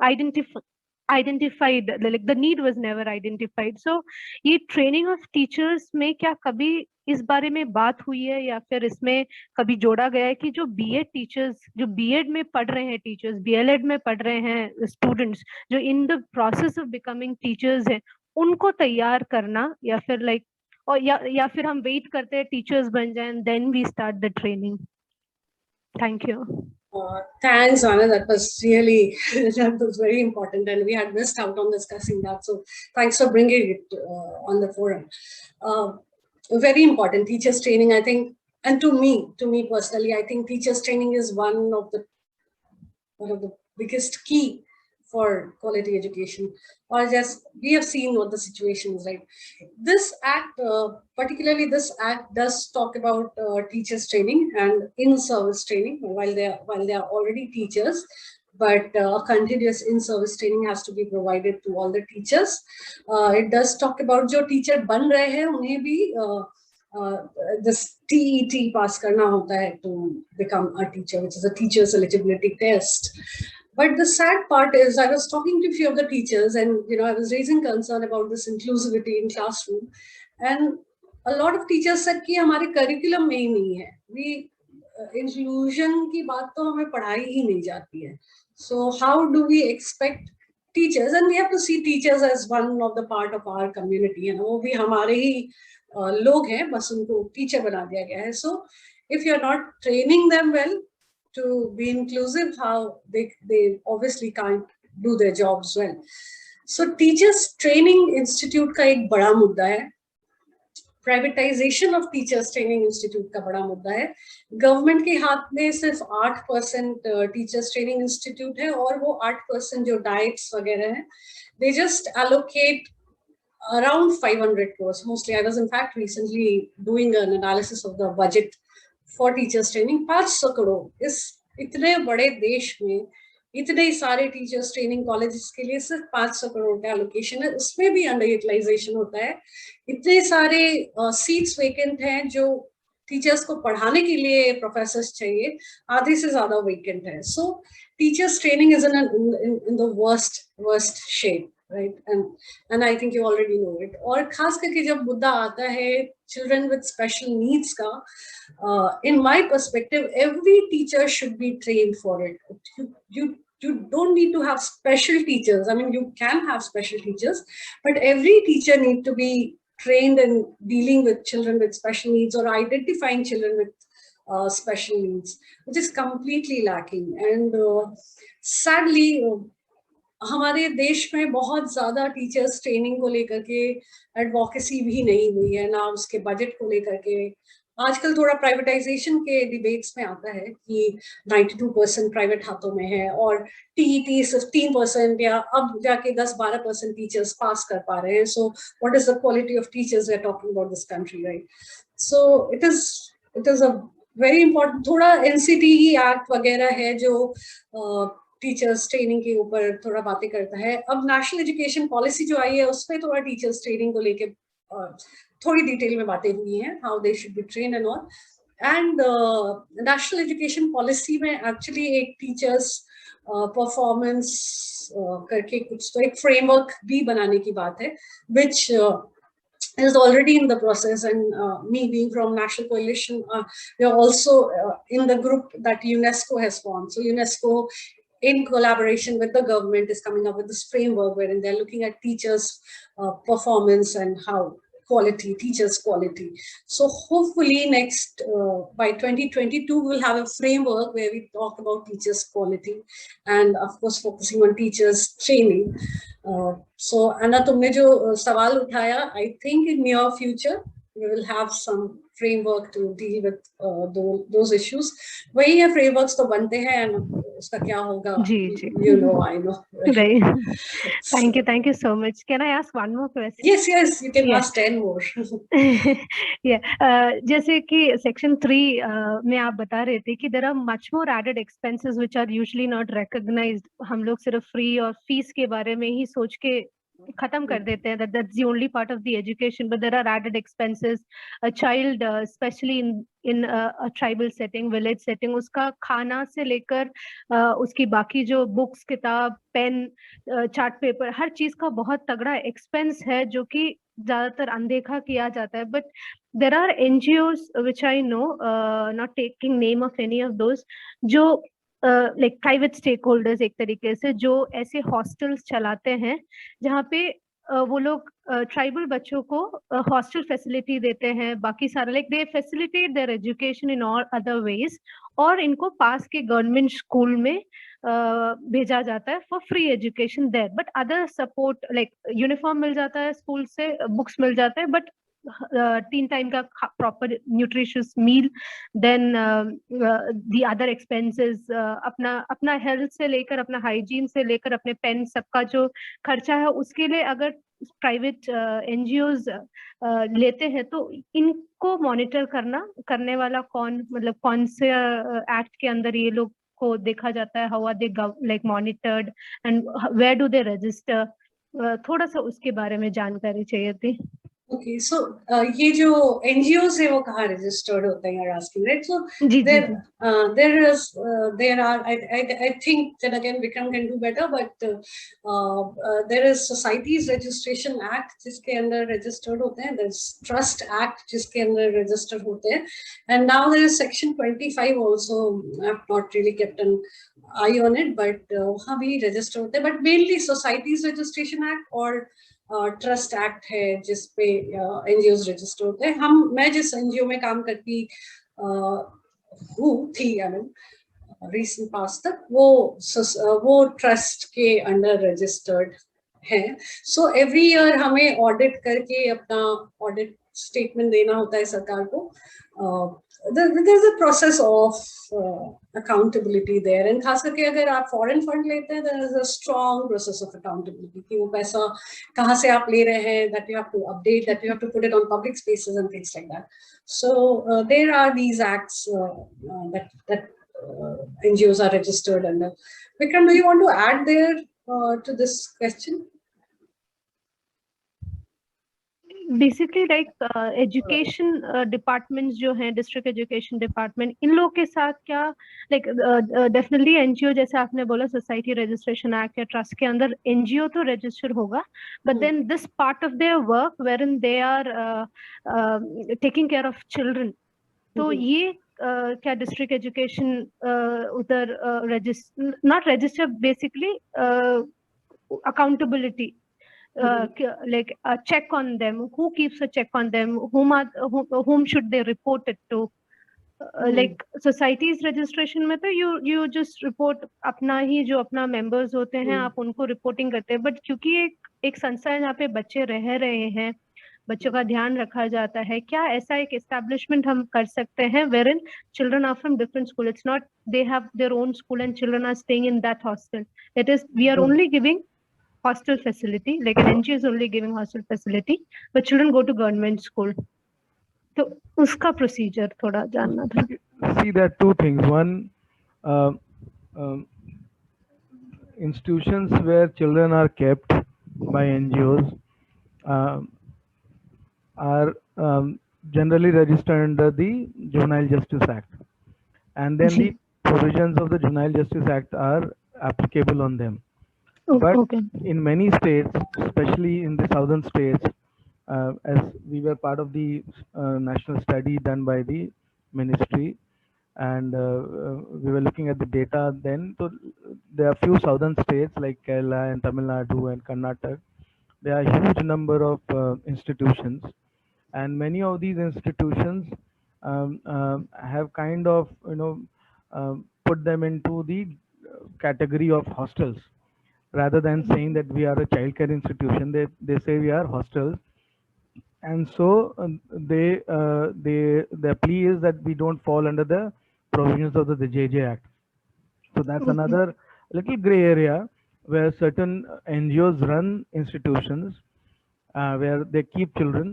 identified, like the need was never identified. So ये training of teachers में क्या कभी इस बारे में बात हुई है या फिर इसमें कभी जोड़ा गया है कि जो B.Ed टीचर्स, जो B.Ed में पढ़ रहे हैं टीचर्स, B.L.Ed में पढ़ रहे हैं स्टूडेंट्स, जो in the process of becoming teachers हैं, उनको तैयार करना, या फिर लाइक और या फिर हम वेट करते हैं टीचर्स बन जाएं and then we start the training? Thank you. Thanks, Anna. That was really that was very important, and we had missed out on discussing that. So thanks for bringing it on the forum. Very important, teachers training. I think, and to me personally, I think teachers training is one of the biggest key for quality education. Or just we have seen what the situation is, right? This act, particularly this act, does talk about teachers training and in-service training while they are already teachers. But continuous in-service training has to be provided to all the teachers. It does talk about जो teacher बन रहे हैं उन्हें भी this TET pass करना होता है to become a teacher, which is a teacher's eligibility test. But the sad part is, I was talking to a few of the teachers, and I was raising concern about this inclusivity in classroom, and a lot of teachers said कि हमारे curriculum में ही नहीं है. We inclusion की बात तो हमें पढ़ाई ही नहीं जाती है. So how do we expect teachers, and we have to see teachers as one of the part of our community, वो भी हमारे ही लोग हैं, बस उनको teacher बना दिया गया है. So if you're not training them well to be inclusive, how they obviously can't do their jobs well. So teachers training institute का एक बड़ा मुद्दा है. Privatization of teachers training institute का बड़ा मुद्दा है. गवर्नमेंट के हाथ में सिर्फ 8% टीचर्स ट्रेनिंग इंस्टीट्यूट है, और वो 8% जो डाइट्स वगैरह हैं, they just allocate around 500 crores mostly. I was in fact recently doing an analysis of the budget for teachers training. 500 crore इस इतने बड़े देश में इतने सारे टीचर्स ट्रेनिंग कॉलेजेस के लिए सिर्फ 500 करोड़ का एलोकेशन है. उसमें भी अंडर यूटिलाइजेशन होता है. इतने सारे सीट्स वेकेंट हैं जो टीचर्स को पढ़ाने के लिए प्रोफेसर्स चाहिए, आधे से ज्यादा वेकेंट है. सो teachers training is in the worst shape, right? And I think you already know it. और खास करके जब मुद्दा आता है children with special needs का, in my perspective, every teacher should be trained for it. You don't need to have special teachers. I mean, you can have special teachers, but every teacher need to be trained in dealing with children with special needs or identifying children with special needs, which is completely lacking. And sadly, हमारे देश में बहुत ज्यादा teachers training को लेकर के advocacy भी नहीं हुई है, ना उसके बजट को लेकर के. आजकल थोड़ा प्राइवेटाइजेशन के डिबेट्स में आता है कि 92% प्राइवेट हाथों में है और टीईटी सिर्फ 3% या अब जाके 10-12% टीचर्स पास कर पा रहे हैं. So what is the quality of teachers we are talking about this country, right? So it is a very important. थोड़ा एनसीटीई एक्ट वगैरह है जो टीचर्स ट्रेनिंग के ऊपर थोड़ा बातें करता है. अब नेशनल एजुकेशन पॉलिसी जो आई है उसमें थोड़ा टीचर्स ट्रेनिंग को लेके थोड़ी डिटेल में बातें हुई हैं, how they should be train and all. And national education policy में एक्चुअली एक टीचर्स परफॉर्मेंस करके कुछ तो एक फ्रेमवर्क भी बनाने की बात है, which is already in the process. And me being from National Coalition, we are also in the group that UNESCO has formed. So UNESCO, in collaboration with the government, is coming up with this framework wherein they're looking at teachers' performance and how teachers' quality. So hopefully next, by 2022, we'll have a framework where we talk about teachers' quality and of course focusing on teachers' training. So Anna, तुमने जो सवाल उठाया, I think in near future we will have some framework to deal with those issues. वही है, frameworks तो बनते हैं, and उसका क्या होगा, you know, I know. Right. Thank you so much. Can I ask one more question? Yes, you can ask 10 more. जैसे कि section 3 में आप बता रहे थे कि there are much more added expenses which are usually not recognized. हम लोग सिर्फ free और fees के बारे में ही सोच के खत्म कर देते हैं, that's the only part of the education, but there are added expenses. A child, especially in a tribal setting, village setting, उसका खाना से लेकर उसकी बाकी जो books, किताब, पेन, चार्ट पेपर, हर चीज का बहुत तगड़ा एक्सपेंस है जो कि ज्यादातर अनदेखा किया जाता है. But there are NGOs which I know, not taking name of any of those, जो like private stakeholders एक तरीके से, जो ऐसे hostels चलाते हैं जहाँ पे वो लोग ट्राइबल बच्चों को हॉस्टल फैसिलिटी देते हैं, बाकी सारा like they facilitate there education in all other ways, और इनको पास के गवर्नमेंट स्कूल में भेजा जाता है for free education there. But other support like uniform मिल जाता है स्कूल से, बुक्स मिल जाते हैं, बट 3 टाइम का proper nutritious meal, then the other expenses, अपना हेल्थ से लेकर अपना हाइजीन से लेकर अपने पेन, सबका जो खर्चा है उसके लिए अगर प्राइवेट एनजीओज लेते हैं तो इनको मॉनिटर करने वाला कौन, मतलब कौन से एक्ट के अंदर ये लोग को देखा जाता है, how are they like monitored and where do they register? थोड़ा सा उसके बारे में जानकारी चाहिए थी. Okay, so ये जो NGOs है वो कहाँ registered होते हैं, you're asking, right? So there are I think that again Vikram can do better, but there is Societies Registration Act जिसके अंदर registered होते हैं, there's Trust Act जिसके अंदर registered होते हैं, and now there is Section 25 also. I've not really kept an eye on it, but वहाँ भी registered होते हैं, but mainly Societies Registration Act और ट्रस्ट एक्ट है जिसपे एनजीओज रजिस्टर होते हैं. मैं जिस एनजीओ में काम करती थी रीसेंट पास तक, वो ट्रस्ट के अंडर रजिस्टर्ड है. सो एवरी ईयर हमें ऑडिट करके अपना ऑडिट स्टेटमेंट देना होता है सरकार को. There's a process of accountability there, and खास करके अगर आप foreign fund लेते हैं, there is a strong process of accountability कि वो पैसा कहाँ से आप ले रहे हैं, that you have to update, that you have to put it on public spaces and things like that. So there are these acts that NGOs are registered under. Vikram, do you want to add there to this question? Basically like education departments जो हैं, district education department, इन लोग के साथ क्या like definitely NGO जैसे आपने बोला society registration act या ट्रस्ट के अंदर एनजीओ तो रजिस्टर होगा, but then this part of their work where in they are taking care of children, तो ये क्या डिस्ट्रिक्ट एजुकेशन उधर not register, basically accountability, like a check on them, who keeps a check on them, whom should they report it to? Like societies registration में तो you just report अपना ही, जो अपना members होते हैं आप उनको reporting करते हैं, but क्योंकि एक संस्था है जहाँ पे बच्चे रह रहे हैं, बच्चों का ध्यान रखा जाता है, क्या ऐसा एक establishment हम कर सकते हैं wherein children are from different school, it's not they have their own school and children are staying in that hostel, it is we are only giving hostel facility, like an NGO is only giving hostel facility, but children go to government school. तो उसका procedure थोड़ा जानना था. See, there are two things. One, institutions where children are kept by NGOs are generally registered under the Juvenile Justice Act, and then the provisions of the Juvenile Justice Act are applicable on them. But Okay. in many states, especially in the southern states, as we were part of the national study done by the ministry, and we were looking at the data then. So there are few southern states like Kerala and Tamil Nadu and Karnataka. There are a huge number of institutions, and many of these institutions have kind of put them into the category of hostels rather than saying that we are a childcare institution. They say we are hostels, and so their plea is that we don't fall under the provisions of the JJ Act. So that's Okay. another little gray area where certain NGOs run institutions where they keep children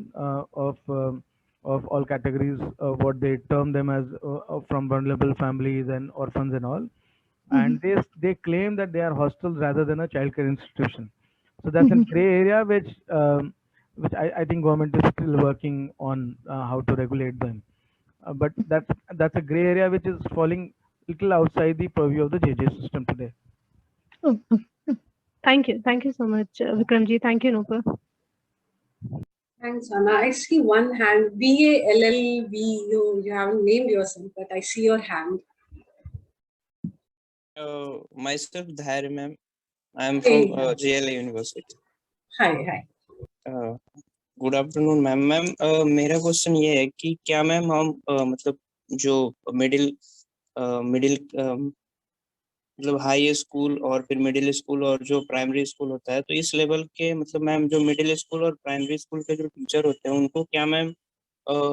of all categories, what they term them as from vulnerable families and orphans and all, and they claim that they are hostels rather than a childcare institution. So that's a gray area which I think government is still working on how to regulate them. But that's a gray area which is falling little outside the purview of the JJ system today. Oh, thank you so much, Vikramji. Thank you, Nupur. Thanks, Anna. I see one hand. BALLV. You haven't named yourself, but I see your hand. Myself, Dhair ma'am. I am from JLA University. Hi. Good afternoon ma'am. Ma'am मेरा question ये है कि क्या ma'am हम मतलब जो middle मतलब high school और फिर मिडिल स्कूल और जो प्राइमरी स्कूल होता है, तो इस लेवल के मतलब मैम जो मिडिल स्कूल और प्राइमरी स्कूल के जो टीचर होते हैं उनको क्या मैम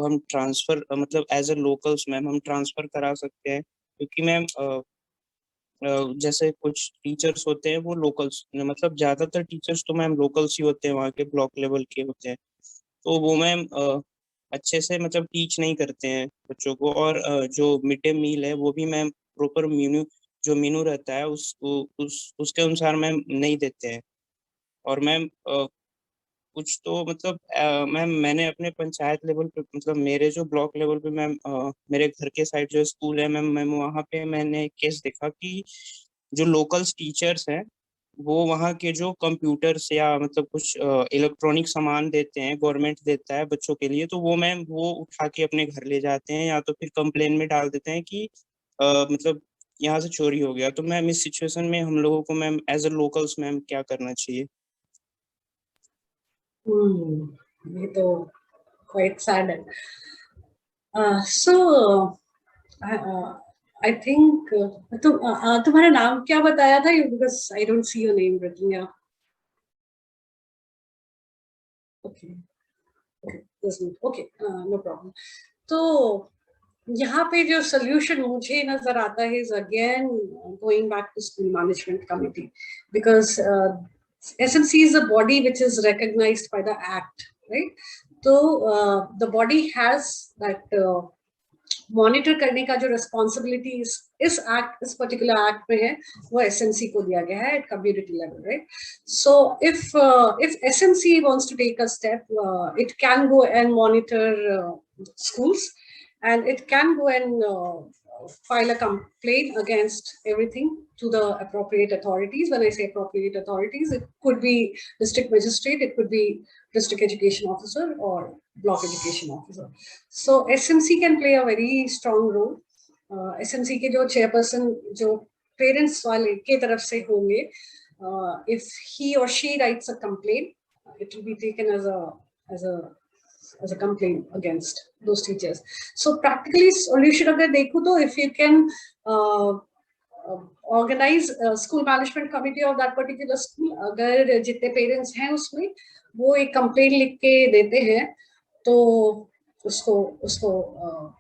हम ट्रांसफर मतलब एज ए लोकल्स मैम हम ट्रांसफर करा सकते हैं? क्योंकि मैम जैसे कुछ टीचर्स होते हैं वो लोकल्स, मतलब ज्यादातर टीचर्स तो मैम लोकल्स ही होते हैं, वहाँ के ब्लॉक लेवल के होते हैं, तो वो मैम अच्छे से मतलब टीच नहीं करते हैं बच्चों को, और जो मिड डे मील है वो भी मैम प्रॉपर मेनू रहता है उसके अनुसार मैम नहीं देते हैं। और मैम कुछ तो मतलब मैम मैंने अपने पंचायत लेवल पे मतलब मेरे जो ब्लॉक लेवल पे मैम मेरे घर के साइड जो स्कूल है मैम वहाँ पे मैंने केस देखा कि जो लोकल्स टीचर्स हैं वो वहाँ के जो कंप्यूटर्स या मतलब कुछ इलेक्ट्रॉनिक सामान देते हैं, गवर्नमेंट देता है बच्चों के लिए, तो वो मैम वो उठा के अपने घर ले जाते हैं या तो फिर कंप्लेन में डाल देते हैं कि मतलब यहाँ से चोरी हो गया। तो मैम इस सिचुएशन में हम लोगों को ma'am as a locals ma'am क्या करना चाहिए? ये तो quite sad. So I think तुम्हारा नाम क्या बताया था? Because I don't see your name written here. Okay, no problem. तो यहाँ पे जो solution मुझे नजर आता है is again going back to school management committee, because SMC is a body which is recognized by the Act, right? So the body has that monitor करने का जो responsibility इस particular act में है, वो SMC को दिया गया है at community level, right? So if SMC wants to take a step, it can go and monitor schools, and it can go and file a complaint against everything to the appropriate authorities. When I say appropriate authorities, it could be district magistrate, it could be district education officer or block education officer. So SMC can play a very strong role. SMC के जो chairperson जो parents वाले के तरफ से होंगे, if he or she writes a complaint, it will be taken as a complaint against those teachers. So practically solution अगर देखो तो if you can organize a school management committee of that particular school, अगर जितने parents हैं उसमें वो एक complaint लिख के देते हैं, तो उसको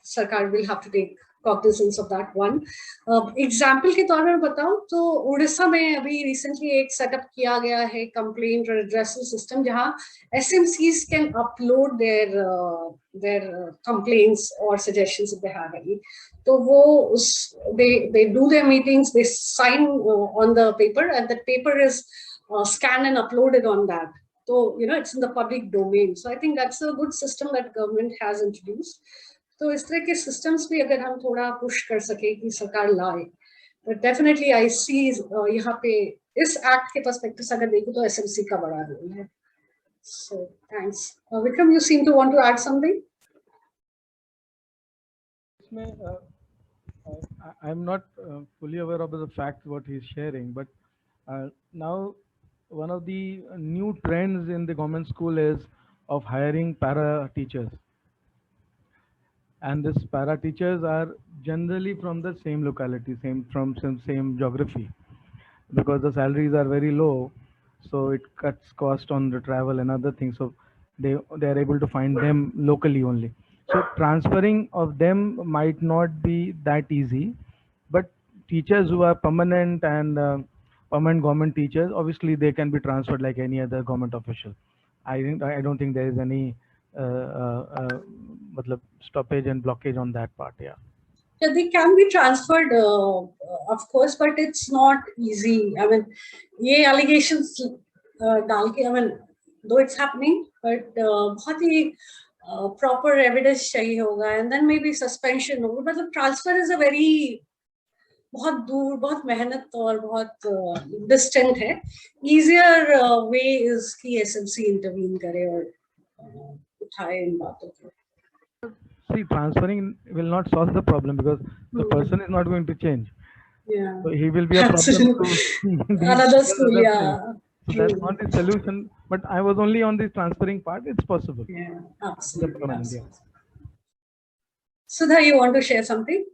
सरकार will have to take cognizance of that one. Example के तौर पर बताऊं तो उड़ीसा में अभी recently एक setup किया गया है complaint redressal system, जहाँ SMCs can upload their complaints or suggestions if they have any. तो वो they do their meetings, they sign on the paper, and that paper is scanned and uploaded on that So, it's in the public domain. So I think that's a good system that government has introduced. तो इस तरह के systems भी अगर हम थोड़ा push कर सके कि सरकार लाए, but definitely I see यहाँ पे इस act के perspective से अगर देखो तो SMC का बड़ा role है. So thanks. Vikram, you seem to want to add something? I'm not fully aware of the facts what he's sharing, but now one of the new trends in the government school is of hiring para teachers. And this para teachers are generally from the same locality, same geography, because the salaries are very low, so it cuts cost on the travel and other things. So they are able to find them locally only. So transferring of them might not be that easy, but teachers who are permanent and permanent government teachers, obviously they can be transferred like any other government official. I don't think there is any stoppage and blockage on that part. Yeah. Yeah, they can be transferred, of course, but it's not easy. I mean, ये allegations डाल के, I mean, though it's happening, but बहुत ही proper evidence चाहिए होगा, and then maybe suspension होगा. But the transfer is a very बहुत दूर, बहुत मेहनत और बहुत distant है. Easier way is कि SMC intervene करे और उठाए इन बातों को. See, transferring will not solve the problem because the person is not going to change. Yeah. So he will be a problem to another school. Yeah. So that's not the solution. But I was only on the transferring part. It's possible. Yeah, absolutely. Yeah. Sudha, you want to share something?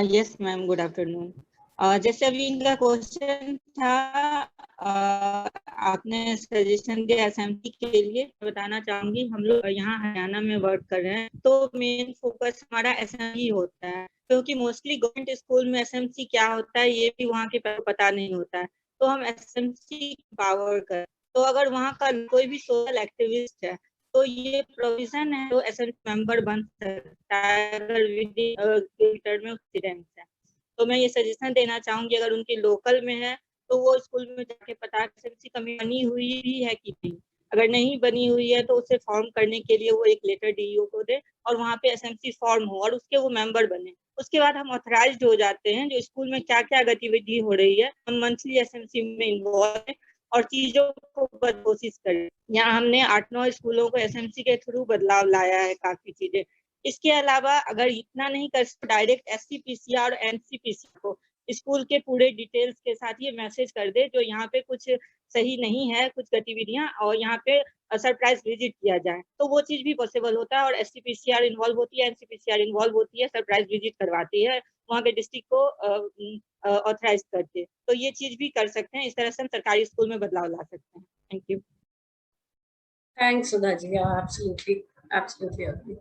Yes, ma'am. Good afternoon. जैसे अभी इनका question था, आपने suggestion दिया SMC के लिए, बताना चाहूंगी हम लोग यहाँ हरियाणा में वर्क कर रहे हैं, तो मेन फोकस हमारा एसएमसी होता है, क्योंकि मोस्टली गवर्नमेंट स्कूल में एसएमसी क्या होता है ये भी वहाँ के पता नहीं होता है, तो हम एसएमसी पावर कर, तो अगर वहाँ का कोई भी सोशल एक्टिविस्ट है तो ये प्रोविजन है तो एसएमसी मेंबर बन सकता है अगर विद में स्टूडेंट्स है। तो मैं ये सजेशन देना चाहूंगी अगर उनकी लोकल में है तो वो स्कूल में जाके पता एसएमसी कमी बनी हुई भी है कि नहीं, अगर नहीं बनी हुई है तो उसे फॉर्म करने के लिए वो एक लेटर डीईओ को दे और वहाँ पे एसएमसी फॉर्म हो और उसके वो मेंबर बने। उसके बाद हम ऑथराइज्ड हो जाते हैं, जो स्कूल में क्या क्या गतिविधि हो रही है हम मंथली एसएमसी में इन्वॉल्व हैं और चीजों को कोशिश करें। यहाँ हमने 8-9 स्कूलों को एसएमसी के थ्रू बदलाव लाया है काफी चीजें। इसके अलावा अगर इतना नहीं कर सकते डायरेक्ट एससीपीसीआर और एनसीपीसीआर को स्कूल के पूरे डिटेल्स के साथ ये मैसेज कर दे जो यहाँ पे कुछ सही नहीं है कुछ गतिविधियां और यहाँ पे सरप्राइज विजिट किया जाए, तो वो चीज भी पॉसिबल होता है और एससीपीसीआर इन्वॉल्व होती है, एनसीपीसीआर इन्वॉल्व होती है, सरप्राइज विजिट करवाती है वहाँ के डिस्ट्रिक्ट को ऑथराइज करते, तो ये चीज भी कर सकते हैं। इस तरह से हम सरकारी स्कूल में बदलाव ला सकते हैं। Thank you. Thanks Sudha ji, absolutely agree.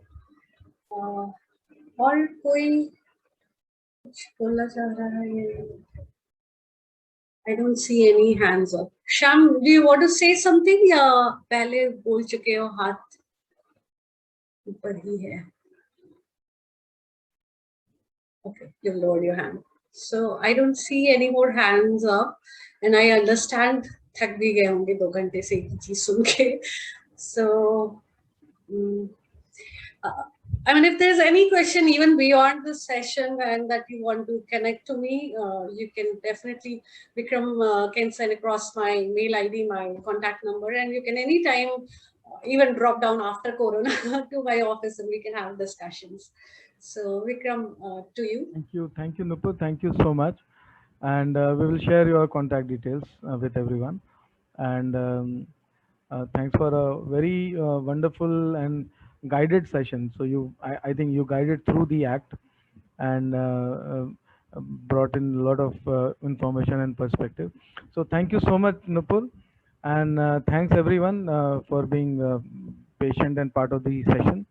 और कोई कुछ बोलना चाह रहा है? I don't see any hands up. Sham, do you want to say something या पहले बोल चुके हो, हाथ ऊपर ही है? Okay, you've lowered your hand. So I don't see any more hands up, and I understand थक भी गए होंगे 2 घंटे से एक ही चीज सुन के. So I mean, if there's any question even beyond this session and that you want to connect to me, you can definitely, Vikram can send across my mail ID, my contact number, and you can anytime even drop down after Corona to my office and we can have discussions. So Vikram, to you. Thank you, Nupur. Thank you so much. And we will share your contact details with everyone. And thanks for a very wonderful and guided session. So I think you guided through the act and brought in a lot of information and perspective. So thank you so much, Nupur, and thanks everyone for being patient and part of the session.